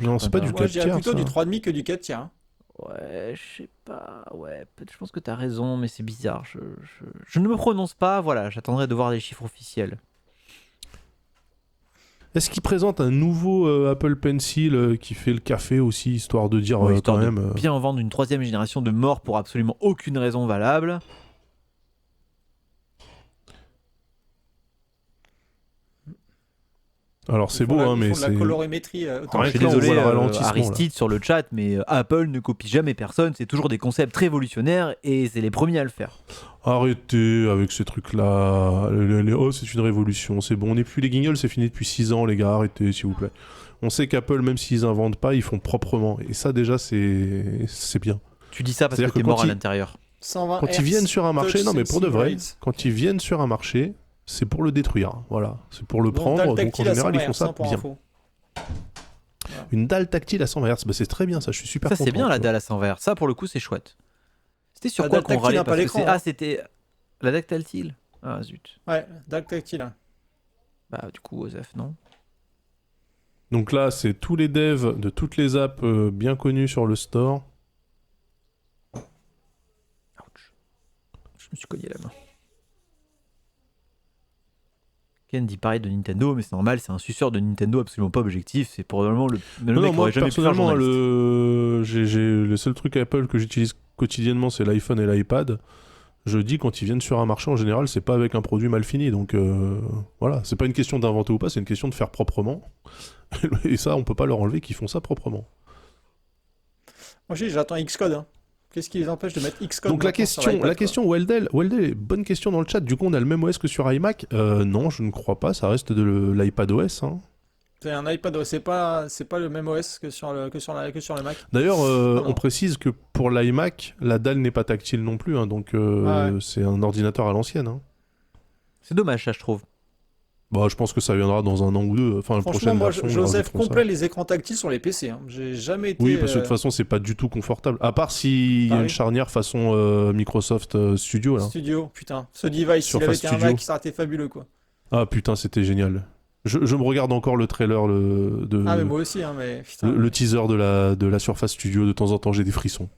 [SPEAKER 1] Non, c'est pas du
[SPEAKER 2] Moi, je dirais
[SPEAKER 1] 4
[SPEAKER 2] plutôt
[SPEAKER 1] tiers,
[SPEAKER 2] du
[SPEAKER 1] ça.
[SPEAKER 2] 3,5 que du 4 tiers. Hein.
[SPEAKER 3] Ouais, je sais pas. Ouais, peut-être. Je pense que t'as raison, mais c'est bizarre. Je ne me prononce pas. Voilà, j'attendrai de voir les chiffres officiels.
[SPEAKER 1] Est-ce qu'ils présentent un nouveau Apple Pencil qui fait le café aussi, histoire de dire
[SPEAKER 3] Ouais, histoire
[SPEAKER 1] quand
[SPEAKER 3] de
[SPEAKER 1] même...
[SPEAKER 3] bien vendre une 3e génération de mort pour absolument aucune raison valable.
[SPEAKER 1] Alors c'est
[SPEAKER 2] Ils font
[SPEAKER 1] beau,
[SPEAKER 2] la-
[SPEAKER 1] hein,
[SPEAKER 2] ils
[SPEAKER 1] mais
[SPEAKER 2] font de la
[SPEAKER 1] c'est...
[SPEAKER 2] colorimétrie
[SPEAKER 1] Rien
[SPEAKER 3] Je
[SPEAKER 1] que
[SPEAKER 3] suis
[SPEAKER 1] là, on
[SPEAKER 3] désolé,
[SPEAKER 1] voit le ralentissement,
[SPEAKER 3] Aristide sur le chat, mais Apple ne copie jamais personne. C'est toujours des concepts révolutionnaires et c'est les premiers à le faire.
[SPEAKER 1] Arrêtez avec ces trucs-là. Oh, c'est une révolution, c'est bon. On n'est plus les guignols, c'est fini depuis 6 ans, les gars, arrêtez, s'il vous plaît. On sait qu'Apple, même s'ils inventent pas, ils font proprement. Et ça, déjà, c'est bien.
[SPEAKER 3] Tu dis ça parce que
[SPEAKER 1] C'est-à-dire
[SPEAKER 3] t'es
[SPEAKER 1] que
[SPEAKER 3] mort
[SPEAKER 1] quand
[SPEAKER 3] à
[SPEAKER 1] ils-
[SPEAKER 3] l'intérieur.
[SPEAKER 2] 120
[SPEAKER 1] Quand ils viennent sur un marché,
[SPEAKER 2] touch
[SPEAKER 1] non mais pour de
[SPEAKER 2] sensing
[SPEAKER 1] vrai,
[SPEAKER 2] rates.
[SPEAKER 1] quand ils viennent sur un marché, c'est pour le détruire. Voilà, c'est pour le
[SPEAKER 2] Donc,
[SPEAKER 1] prendre.
[SPEAKER 2] dalle
[SPEAKER 1] Donc en
[SPEAKER 2] tactile à
[SPEAKER 1] général,
[SPEAKER 2] 120
[SPEAKER 1] ils font
[SPEAKER 2] Hz,
[SPEAKER 1] ça
[SPEAKER 2] hein, pour
[SPEAKER 1] bien.
[SPEAKER 2] info.
[SPEAKER 1] Une dalle tactile à 120 Hz, bah, c'est très bien ça, je suis super
[SPEAKER 3] Ça
[SPEAKER 1] content.
[SPEAKER 3] c'est bien la
[SPEAKER 1] tu vois.
[SPEAKER 3] dalle à 100 Hz. Ça pour le coup c'est chouette. C'était sur
[SPEAKER 2] La
[SPEAKER 3] quoi
[SPEAKER 2] dalle
[SPEAKER 3] qu'on
[SPEAKER 2] tactile,
[SPEAKER 3] râlait
[SPEAKER 2] hein, pas
[SPEAKER 3] parce que
[SPEAKER 2] l'écran,
[SPEAKER 3] c'est...
[SPEAKER 2] hein.
[SPEAKER 3] Ah c'était la dalle tactile. Ah zut.
[SPEAKER 2] Ouais, dalle tactile. Hein.
[SPEAKER 3] Bah du coup Osef non.
[SPEAKER 1] Donc là, c'est tous les devs de toutes les apps bien connues sur le store.
[SPEAKER 3] Ouch. Je me suis cogné la main. Ken dit pareil de Nintendo, mais c'est normal, c'est un suceur de Nintendo absolument pas objectif. C'est probablement le
[SPEAKER 1] Non,
[SPEAKER 3] mec
[SPEAKER 1] non,
[SPEAKER 3] qui
[SPEAKER 1] moi
[SPEAKER 3] aurait jamais pu faire
[SPEAKER 1] personnellement,
[SPEAKER 3] journaliste.
[SPEAKER 1] le seul truc Apple que j'utilise quotidiennement, c'est l'iPhone et l'iPad. Je dis quand ils viennent sur un marché en général, c'est pas avec un produit mal fini. Donc voilà, c'est pas une question d'inventer ou pas, c'est une question de faire proprement. Et ça, on peut pas leur enlever qu'ils font ça proprement.
[SPEAKER 2] Moi, j'attends Xcode. Hein. Qu'est-ce qui les empêche de mettre Xcode
[SPEAKER 1] Donc
[SPEAKER 2] maintenant sur l'iPad,
[SPEAKER 1] la question Weldel, bonne question dans le chat. Du coup, on a le même OS que sur iMac. Non, je ne crois pas. Ça reste de l'iPad OS. Hein.
[SPEAKER 2] C'est un iPad, c'est pas le même OS que sur le Mac.
[SPEAKER 1] D'ailleurs,
[SPEAKER 2] non.
[SPEAKER 1] on précise que pour l'iMac, la dalle n'est pas tactile non plus. Hein, donc, c'est un ordinateur à l'ancienne. Hein.
[SPEAKER 3] C'est dommage, ça, je trouve.
[SPEAKER 1] Bah, je pense que ça viendra dans un an ou deux. Enfin, la prochaine
[SPEAKER 2] moi,
[SPEAKER 1] version.
[SPEAKER 2] Joseph complet les écrans tactiles sur les PC. Hein. J'ai jamais été.
[SPEAKER 1] Oui, parce que de toute façon, c'est pas du tout confortable. À part s'il y a une charnière façon Microsoft Studio. Là.
[SPEAKER 2] Studio, putain. Ce device, s'il avait été un Mac, ça aurait été fabuleux, quoi.
[SPEAKER 1] Ah putain, c'était génial. Je me regarde encore le trailer de.
[SPEAKER 2] Ah, mais moi aussi, hein, mais putain.
[SPEAKER 1] Le teaser de la Surface Studio, de temps en temps, j'ai des frissons.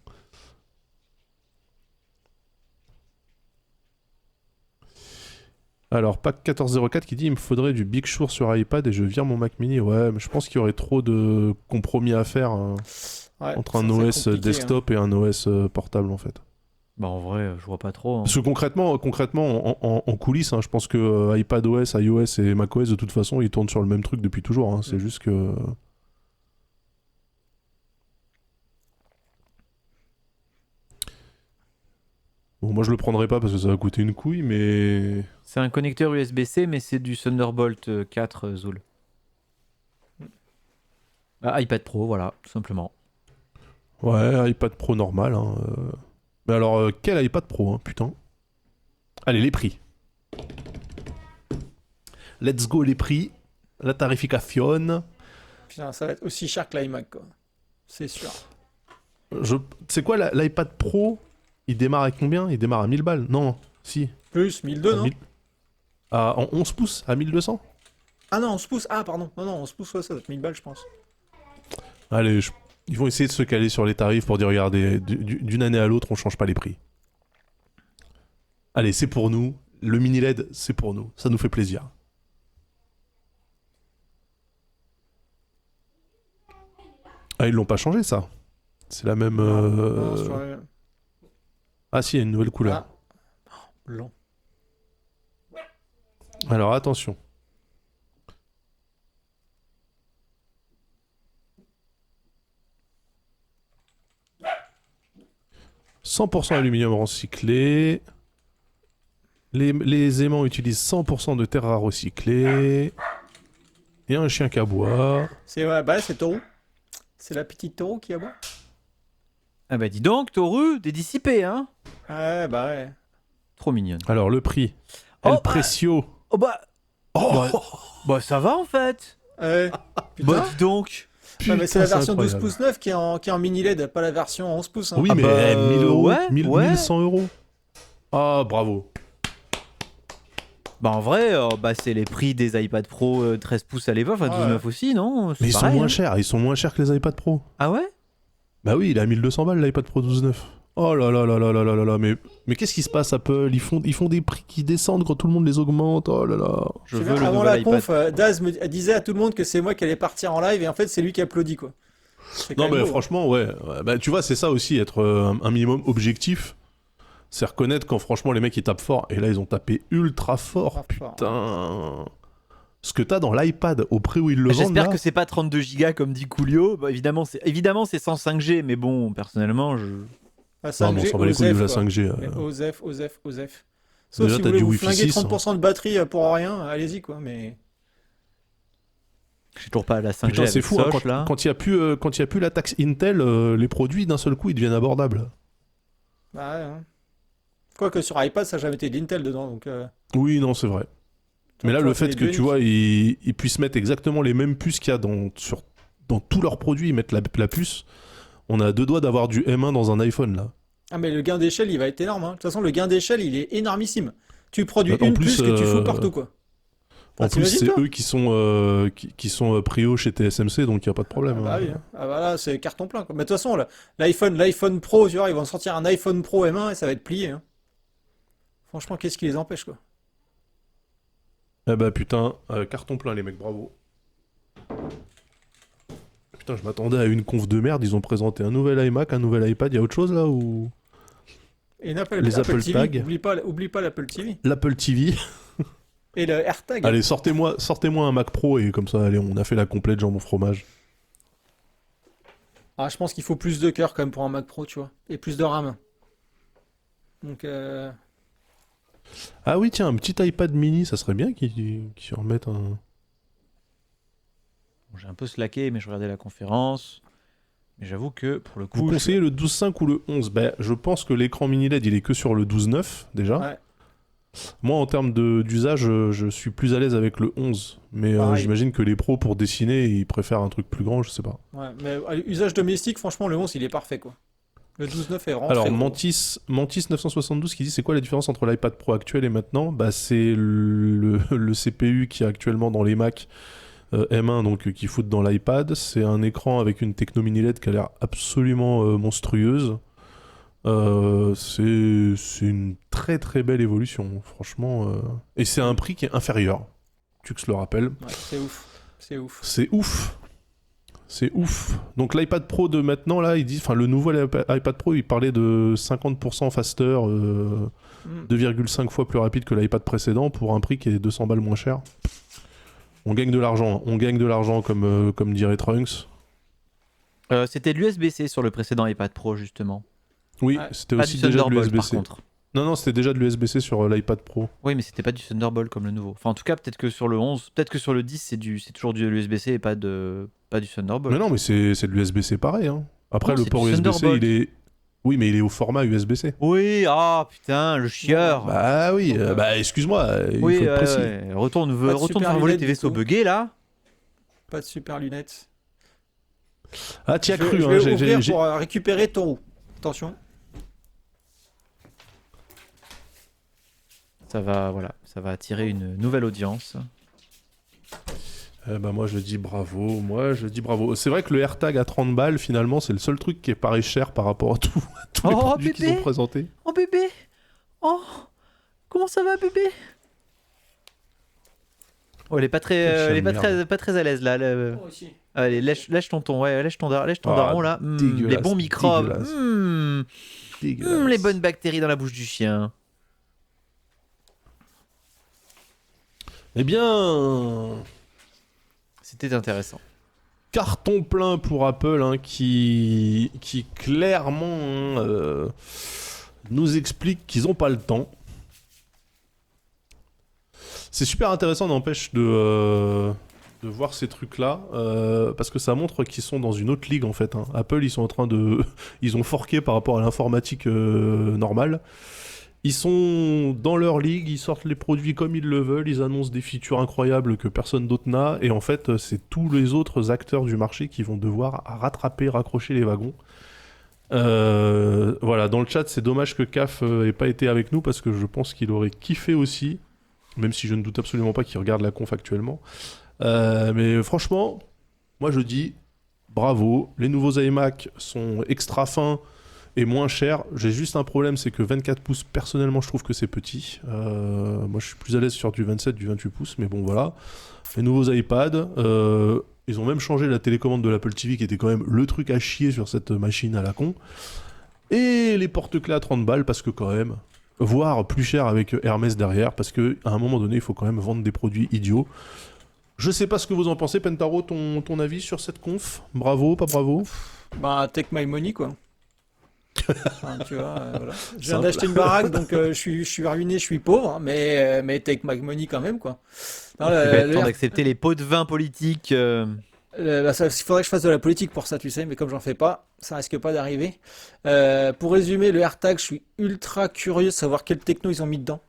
[SPEAKER 1] Alors, Pack 1404 qui dit il me faudrait du Big Sur sur iPad et je vire mon Mac Mini. Ouais, mais je pense qu'il y aurait trop de compromis à faire entre un OS desktop et un OS portable en fait.
[SPEAKER 3] Bah en vrai, je vois pas trop. Hein.
[SPEAKER 1] Parce que concrètement en coulisses, hein, je pense que iPadOS, iOS et macOS de toute façon ils tournent sur le même truc depuis toujours. Hein. C'est juste que. Bon, moi je le prendrai pas parce que ça va coûter une couille, mais.
[SPEAKER 3] C'est un connecteur USB-C, mais c'est du Thunderbolt 4 Zool. iPad Pro, voilà, tout simplement.
[SPEAKER 1] Ouais, iPad Pro normal. Hein, Mais alors, quel iPad Pro, hein, putain. Allez, les prix. Let's go, les prix. La tarification.
[SPEAKER 2] Putain, ça va être aussi cher que l'iMac, quoi. C'est sûr.
[SPEAKER 1] C'est quoi l'iPad Pro? Il démarre à combien? Il démarre à 1000 balles? Non, si.
[SPEAKER 2] Plus, 1002, non?
[SPEAKER 1] En 11 pouces, à 1200?
[SPEAKER 2] Ah non, 11 pouces. Ah, pardon. Non, 11 pouces, ouais, ça doit être 1000 balles, je pense.
[SPEAKER 1] Allez, ils vont essayer de se caler sur les tarifs pour dire, regardez, d'une année à l'autre, on change pas les prix. Allez, c'est pour nous. Le mini LED, c'est pour nous. Ça nous fait plaisir. Ah, ils l'ont pas changé, ça. C'est la même...
[SPEAKER 2] Non,
[SPEAKER 1] Ah si, il y a une nouvelle couleur.
[SPEAKER 2] Ah. Blanc.
[SPEAKER 1] Alors, attention. « 100% aluminium recyclé. Les aimants utilisent 100% de terre rare recyclée. Et un chien qui aboie.
[SPEAKER 2] C'est c'est Toru. C'est la petite Toru qui aboie.
[SPEAKER 3] Ah bah dis donc, Toru, des dissipés, hein.
[SPEAKER 2] Ouais, bah ouais.
[SPEAKER 3] Trop mignonne.
[SPEAKER 1] Alors, le prix. El Precio.
[SPEAKER 3] Bah ça va en fait.
[SPEAKER 2] Putain.
[SPEAKER 3] Bah dis donc.
[SPEAKER 2] Putain, mais c'est la version 12 pouces 9 qui est en mini LED, pas la version 11 pouces. Hein.
[SPEAKER 1] Oui, mais 1000 euros,
[SPEAKER 3] ouais,
[SPEAKER 1] 1100 euros. Ah, bravo.
[SPEAKER 3] Bah en vrai, c'est les prix des iPad Pro 13 pouces à l'époque, enfin 12,9 aussi, non?
[SPEAKER 1] Mais ils sont moins chers, ils sont moins chers que les iPad Pro.
[SPEAKER 3] Ah ouais?
[SPEAKER 1] Bah oui, il est à 1200 balles l'iPad Pro 12,9. Oh là là là là là là là là, mais qu'est-ce qui se passe Apple? Ils font des prix qui descendent quand tout le monde les augmente, oh là là.
[SPEAKER 3] Je veux le
[SPEAKER 2] avant la
[SPEAKER 3] nouvel
[SPEAKER 2] conf, Daz disait à tout le monde que c'est moi qui allais partir en live et en fait c'est lui qui applaudit quoi.
[SPEAKER 1] Non mais franchement ouais, bah tu vois c'est ça aussi être un minimum objectif. C'est reconnaître quand franchement les mecs ils tapent fort et là ils ont tapé ultra fort, putain. Ce que t'as dans l'iPad au prix où ils le vendent.
[SPEAKER 3] J'espère que c'est pas 32 Go comme dit Coolio. Bah, évidemment c'est 105G, mais bon personnellement je.
[SPEAKER 2] La 5G,
[SPEAKER 1] non, bon, on s'en bat les couilles de la 5G.
[SPEAKER 2] Osef. Sauf
[SPEAKER 1] déjà,
[SPEAKER 2] si vous voulez vous
[SPEAKER 1] Wi-Fi
[SPEAKER 2] flinguer
[SPEAKER 1] 6,
[SPEAKER 2] 30% de batterie pour rien, allez-y quoi, mais...
[SPEAKER 3] J'ai toujours pas la 5G.
[SPEAKER 1] Putain, c'est fou,
[SPEAKER 3] Soch,
[SPEAKER 1] hein, quand il y a plus la taxe Intel, les produits d'un seul coup ils deviennent abordables.
[SPEAKER 2] Bah ouais, hein. Quoique sur iPad ça n'a jamais été d'Intel dedans, donc...
[SPEAKER 1] Oui, non, c'est vrai. Mais là, le fait que tu vois, ils puissent mettre exactement les mêmes puces qu'il y a dans tous leurs produits, ils mettent la puce... On a deux doigts d'avoir du M1 dans un iPhone là.
[SPEAKER 2] Ah mais le gain d'échelle il va être énorme. Hein. De toute façon le gain d'échelle il est énormissime. Tu produis
[SPEAKER 1] en
[SPEAKER 2] une
[SPEAKER 1] plus,
[SPEAKER 2] puce que tu fous partout quoi.
[SPEAKER 1] En plus c'est eux qui sont prio chez TSMC donc il n'y a pas de problème.
[SPEAKER 2] Ah bah oui. Ah bah là c'est carton plein quoi. Mais de toute façon l'iPhone Pro, tu vois, ils vont sortir un iPhone Pro M1 et ça va être plié. Hein. Franchement qu'est-ce qui les empêche quoi.
[SPEAKER 1] Eh bah putain, carton plein les mecs, bravo. Putain, je m'attendais à une conf de merde, ils ont présenté un nouvel iMac, un nouvel iPad, il y a autre chose là ou...
[SPEAKER 2] Et une Apple,
[SPEAKER 1] les Apple
[SPEAKER 2] TV,
[SPEAKER 1] Tag.
[SPEAKER 2] oublie pas l'Apple TV.
[SPEAKER 1] L'Apple TV.
[SPEAKER 2] Et le AirTag.
[SPEAKER 1] Allez, sortez-moi un Mac Pro et comme ça, allez, on a fait la complète jambon fromage.
[SPEAKER 2] Ah, je pense qu'il faut plus de cœur quand même pour un Mac Pro, tu vois. Et plus de RAM. Donc,
[SPEAKER 1] Ah oui, tiens, un petit iPad mini, ça serait bien qu'ils remettent un...
[SPEAKER 3] Bon, j'ai un peu slacké, mais je regardais la conférence. Mais j'avoue que pour le coup.
[SPEAKER 1] Vous conseillez le 12.5 ou le 11? Ben, je pense que l'écran mini LED, il est que sur le 12.9 déjà.
[SPEAKER 2] ouais.
[SPEAKER 1] Moi, en termes d'usage, je suis plus à l'aise avec le 11. Mais
[SPEAKER 2] Pareil.
[SPEAKER 1] j'imagine que les pros, pour dessiner, ils préfèrent un truc plus grand, je sais pas.
[SPEAKER 2] Ouais, mais usage domestique, franchement, le 11, il est parfait, quoi. Le 12.9 est vraiment
[SPEAKER 1] Alors,
[SPEAKER 2] très gros.
[SPEAKER 1] Mantis 972 qui dit c'est quoi la différence entre l'iPad Pro actuel et maintenant? Bah, c'est le CPU qui est actuellement dans les Mac M1, donc qui foutent dans l'iPad. C'est un écran avec une techno mini LED qui a l'air absolument monstrueuse. C'est une très très belle évolution, franchement. Et c'est un prix qui est inférieur. Tu le rappelles.
[SPEAKER 2] Ouais, c'est ouf. C'est ouf.
[SPEAKER 1] C'est ouf. C'est ouf. Donc l'iPad Pro de maintenant, là, il dit, enfin le nouveau iPad Pro, il parlait de 50% faster, 2,5 fois plus rapide que l'iPad précédent pour un prix qui est 200 balles moins cher. On gagne de l'argent, comme dirait Trunks.
[SPEAKER 3] C'était de l'USB-C sur le précédent iPad Pro, justement.
[SPEAKER 1] Oui,
[SPEAKER 2] Ouais.
[SPEAKER 1] c'était
[SPEAKER 3] Pas
[SPEAKER 1] aussi
[SPEAKER 3] du
[SPEAKER 1] déjà de
[SPEAKER 3] Thunderbolt, par
[SPEAKER 1] l'USB-C.
[SPEAKER 3] contre.
[SPEAKER 1] Non, c'était déjà de l'USB-C sur l'iPad Pro.
[SPEAKER 3] Oui, mais c'était pas du Thunderbolt comme le nouveau. Enfin, en tout cas, peut-être que sur le 11, peut-être que sur le 10, c'est toujours du USB-C et pas du Thunderbolt.
[SPEAKER 1] Mais non, mais c'est de l'USB-C pareil. Hein. Après,
[SPEAKER 3] Non,
[SPEAKER 1] le
[SPEAKER 3] c'est
[SPEAKER 1] port
[SPEAKER 3] du
[SPEAKER 1] USB-C,
[SPEAKER 3] Thunderbolt.
[SPEAKER 1] il est... Oui, mais il est au format USB-C.
[SPEAKER 3] Oui, ah putain, le chieur.
[SPEAKER 1] Bah oui,
[SPEAKER 2] Donc,
[SPEAKER 1] excuse-moi, il
[SPEAKER 3] oui,
[SPEAKER 1] faut être précis.
[SPEAKER 3] ouais. Retourne
[SPEAKER 2] Pas de
[SPEAKER 3] retourne
[SPEAKER 2] super
[SPEAKER 3] faire voler
[SPEAKER 2] lunettes,
[SPEAKER 3] tes
[SPEAKER 2] du
[SPEAKER 3] vaisseaux
[SPEAKER 2] coup.
[SPEAKER 3] buggés là.
[SPEAKER 2] Pas de super lunettes.
[SPEAKER 1] Ah, t'y as
[SPEAKER 2] Je
[SPEAKER 1] cru,
[SPEAKER 2] vais
[SPEAKER 1] hein.
[SPEAKER 2] ouvrir pour récupérer ton roux. Attention.
[SPEAKER 3] Ça va attirer une nouvelle audience.
[SPEAKER 1] Moi je dis bravo, C'est vrai que le AirTag à 30 balles, finalement, c'est le seul truc qui est pareil cher par rapport à tous les produits qu'ils
[SPEAKER 3] bébé.
[SPEAKER 1] ont présentés.
[SPEAKER 3] Oh bébé. Oh, comment ça va bébé? Oh, elle est pas très, pas très à l'aise là.
[SPEAKER 2] Moi aussi.
[SPEAKER 3] Allez, lèche ton ton, ouais, lèche ton
[SPEAKER 1] Ah,
[SPEAKER 3] daron là. Les
[SPEAKER 1] dégueulasse,
[SPEAKER 3] bons microbes.
[SPEAKER 1] dégueulasse. Dégueulasse.
[SPEAKER 3] Les bonnes bactéries dans la bouche du chien.
[SPEAKER 1] Eh bien,
[SPEAKER 3] C'était intéressant.
[SPEAKER 1] carton plein pour Apple, hein, qui clairement nous explique qu'ils n'ont pas le temps. C'est super intéressant, n'empêche, de voir ces trucs-là, parce que ça montre qu'ils sont dans une autre ligue, en fait. Hein. Apple, ils sont en train de... Ils ont forqué par rapport à l'informatique normale. Ils sont dans leur ligue, ils sortent les produits comme ils le veulent, ils annoncent des features incroyables que personne d'autre n'a, et en fait, c'est tous les autres acteurs du marché qui vont devoir raccrocher les wagons. Voilà, dans le chat, c'est dommage que CAF ait pas été avec nous, parce que je pense qu'il aurait kiffé aussi, même si je ne doute absolument pas qu'il regarde la conf actuellement. Mais franchement, moi je dis bravo, les nouveaux iMac sont extra fins et moins chers. J'ai juste un problème, c'est que 24 pouces, personnellement, je trouve que c'est petit. Moi je suis plus à l'aise sur du 27, du 28 pouces, mais bon voilà. Les nouveaux iPads, ils ont même changé la télécommande de l'Apple TV qui était quand même le truc à chier sur cette machine à la con. Et les porte-clés à 30 balles parce que quand même, voire plus cher avec Hermès derrière, parce qu'à un moment donné, il faut quand même vendre des produits idiots. Je sais pas ce que vous en pensez, Pentaro, ton avis sur cette conf? Bravo, pas bravo?
[SPEAKER 2] Bah, take my money, quoi. Enfin, tu vois, voilà. Je viens
[SPEAKER 1] Simple.
[SPEAKER 2] d'acheter une baraque, donc je suis ruiné, je suis pauvre, mais take my money quand même, quoi. Non,
[SPEAKER 3] Il va être temps d'accepter les pots de vin politiques.
[SPEAKER 2] il faudrait que je fasse de la politique pour ça, tu sais, mais comme j'en fais pas, ça risque pas d'arriver. Pour résumer, le AirTag, je suis ultra curieux de savoir quelle techno ils ont mis dedans,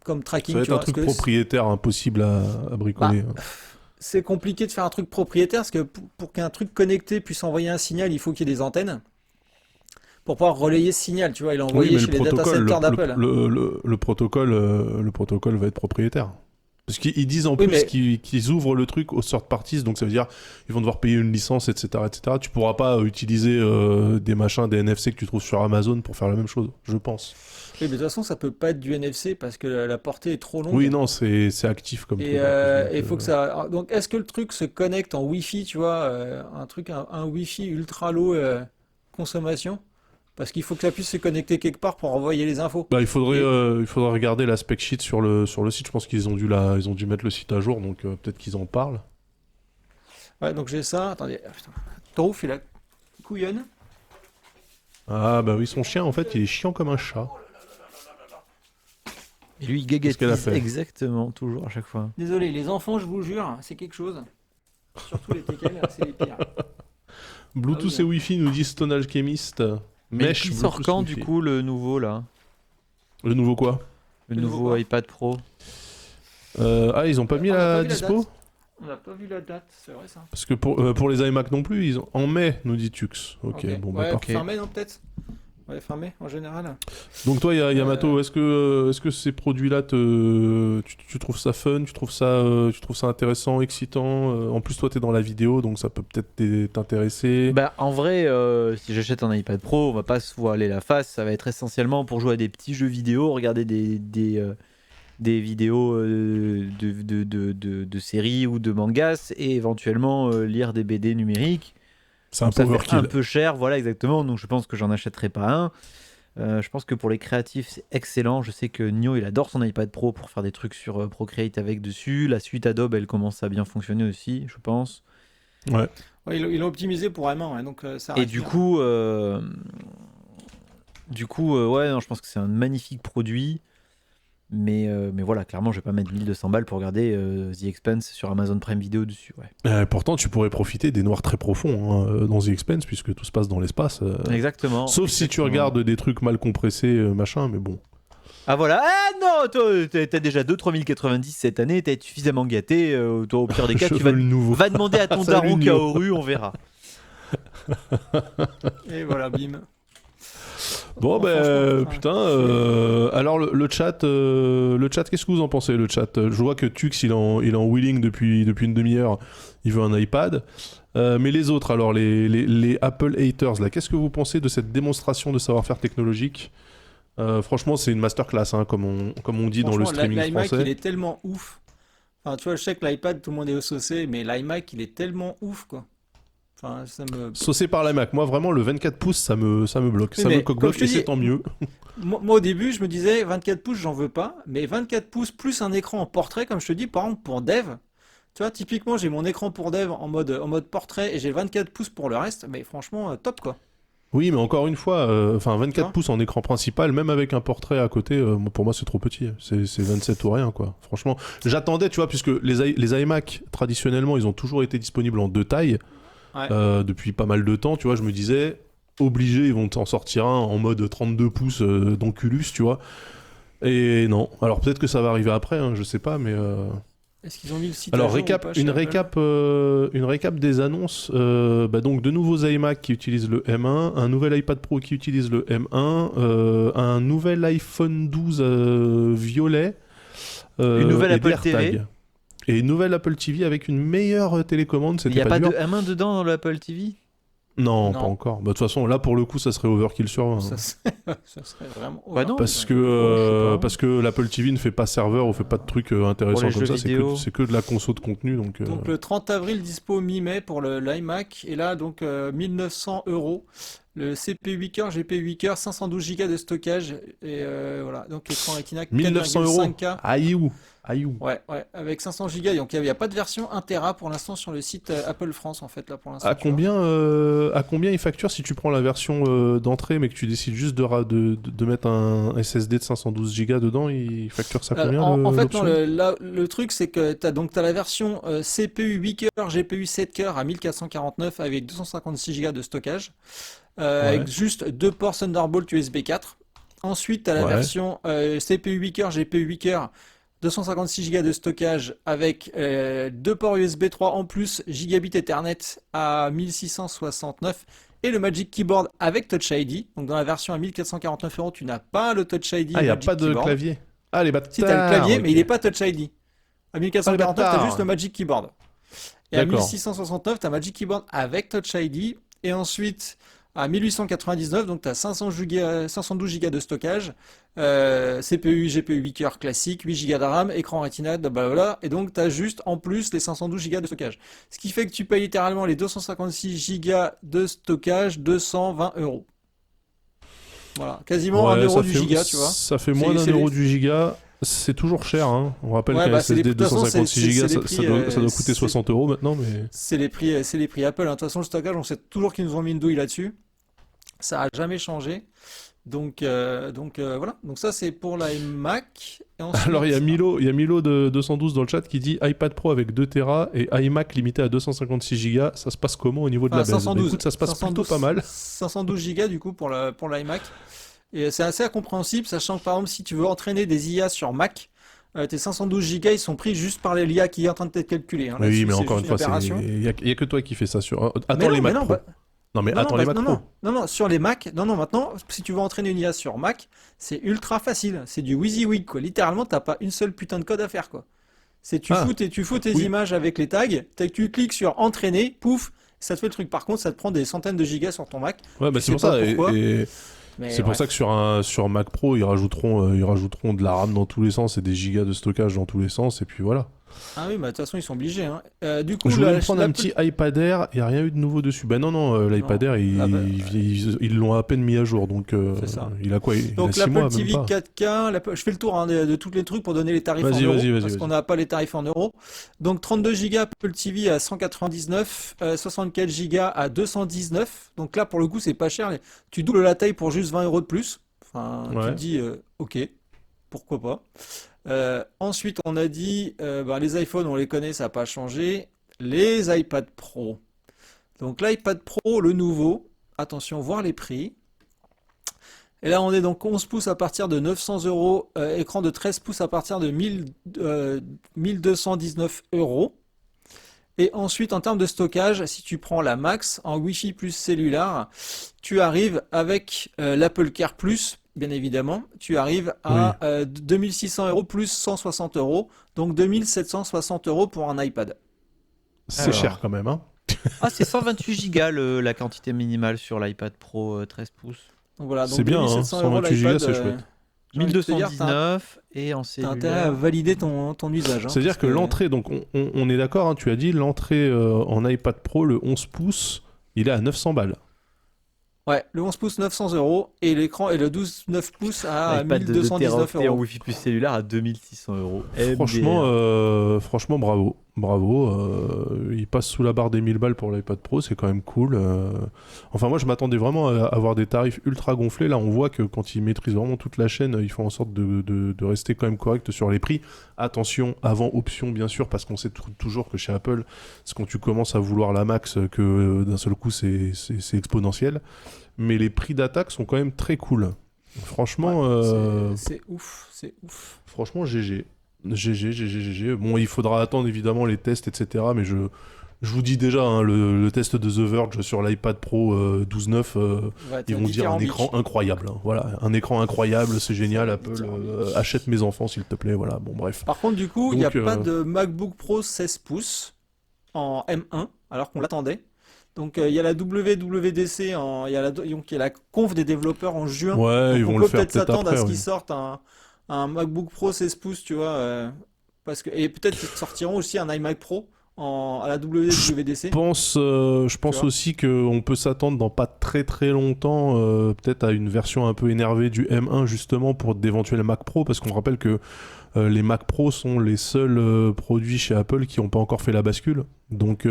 [SPEAKER 2] comme tracking.
[SPEAKER 1] Ça va
[SPEAKER 2] tu
[SPEAKER 1] être un
[SPEAKER 2] vois,
[SPEAKER 1] truc
[SPEAKER 2] parce que
[SPEAKER 1] propriétaire impossible à bricoler.
[SPEAKER 2] c'est compliqué de faire un truc propriétaire, parce que pour qu'un truc connecté puisse envoyer un signal, il faut qu'il y ait des antennes. Pour pouvoir relayer ce signal, tu vois, il est envoyé
[SPEAKER 1] Oui, mais
[SPEAKER 2] chez les data centers d'Apple.
[SPEAKER 1] le protocole va être propriétaire. Parce qu'ils disent en
[SPEAKER 2] Oui,
[SPEAKER 1] plus
[SPEAKER 2] mais-
[SPEAKER 1] qu'ils ouvrent le truc aux third parties, donc ça veut dire ils vont devoir payer une licence, etc., etc. Tu pourras pas utiliser des machins, des NFC que tu trouves sur Amazon pour faire la même chose, je pense.
[SPEAKER 2] Oui, mais de toute façon, ça peut pas être du NFC parce que la portée est trop longue.
[SPEAKER 1] Oui, non, c'est actif comme
[SPEAKER 2] Et
[SPEAKER 1] truc, en plus,
[SPEAKER 2] il
[SPEAKER 1] donc,
[SPEAKER 2] faut que ça. Donc, est-ce que le truc se connecte en Wi-Fi, tu vois, un Wi-Fi ultra low consommation, Parce qu'il faut que ça puisse se connecter quelque part pour envoyer les infos.
[SPEAKER 1] Bah, il faudrait regarder la spec sheet sur le site. Je pense qu'ils ont dû mettre le site à jour, donc peut-être qu'ils en parlent.
[SPEAKER 2] Ouais, donc j'ai ça. Attendez, putain. Torouf, il a couillonne.
[SPEAKER 1] Ah bah oui, son chien, en fait, il est chiant comme un chat.
[SPEAKER 3] Et lui, il
[SPEAKER 1] Qu'est-ce qu'elle a
[SPEAKER 3] gagatise
[SPEAKER 1] fait
[SPEAKER 3] exactement, toujours, à chaque fois.
[SPEAKER 2] Désolé, les enfants, je vous jure, c'est quelque chose. Surtout les TKL, c'est les pires.
[SPEAKER 1] Bluetooth
[SPEAKER 2] Ah oui,
[SPEAKER 1] et Wi-Fi, nous dit Stone Alchemist.
[SPEAKER 3] Mais
[SPEAKER 1] Mesh,
[SPEAKER 3] il sort
[SPEAKER 1] Bluetooth,
[SPEAKER 3] quand,
[SPEAKER 1] Wi-Fi.
[SPEAKER 3] du coup, le nouveau, là?
[SPEAKER 1] Le nouveau quoi?
[SPEAKER 3] Le
[SPEAKER 2] Le nouveau
[SPEAKER 3] nouveau
[SPEAKER 2] quoi
[SPEAKER 3] iPad Pro?
[SPEAKER 1] Ils ont pas mis
[SPEAKER 2] On n'a pas
[SPEAKER 1] la
[SPEAKER 2] vu la
[SPEAKER 1] dispo?
[SPEAKER 2] date. On n'a pas vu la date, c'est vrai ça.
[SPEAKER 1] Parce que pour les iMac non plus, ils ont en mai, nous dit Tux. Ok, bon bah
[SPEAKER 2] ouais,
[SPEAKER 1] parfait.
[SPEAKER 2] fin mai, non, peut-être. Ouais, fin mai, en général.
[SPEAKER 1] Donc toi, Yamato, est-ce que ces produits-là, tu trouves ça fun, tu trouves ça intéressant, excitant? En plus, toi, t'es dans la vidéo, donc ça peut peut-être t'intéresser.
[SPEAKER 3] Bah, en vrai, si j'achète un iPad Pro, on va pas se voiler la face. Ça va être essentiellement pour jouer à des petits jeux vidéo, regarder des vidéos de séries ou de mangas et éventuellement lire des BD numériques.
[SPEAKER 1] C'est un
[SPEAKER 3] Donc
[SPEAKER 1] peu
[SPEAKER 3] ça fait
[SPEAKER 1] overkill.
[SPEAKER 3] un peu cher, voilà exactement. Donc je pense que j'en achèterai pas un. Je pense que pour les créatifs, c'est excellent. Je sais que Nio, il adore son iPad Pro pour faire des trucs sur Procreate avec dessus. La suite Adobe, elle commence à bien fonctionner aussi, je pense.
[SPEAKER 1] Ouais.
[SPEAKER 2] Ouais, ils l'ont optimisé pour M1, ouais, donc ça
[SPEAKER 3] Et
[SPEAKER 2] reste
[SPEAKER 3] du
[SPEAKER 2] bien.
[SPEAKER 3] coup, ouais, non, je pense que c'est un magnifique produit. Mais voilà, clairement, je vais pas mettre 1200 balles pour regarder The Expanse sur Amazon Prime Video dessus. Ouais.
[SPEAKER 1] Pourtant, tu pourrais profiter des noirs très profonds dans The Expanse, puisque tout se passe dans l'espace.
[SPEAKER 3] Exactement.
[SPEAKER 1] Sauf si tu
[SPEAKER 3] exactement.
[SPEAKER 1] regardes des trucs mal compressés, machin, mais bon.
[SPEAKER 3] Ah voilà, ah non, toi, t'as déjà 3090 cette année, t'as été suffisamment gâté. Toi, au pire des cas,
[SPEAKER 1] Je
[SPEAKER 3] tu
[SPEAKER 1] veux le nouveau.
[SPEAKER 3] vas demander à ton
[SPEAKER 1] Salut,
[SPEAKER 3] daron
[SPEAKER 1] Nio.
[SPEAKER 3] Kaoru, on verra.
[SPEAKER 2] Et voilà, bim.
[SPEAKER 1] Bon,
[SPEAKER 2] Franchement,
[SPEAKER 1] putain. Alors, le chat, qu'est-ce que vous en pensez, le chat? Je vois que Tux, il est en wheeling depuis une demi-heure. Il veut un iPad. Mais les autres, alors, les Apple haters, là, qu'est-ce que vous pensez de cette démonstration de savoir-faire technologique? Franchement, c'est une masterclass, hein, comme on dit dans le
[SPEAKER 2] Franchement,
[SPEAKER 1] streaming
[SPEAKER 2] l'iMac,
[SPEAKER 1] français.
[SPEAKER 2] il est tellement ouf. Enfin, tu vois, je sais que l'iPad, tout le monde est saucé, mais l'iMac, il est tellement ouf, quoi. Enfin, ça me...
[SPEAKER 1] Saucé par la Mac. Moi, vraiment, le 24 pouces, ça me bloque.
[SPEAKER 2] Oui,
[SPEAKER 1] Ça
[SPEAKER 2] mais
[SPEAKER 1] me
[SPEAKER 2] comme
[SPEAKER 1] coque-bloque
[SPEAKER 2] je te
[SPEAKER 1] et
[SPEAKER 2] dis,
[SPEAKER 1] c'est tant mieux.
[SPEAKER 2] Moi, au début, je me disais 24 pouces, j'en veux pas. Mais 24 pouces plus un écran en portrait, comme je te dis, par exemple, pour dev. Tu vois, typiquement, j'ai mon écran pour dev en mode portrait et j'ai 24 pouces pour le reste. Mais franchement, top, quoi.
[SPEAKER 1] Oui, mais encore une fois, 24
[SPEAKER 2] Hein
[SPEAKER 1] pouces en écran principal, même avec un portrait à côté, pour moi, c'est trop petit. C'est 27 ou rien, quoi. Franchement, j'attendais, tu vois, puisque les iMac, traditionnellement, ils ont toujours été disponibles en 2 tailles
[SPEAKER 2] Ouais.
[SPEAKER 1] depuis pas mal de temps, tu vois. Je me disais, obligé, ils vont en sortir un en mode 32 pouces d'Onculus, tu vois. Et non. Alors peut-être que ça va arriver après, hein, je sais pas, mais...
[SPEAKER 2] Est-ce qu'ils ont mis le site à
[SPEAKER 1] Alors
[SPEAKER 2] jour ou pas chez
[SPEAKER 1] une
[SPEAKER 2] Apple
[SPEAKER 1] récap des annonces. Donc de nouveaux iMac qui utilisent le M1, un nouvel iPad Pro qui utilise le M1, un nouvel iPhone 12 violet,
[SPEAKER 3] Une nouvelle
[SPEAKER 1] et
[SPEAKER 3] Apple
[SPEAKER 1] des AirTags.
[SPEAKER 3] TV.
[SPEAKER 1] Et une nouvelle Apple TV avec une meilleure télécommande.
[SPEAKER 3] Il n'y
[SPEAKER 1] C'était
[SPEAKER 3] a pas
[SPEAKER 1] dur.
[SPEAKER 3] de M1 dedans dans l'Apple TV?
[SPEAKER 1] Non,
[SPEAKER 2] Non.
[SPEAKER 1] pas encore. Bah, de toute façon, là pour le coup, ça serait overkill sur 20.
[SPEAKER 2] Ça serait vraiment.
[SPEAKER 3] Bah non.
[SPEAKER 1] Parce
[SPEAKER 3] je sais pas.
[SPEAKER 1] que l'Apple TV ne fait pas serveur ou fait pas de trucs intéressants
[SPEAKER 3] Pour les
[SPEAKER 1] comme
[SPEAKER 3] jeux
[SPEAKER 1] ça.
[SPEAKER 3] vidéo.
[SPEAKER 1] C'est que de la conso de contenu. Donc,
[SPEAKER 2] Donc le 30 avril, dispo mi-mai pour l'iMac. Et là, donc 1900 €. Le CPU 8 cœurs, GPU 8 cœurs, 512 Go de stockage. Et voilà, donc écran Retina
[SPEAKER 1] 1900 €.
[SPEAKER 2] 4,5K.
[SPEAKER 1] Aïe où.
[SPEAKER 2] Ouais, avec 500 Go. Donc il n'y a pas de version 1 Tera pour l'instant sur le site Apple France, en fait, là pour l'instant.
[SPEAKER 1] À
[SPEAKER 2] tu vois.
[SPEAKER 1] combien il facture si tu prends la version d'entrée mais que tu décides juste de mettre un SSD de 512 Go dedans, il facture ça combien
[SPEAKER 2] En fait,
[SPEAKER 1] l'option
[SPEAKER 2] non, le truc, c'est que tu as la version CPU 8 cœurs, GPU 7 cœurs à 1449 avec 256 Go de stockage, avec juste 2 ports Thunderbolt USB 4. Ensuite, tu as la
[SPEAKER 1] Ouais.
[SPEAKER 2] version CPU 8 cœurs, GPU 8 cœurs, 256 Go de stockage avec 2 ports USB 3 en plus, gigabit Ethernet à 1669 et le Magic Keyboard avec Touch ID. Donc dans la version à 1449 €, tu n'as pas le Touch ID.
[SPEAKER 1] Ah, il n'y a
[SPEAKER 2] Magic
[SPEAKER 1] pas de
[SPEAKER 2] Keyboard.
[SPEAKER 1] clavier. Ah, les bâtards.
[SPEAKER 2] Si, t'as le clavier,
[SPEAKER 1] ok.
[SPEAKER 2] mais il n'est pas Touch ID. À 1449, t'as
[SPEAKER 1] bâtard.
[SPEAKER 2] juste le Magic Keyboard. Et à
[SPEAKER 1] D'accord.
[SPEAKER 2] 1669, t'as Magic Keyboard avec Touch ID. Et ensuite, à 1899, donc t'as 512 Go de stockage, CPU, GPU 8 cœurs classique, 8 Go de RAM, écran Retina, blablabla. Et donc t'as juste en plus les 512 Go de stockage. Ce qui fait que tu payes littéralement les 256 Go de stockage 220 €. Voilà, quasiment 1 euro du giga, tu vois.
[SPEAKER 1] Ça fait moins d'un euro du giga. C'est toujours cher, hein. On rappelle qu'un SSD de 256 Go, ça doit coûter 60 euros maintenant, mais...
[SPEAKER 2] C'est les prix Apple, hein. De toute façon, le stockage, on sait toujours qu'ils nous ont mis une douille là-dessus. Ça a jamais changé. Donc voilà. Donc ça, c'est pour l'iMac.
[SPEAKER 1] Alors, il y a Milo de 212 dans le chat qui dit iPad Pro avec 2 Tera et iMac limité à 256 Go. Ça se passe comment au niveau de la baisse?
[SPEAKER 2] 512,
[SPEAKER 1] écoute, ça se passe plutôt pas mal.
[SPEAKER 2] 512 Go du coup pour l'iMac. Et c'est assez incompréhensible, sachant que par exemple, si tu veux entraîner des IA sur Mac, tes 512 Go, ils sont pris juste par l'IA qui est en train de t'être calculé. Hein.
[SPEAKER 1] Oui, mais encore une fois, il n'y a que toi qui fais ça sur... Attends, les Mac Pro. Non, mais attends, les Mac Pro.
[SPEAKER 2] Non, sur les Mac, maintenant, si tu veux entraîner une IA sur Mac, c'est ultra facile. C'est du WYSIWYG, quoi. Littéralement, t'as pas une seule putain de code à faire, quoi. Tu fous tes images avec les tags, tu cliques sur entraîner, pouf, ça te fait le truc. Par contre, ça te prend des centaines de gigas sur ton Mac.
[SPEAKER 1] Ouais, bah c'est pour ça. C'est pour ça que sur Mac Pro, ils rajouteront de la RAM dans tous les sens et des gigas de stockage dans tous les sens, et puis voilà.
[SPEAKER 2] Ah oui, bah de toute façon, ils sont obligés. Hein. Du coup,
[SPEAKER 1] je voulais prendre un petit iPad Air, il n'y a rien eu de nouveau dessus. Ben non, l'iPad Air, ils l'ont à peine mis à jour, donc il a quoi?
[SPEAKER 2] Donc l'Apple TV 4K, je fais le tour de tous les trucs pour donner les tarifs en euros, parce qu'on n'a pas les tarifs en euros. Donc 32 Go Apple TV à 199, 64 Go à 219. Donc là, pour le coup, c'est pas cher. Tu doubles la taille pour juste 20 € de plus. Enfin, tu te dis, ok, pourquoi pas. Ensuite, on a dit les iPhones, on les connaît, ça n'a pas changé. Les iPad Pro. Donc l'iPad Pro, le nouveau, attention, voir les prix. Et là, on est donc 11 pouces à partir de 900 €, écran de 13 pouces à partir de 1219 €. Et ensuite, en termes de stockage, si tu prends la Max en Wi-Fi plus cellulaire, tu arrives avec l'Apple Care Plus. Bien évidemment, tu arrives à 2600 € plus 160 €, donc 2760 € pour un iPad.
[SPEAKER 1] C'est cher quand même, hein.
[SPEAKER 3] C'est 128 Go la quantité minimale sur l'iPad Pro 13 pouces.
[SPEAKER 2] Donc voilà, donc
[SPEAKER 1] c'est bien, 128 Go, c'est chouette.
[SPEAKER 3] 1219 et en cellulaire.
[SPEAKER 2] T'as intérêt à valider ton usage. Hein,
[SPEAKER 1] c'est-à-dire que l'entrée, donc on est d'accord, hein, tu as dit, l'entrée en iPad Pro, le 11 pouces, il est à 900 balles.
[SPEAKER 2] Ouais, le 11 pouces 900 € et l'écran et le 12,9 pouces à 1219 €.
[SPEAKER 3] Et en Wi-Fi plus cellulaire à 2600 €.
[SPEAKER 1] Franchement, bravo. Il passe sous la barre des 1000 balles pour l'iPad Pro, c'est quand même cool. Enfin, moi, je m'attendais vraiment à avoir des tarifs ultra gonflés. Là, on voit que quand ils maîtrisent vraiment toute la chaîne, ils font en sorte de rester quand même correct sur les prix. Attention, avant option, bien sûr, parce qu'on sait toujours que chez Apple, c'est quand tu commences à vouloir la Max que d'un seul coup, c'est exponentiel. Mais les prix d'attaque sont quand même très cool. Franchement...
[SPEAKER 2] c'est ouf.
[SPEAKER 1] Franchement, GG. Bon, il faudra attendre évidemment les tests, etc. Mais je vous dis déjà, hein, le test de The Verge sur l'iPad Pro 12.9, ils vont dire un écran incroyable. Hein. Voilà, un écran incroyable, c'est génial. Apple, achète mes enfants s'il te plaît. Voilà, bon, bref.
[SPEAKER 2] Par contre, du coup, il n'y a pas de MacBook Pro 16 pouces en M1, alors qu'on l'attendait. Donc il y a la WWDC, il y a la conf des développeurs en juin.
[SPEAKER 1] Ouais,
[SPEAKER 2] donc,
[SPEAKER 1] ils vont le faire peut-être
[SPEAKER 2] s'attendre
[SPEAKER 1] après,
[SPEAKER 2] à ce qu'ils sortent un MacBook Pro 16 pouces, tu vois. Et peut-être qu'ils sortiront aussi un iMac Pro à la WWDC.
[SPEAKER 1] Je pense aussi qu'on peut s'attendre dans pas très très longtemps peut-être à une version un peu énervée du M1 justement pour d'éventuels Mac Pro, parce qu'on rappelle que les Mac Pro sont les seuls produits chez Apple qui n'ont pas encore fait la bascule. Donc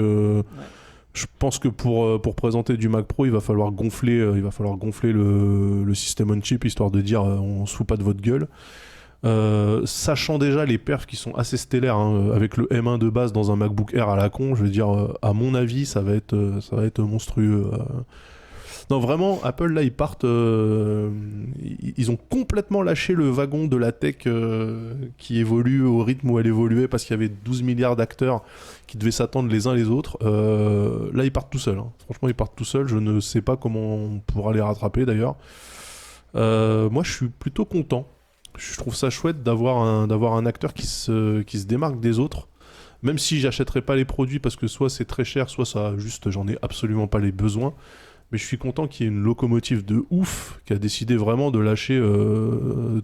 [SPEAKER 1] je pense que pour présenter du Mac Pro, il va falloir gonfler le système on chip, histoire de dire on se fout pas de votre gueule. Sachant déjà les perfs qui sont assez stellaires, hein, avec le M1 de base dans un MacBook Air à la con, je veux dire, à mon avis, ça va être monstrueux. Non, vraiment, Apple, là, ils partent... ils ont complètement lâché le wagon de la tech qui évolue au rythme où elle évoluait, parce qu'il y avait 12 milliards d'acteurs qui devaient s'attendre les uns les autres. Là, ils partent tout seuls. Hein. Franchement, ils partent tout seuls. Je ne sais pas comment on pourra les rattraper, d'ailleurs. Moi, je suis plutôt content. Je trouve ça chouette d'avoir un acteur qui se démarque des autres. Même si j'achèterais pas les produits parce que soit c'est très cher, soit ça juste j'en ai absolument pas les besoins. Mais je suis content qu'il y ait une locomotive de ouf qui a décidé vraiment de lâcher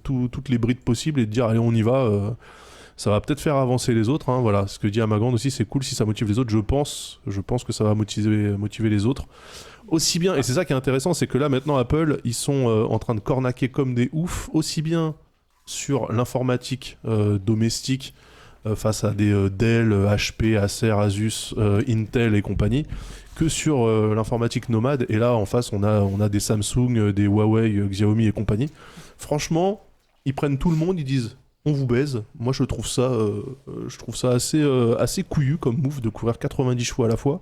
[SPEAKER 1] toutes les brides possibles et de dire allez on y va. ça va peut-être faire avancer les autres. Hein, voilà, ce que dit Amagrand aussi, c'est cool si ça motive les autres. Je pense que ça va motiver les autres. Aussi bien, et c'est ça qui est intéressant, c'est que là maintenant Apple, ils sont en train de cornaquer comme des oufs, aussi bien sur l'informatique domestique face à des Dell, HP, Acer, Asus, Intel et compagnie, que sur l'informatique nomade. Et là en face on a des Samsung, des Huawei, Xiaomi et compagnie. Franchement, ils prennent tout le monde, ils disent on vous baise. Moi je trouve ça assez couillu comme move de courir 90 chevaux à la fois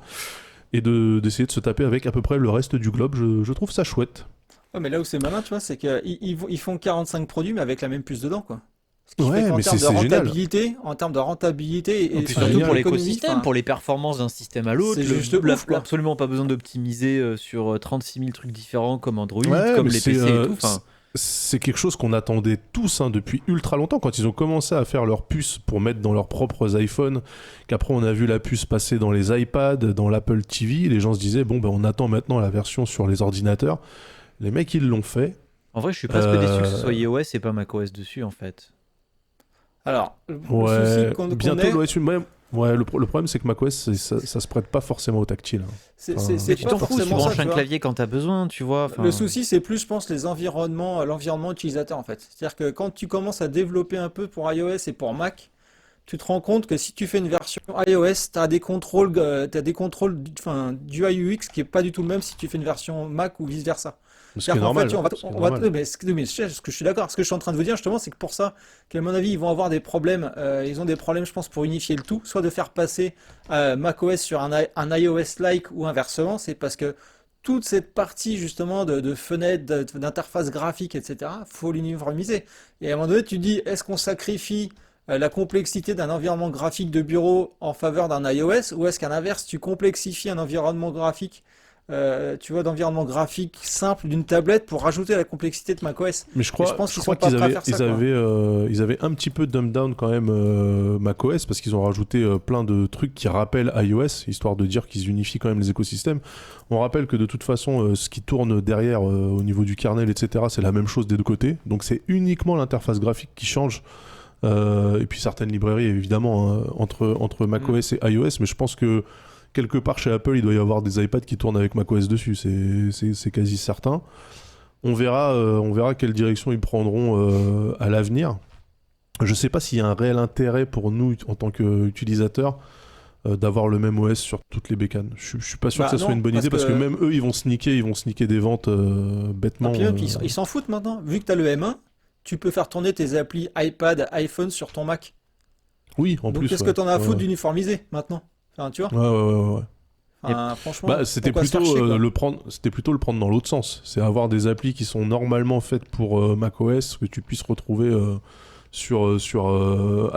[SPEAKER 1] et d'essayer de se taper avec à peu près le reste du globe. Je trouve ça chouette.
[SPEAKER 2] Ouais, mais là où c'est malin, tu vois, c'est qu'ils font 45 produits mais avec la même puce dedans, quoi. Ce qui
[SPEAKER 1] Ouais,
[SPEAKER 2] fait qu'en
[SPEAKER 1] mais
[SPEAKER 2] termes
[SPEAKER 1] c'est génial.
[SPEAKER 2] en termes de rentabilité
[SPEAKER 3] Et
[SPEAKER 2] et
[SPEAKER 3] puis
[SPEAKER 2] enfin,
[SPEAKER 3] surtout pour
[SPEAKER 2] l'économie,
[SPEAKER 3] l'écosystème,
[SPEAKER 2] enfin,
[SPEAKER 3] pour les performances d'un système à l'autre,
[SPEAKER 2] c'est juste ouf, quoi.
[SPEAKER 3] absolument pas besoin d'optimiser sur 36 000 trucs différents comme Android,
[SPEAKER 1] Ouais,
[SPEAKER 3] comme
[SPEAKER 1] mais
[SPEAKER 3] les
[SPEAKER 1] c'est,
[SPEAKER 3] PC et tout. Enfin,
[SPEAKER 1] c'est quelque chose qu'on attendait tous depuis ultra longtemps, quand ils ont commencé à faire leurs puces pour mettre dans leurs propres iPhones, qu'après on a vu la puce passer dans les iPads, dans l'Apple TV, les gens se disaient bon ben on attend maintenant la version sur les ordinateurs. Les mecs ils l'ont fait.
[SPEAKER 3] en vrai, je suis presque déçu que ce soit iOS et pas macOS dessus en fait.
[SPEAKER 2] Alors, le
[SPEAKER 1] Ouais,
[SPEAKER 2] souci qu'on
[SPEAKER 1] bientôt
[SPEAKER 2] est,
[SPEAKER 1] l'OS même. Ouais, le problème c'est que macOS ça se prête pas forcément au tactile. Hein.
[SPEAKER 2] c'est
[SPEAKER 3] Mais tu
[SPEAKER 2] pas
[SPEAKER 3] t'en fous, tu
[SPEAKER 2] forcément ça,
[SPEAKER 3] branches
[SPEAKER 2] tu
[SPEAKER 3] un
[SPEAKER 2] vois.
[SPEAKER 3] clavier quand t'as besoin, tu vois. Enfin,
[SPEAKER 2] Le souci, c'est plus, je pense, l'environnement utilisateur, en fait. C'est-à-dire que quand tu commences à développer un peu pour iOS et pour Mac, tu te rends compte que si tu fais une version iOS, tu as des contrôles, du UI UX qui est pas du tout le même si tu fais une version Mac ou vice-versa.
[SPEAKER 1] Ce qui est
[SPEAKER 2] C'est-à-dire qu'en
[SPEAKER 1] normal.
[SPEAKER 2] fait,
[SPEAKER 1] Ce qui est normal.
[SPEAKER 2] mais ce que je suis d'accord. Ce que je suis en train de vous dire, justement, c'est que pour ça, qu'à mon avis, ils vont avoir des problèmes. Ils ont des problèmes, je pense, pour unifier le tout. Soit de faire passer macOS sur un iOS-like ou inversement. C'est parce que toute cette partie, justement, de fenêtres, d'interface graphique, etc., faut l'uniformiser. Et à un moment donné, tu te dis, est-ce qu'on sacrifie la complexité d'un environnement graphique de bureau en faveur d'un iOS, ou est-ce qu'à l'inverse, tu complexifies un environnement graphique tu vois, d'environnement graphique simple d'une tablette pour rajouter la complexité de macOS.
[SPEAKER 1] Mais je
[SPEAKER 2] Et
[SPEAKER 1] crois,
[SPEAKER 2] je pense
[SPEAKER 1] je
[SPEAKER 2] qu'ils
[SPEAKER 1] crois
[SPEAKER 2] sont pas
[SPEAKER 1] qu'ils
[SPEAKER 2] prêts à
[SPEAKER 1] avaient,
[SPEAKER 2] faire ça, quoi.
[SPEAKER 1] ils avaient un petit peu dumb down quand même macOS, parce qu'ils ont rajouté plein de trucs qui rappellent iOS, histoire de dire qu'ils unifient quand même les écosystèmes. On rappelle que de toute façon, ce qui tourne derrière au niveau du kernel, etc., c'est la même chose des deux côtés. Donc c'est uniquement l'interface graphique qui change. Et puis certaines librairies, évidemment, hein, entre macOS et iOS, mais je pense que quelque part chez Apple, il doit y avoir des iPads qui tournent avec macOS dessus, c'est quasi certain. On verra quelle direction ils prendront à l'avenir. Je sais pas s'il y a un réel intérêt pour nous, en tant qu'utilisateurs, d'avoir le même OS sur toutes les bécanes. Je suis pas sûr que ça soit
[SPEAKER 2] non,
[SPEAKER 1] une bonne idée, parce que même eux, ils vont sneaker des ventes bêtement.
[SPEAKER 2] Et puis ils s'en foutent maintenant. Vu que tu as le M1, tu peux faire tourner tes applis iPad, iPhone sur ton Mac.
[SPEAKER 1] Oui, en
[SPEAKER 2] Donc
[SPEAKER 1] plus.
[SPEAKER 2] qu'est-ce que t'en as à foutre d'uniformiser maintenant? Enfin, tu vois?
[SPEAKER 1] Ouais.
[SPEAKER 2] Enfin, franchement,
[SPEAKER 1] Bah, c'était
[SPEAKER 2] pourquoi se faire
[SPEAKER 1] plutôt
[SPEAKER 2] chier, quoi.
[SPEAKER 1] c'était plutôt le prendre dans l'autre sens. C'est avoir des applis qui sont normalement faites pour macOS que tu puisses retrouver sur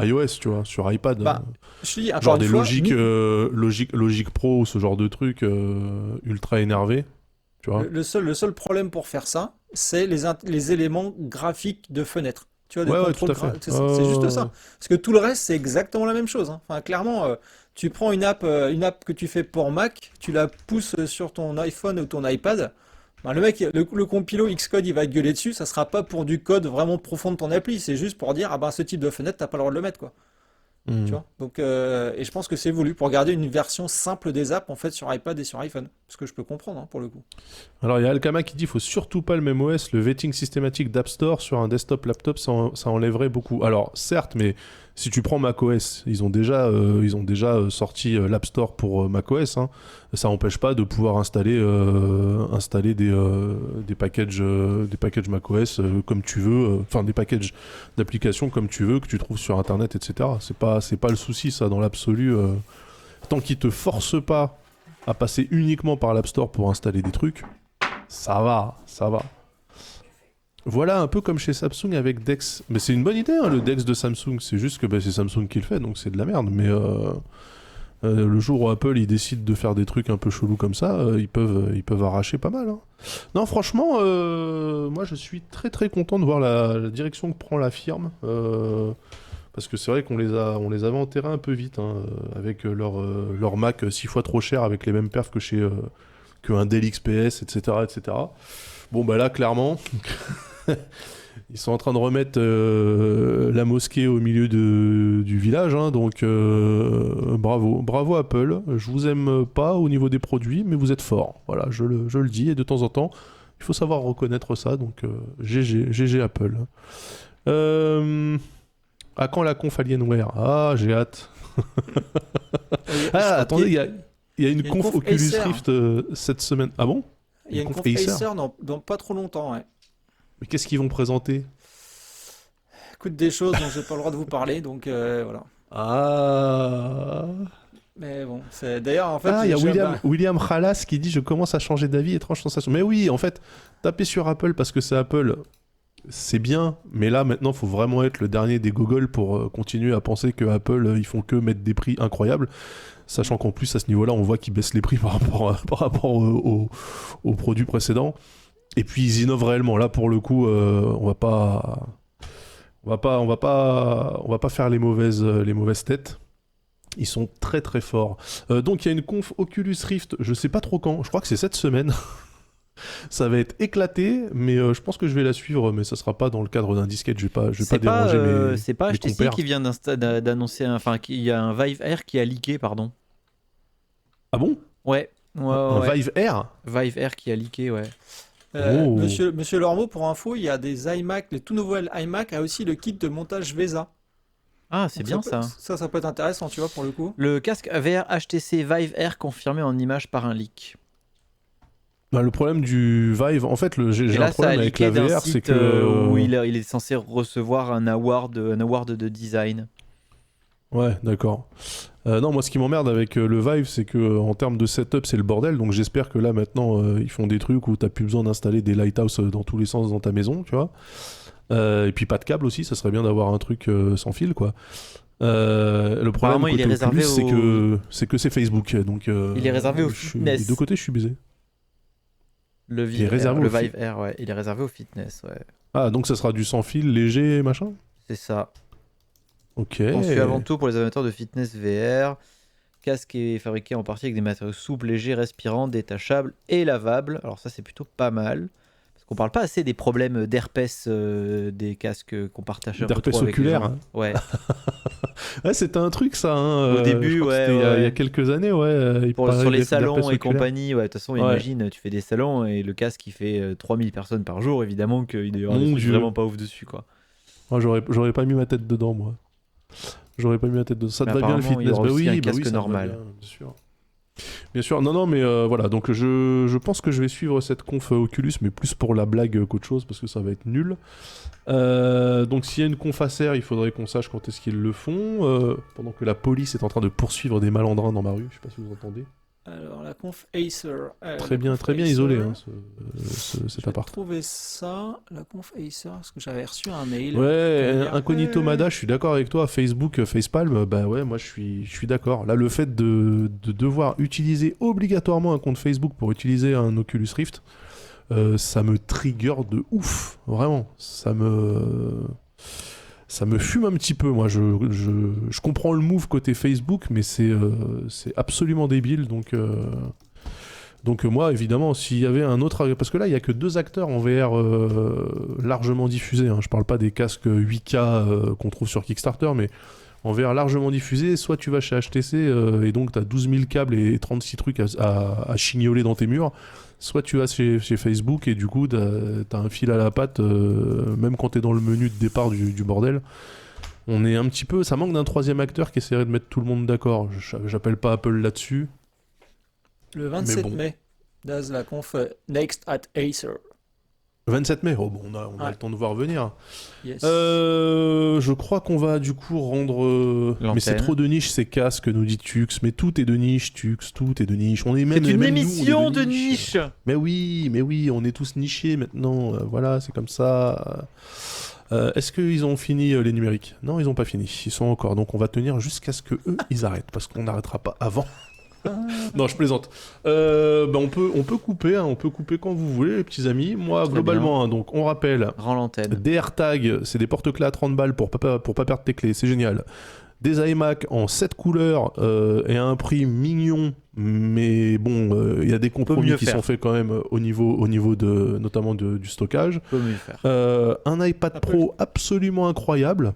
[SPEAKER 1] iOS, tu vois, sur iPad.
[SPEAKER 2] Bah, je te dis, encore
[SPEAKER 1] Genre
[SPEAKER 2] une
[SPEAKER 1] des
[SPEAKER 2] fois,
[SPEAKER 1] Logic Pro ou ce genre de trucs ultra énervés, tu vois.
[SPEAKER 2] le seul problème pour faire ça, c'est les éléments graphiques de fenêtre. Tu vois, des
[SPEAKER 1] Ouais,
[SPEAKER 2] contrôles
[SPEAKER 1] tout à fait.
[SPEAKER 2] c'est juste ça. Parce que tout le reste, c'est exactement la même chose, hein. Enfin, clairement, tu prends une app que tu fais pour Mac, tu la pousses sur ton iPhone ou ton iPad. Ben, le mec, le compilo Xcode, il va te gueuler dessus. Ça sera pas pour du code vraiment profond de ton appli. C'est juste pour dire, ah ben, ce type de fenêtre, t'as pas le droit de le mettre, quoi.
[SPEAKER 1] Hmm.
[SPEAKER 2] Tu vois? Donc, et je pense que c'est voulu pour garder une version simple des apps en fait sur iPad et sur iPhone. Ce que je peux comprendre, hein, pour le coup.
[SPEAKER 1] Alors il y a Alkama qui dit faut surtout pas le même OS, le vetting systématique d'App Store sur un desktop laptop ça enlèverait beaucoup. Alors certes, mais si tu prends macOS, ils ont déjà sorti l'App Store pour macOS, hein. Ça n'empêche pas de pouvoir installer des packages macOS comme tu veux, enfin des packages d'applications comme tu veux que tu trouves sur internet, etc. C'est pas le souci ça dans l'absolu. Tant qu'ils te forcent pas à passer uniquement par l'App Store pour installer des trucs, ça va. Voilà, un peu comme chez Samsung avec Dex. Mais c'est une bonne idée, hein, le Dex de Samsung. C'est juste que c'est Samsung qui le fait, donc c'est de la merde. Mais le jour où Apple il décide de faire des trucs un peu chelous comme ça, ils peuvent arracher pas mal. Hein. Non, franchement, moi je suis très très content de voir la direction que prend la firme. Parce que c'est vrai qu'on les avait enterrés un peu vite, hein, avec leur Mac 6 fois trop cher, avec les mêmes perfs que un Dell XPS, etc., etc. Bon bah là clairement Ils sont en train de remettre la mosquée au milieu du village, hein, donc bravo Apple. Je vous aime pas au niveau des produits, mais vous êtes forts. Voilà, je le dis, et de temps en temps, il faut savoir reconnaître ça, donc GG Apple. À quand la conf Alienware? Ah, j'ai hâte. Attendez, il y a une conf Oculus
[SPEAKER 2] Acer.
[SPEAKER 1] Rift cette semaine. Ah bon?
[SPEAKER 2] Il y a une conf Acer dans pas trop longtemps, ouais.
[SPEAKER 1] Mais qu'est-ce qu'ils vont présenter?
[SPEAKER 2] Écoute, des choses dont j'ai pas le droit de vous parler, donc voilà.
[SPEAKER 1] Ah.
[SPEAKER 2] Mais bon, c'est d'ailleurs en fait.
[SPEAKER 1] Il y a William Khalas qui dit: je commence à changer d'avis, étrange sensation. Mais oui, en fait, tapez sur Apple parce que c'est Apple, c'est bien, mais là maintenant, faut vraiment être le dernier des gogoles pour continuer à penser que Apple, ils font que mettre des prix incroyables. Sachant qu'en plus, à ce niveau-là, on voit qu'ils baissent les prix par rapport aux produits précédents. Et puis ils innovent réellement. Là, pour le coup, on va pas faire les mauvaises têtes. Ils sont très très forts. Donc il y a une conf Oculus Rift, je sais pas trop quand. Je crois que c'est cette semaine. Ça va être éclaté, mais je pense que je vais la suivre, mais ça sera pas dans le cadre d'un disquette. Je vais pas déranger mes.
[SPEAKER 3] C'est pas
[SPEAKER 1] mes
[SPEAKER 3] HTC
[SPEAKER 1] compères.
[SPEAKER 3] qui vient d'annoncer, enfin, il y a un Vive Air qui a leaké, pardon.
[SPEAKER 1] Ah bon?
[SPEAKER 3] Ouais.
[SPEAKER 1] Un Vive Air?
[SPEAKER 3] Vive Air qui a leaké, ouais.
[SPEAKER 1] Oh.
[SPEAKER 2] Monsieur Lormeau, pour info, il y a des iMac, les tout nouveaux iMac a aussi le kit de montage VESA.
[SPEAKER 3] Ah, c'est bien ça.
[SPEAKER 2] Ça peut être intéressant, tu vois, pour le coup.
[SPEAKER 3] Le casque VR HTC Vive Air confirmé en image par un leak.
[SPEAKER 1] Bah, le problème du Vive, en fait, j'ai un problème avec la VR, c'est que
[SPEAKER 3] où il est censé recevoir un award de design.
[SPEAKER 1] Ouais, d'accord. Non, moi, ce qui m'emmerde avec le Vive, c'est que en termes de setup, c'est le bordel. Donc, j'espère que là, maintenant, ils font des trucs où t'as plus besoin d'installer des lighthouses dans tous les sens dans ta maison, tu vois. Et puis pas de câble aussi, ça serait bien d'avoir un truc sans fil, quoi. Le problème côté Oculus, c'est que c'est Facebook, donc
[SPEAKER 3] il est réservé au fitness.
[SPEAKER 1] Des deux côtés, je suis baisé.
[SPEAKER 3] Le Vive Air, ouais, il est réservé au fitness, ouais.
[SPEAKER 1] Ah, donc ça sera du sans fil léger, machin.
[SPEAKER 3] C'est ça.
[SPEAKER 1] Ok.
[SPEAKER 3] Conçu avant tout pour les amateurs de fitness VR. Casque est fabriqué en partie avec des matériaux souples, légers, respirants, détachables et lavables. Alors ça, c'est plutôt pas mal. On parle pas assez des problèmes d'herpès des casques qu'on partage un peu trop avec les gens.
[SPEAKER 1] Hein.
[SPEAKER 3] Ouais.
[SPEAKER 1] Ouais, c'était un truc ça. Hein,
[SPEAKER 3] au début, ouais.
[SPEAKER 1] Il y a quelques années, ouais.
[SPEAKER 3] Sur les salons et compagnie, ouais. De toute façon, imagine, tu fais des salons et le casque il fait 3000 personnes par jour, évidemment qu'il doit y avoir des trucs vraiment pas ouf dessus, quoi.
[SPEAKER 1] Moi, j'aurais pas mis ma tête dedans, moi. Ça te va bien le fitness?
[SPEAKER 3] Bah oui, un casque normal.
[SPEAKER 1] Bien sûr. Bien sûr, non, mais voilà, donc je pense que je vais suivre cette conf Oculus, mais plus pour la blague qu'autre chose, parce que ça va être nul. Donc s'il y a une conf Acer, il faudrait qu'on sache quand est-ce qu'ils le font, pendant que la police est en train de poursuivre des malandrins dans ma rue, je sais pas si vous entendez.
[SPEAKER 2] Alors la conf Acer.
[SPEAKER 1] Très bien isolé, hein, cet appart.
[SPEAKER 2] J'ai trouvé ça, la conf Acer, parce que j'avais reçu un mail.
[SPEAKER 1] Ouais, Incognito Mada, je suis d'accord avec toi. Facebook, Facepalm, bah ouais, moi je suis d'accord. Là, le fait de devoir utiliser obligatoirement un compte Facebook pour utiliser un Oculus Rift, ça me trigger de ouf, vraiment. Ça me fume un petit peu, moi. Je comprends le move côté Facebook, mais c'est absolument débile. Donc moi, évidemment, s'il y avait un autre... Parce que là, il n'y a que 2 acteurs en VR largement diffusés. Hein. Je parle pas des casques 8K qu'on trouve sur Kickstarter, mais en VR largement diffusé. Soit tu vas chez HTC et donc tu as 12 000 câbles et 36 trucs à chignoler dans tes murs. Soit tu vas chez Facebook et du coup, t'as un fil à la patte, même quand t'es dans le menu de départ du bordel. On est un petit peu... Ça manque d'un 3e acteur qui essaierait de mettre tout le monde d'accord. J'appelle pas Apple là-dessus.
[SPEAKER 2] Le 27 mai, Daz, la conf Next at Acer.
[SPEAKER 1] 27 mai, oh bon, on a le temps de voir venir.
[SPEAKER 2] Yes.
[SPEAKER 1] Je crois qu'on va du coup rendre... Mais c'est trop de niche ces casques, nous dit Tux. Mais tout est de niche, Tux, tout est de niche. On est même,
[SPEAKER 3] c'est une
[SPEAKER 1] même
[SPEAKER 3] émission
[SPEAKER 1] nous,
[SPEAKER 3] de niche.
[SPEAKER 1] Mais oui, on est tous nichés maintenant. Voilà, c'est comme ça. Est-ce qu'ils ont fini les numériques? Non, ils n'ont pas fini. Ils sont encore. Donc on va tenir jusqu'à ce que eux, ils arrêtent. Parce qu'on n'arrêtera pas avant. Non, je plaisante. On peut couper, hein, on peut couper quand vous voulez, les petits amis. Moi,
[SPEAKER 3] très
[SPEAKER 1] globalement, hein, donc on rappelle.
[SPEAKER 3] Rends l'antenne.
[SPEAKER 1] Des AirTags, c'est des porte-clés à 30 balles pour pas perdre tes clés, c'est génial. des iMac en 7 couleurs et à un prix mignon, mais bon, il y a des compromis qui sont faits quand même au niveau de, notamment du stockage.
[SPEAKER 3] Peut mieux faire.
[SPEAKER 1] Un iPad Pro absolument incroyable.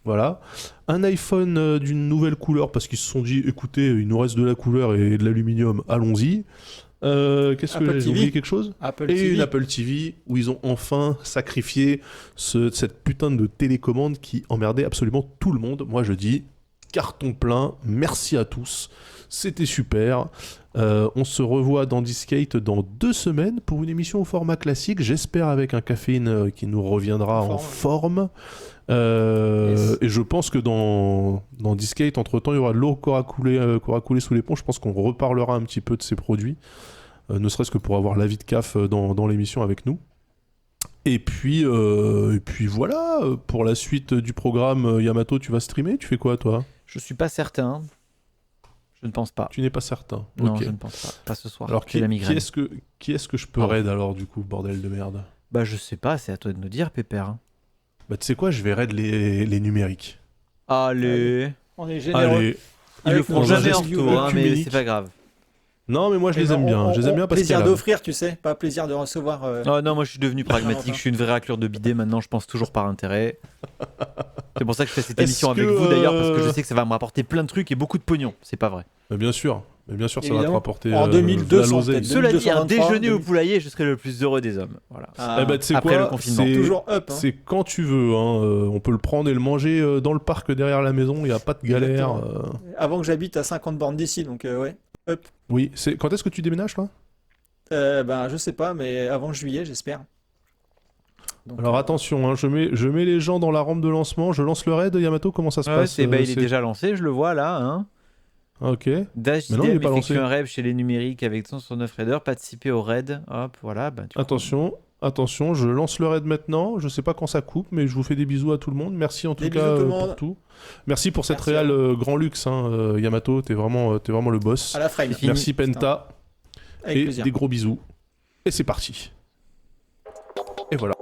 [SPEAKER 1] Voilà. Un iPhone d'une nouvelle couleur parce qu'ils se sont dit, écoutez, il nous reste de la couleur et de l'aluminium, allons-y. Qu'est-ce que j'ai oublié quelque chose?
[SPEAKER 2] Apple
[SPEAKER 1] Et
[SPEAKER 2] TV.
[SPEAKER 1] une Apple TV où ils ont enfin sacrifié cette putain de télécommande qui emmerdait absolument tout le monde. Moi je dis carton plein, merci à tous, c'était super. On se revoit dans Discate dans 2 semaines pour une émission au format classique, j'espère avec un caféine qui nous reviendra en forme.
[SPEAKER 2] Yes.
[SPEAKER 1] Et je pense que dans Discate, entre-temps, il y aura de l'eau qui aura coulé sous les ponts. Je pense qu'on reparlera un petit peu de ces produits, ne serait-ce que pour avoir l'avis de CAF dans l'émission avec nous. Et puis voilà, pour la suite du programme, Yamato, tu vas streamer? Tu fais quoi, toi?
[SPEAKER 3] Je suis pas certain. Je ne pense pas.
[SPEAKER 1] Tu n'es pas certain?
[SPEAKER 3] Non,
[SPEAKER 1] Ok.
[SPEAKER 3] je ne pense pas. Pas ce soir.
[SPEAKER 1] Alors,
[SPEAKER 3] J'ai la migraine.
[SPEAKER 1] qui est-ce que je peux raid alors, du coup, bordel de merde?
[SPEAKER 3] Bah, je sais pas, c'est à toi de nous dire, Pépère.
[SPEAKER 1] Bah, tu sais quoi, je vais raid les numériques.
[SPEAKER 3] Allez.
[SPEAKER 2] On est généreux.
[SPEAKER 1] Allez.
[SPEAKER 3] Ils le
[SPEAKER 2] Avec
[SPEAKER 3] font
[SPEAKER 2] mon
[SPEAKER 3] jamais en
[SPEAKER 2] geste
[SPEAKER 3] retour, hein, mais
[SPEAKER 1] œcuménique.
[SPEAKER 3] c'est pas grave.
[SPEAKER 1] Non, mais moi, je les aime bien. Je les aime bien parce
[SPEAKER 2] plaisir
[SPEAKER 1] qu'elle
[SPEAKER 2] d'offrir, tu sais, pas plaisir de recevoir.
[SPEAKER 3] Oh non, moi je suis devenu pragmatique, je suis une vraie raclure de bidet maintenant, je pense toujours par intérêt. C'est pour ça que je fais cette
[SPEAKER 1] Est-ce
[SPEAKER 3] émission avec
[SPEAKER 1] que,
[SPEAKER 3] vous d'ailleurs, parce que je sais que ça va me rapporter plein de trucs et beaucoup de pognon, c'est pas vrai.
[SPEAKER 1] Bien sûr, ça va te
[SPEAKER 2] Évidemment.
[SPEAKER 1] rapporter
[SPEAKER 2] En 2200
[SPEAKER 1] la l'oseille.
[SPEAKER 2] peut-être.
[SPEAKER 3] Cela dit, un
[SPEAKER 2] 2223,
[SPEAKER 3] déjeuner au poulailler, je serai le plus heureux des hommes. Voilà.
[SPEAKER 2] Ah,
[SPEAKER 1] Eh ben, tu sais
[SPEAKER 3] Après
[SPEAKER 1] quoi,
[SPEAKER 3] le confinement.
[SPEAKER 1] c'est-
[SPEAKER 2] toujours up. Hein.
[SPEAKER 1] C'est quand tu veux, hein. On peut le prendre et le manger dans le parc derrière la maison, il n'y a pas de galère.
[SPEAKER 2] Exactement. Avant que j'habite à 50 bornes d'ici, donc ouais.
[SPEAKER 1] Oui, quand est-ce que tu déménages, toi?
[SPEAKER 2] Ben, je sais pas, mais avant juillet, j'espère. Donc,
[SPEAKER 1] Alors attention, hein, je mets les gens dans la rampe de lancement, je lance le raid, Yamato, comment ça se
[SPEAKER 3] Ouais,
[SPEAKER 1] passe?
[SPEAKER 3] il est déjà lancé, je le vois là. Hein.
[SPEAKER 1] Ah, ok.
[SPEAKER 3] Dash
[SPEAKER 1] Mais non, il est
[SPEAKER 3] JDM
[SPEAKER 1] pas
[SPEAKER 3] effectue
[SPEAKER 1] lancé.
[SPEAKER 3] un rêve chez les numériques avec 169 raiders, participer au raid. Hop, voilà. Bah, du coup,
[SPEAKER 1] Attention, je lance le raid maintenant, je sais pas quand ça coupe, mais je vous fais des bisous à tout le monde, merci en tout
[SPEAKER 2] Des
[SPEAKER 1] cas
[SPEAKER 2] bisous tout le
[SPEAKER 1] pour
[SPEAKER 2] monde.
[SPEAKER 1] tout. Merci pour cette
[SPEAKER 2] Merci à
[SPEAKER 1] réal grand luxe, hein, Yamato, t'es vraiment le boss.
[SPEAKER 2] à la frame.
[SPEAKER 3] fini.
[SPEAKER 1] Merci Penta.
[SPEAKER 2] Avec
[SPEAKER 1] Et
[SPEAKER 2] plaisir.
[SPEAKER 1] des gros bisous. Et c'est parti. Et voilà.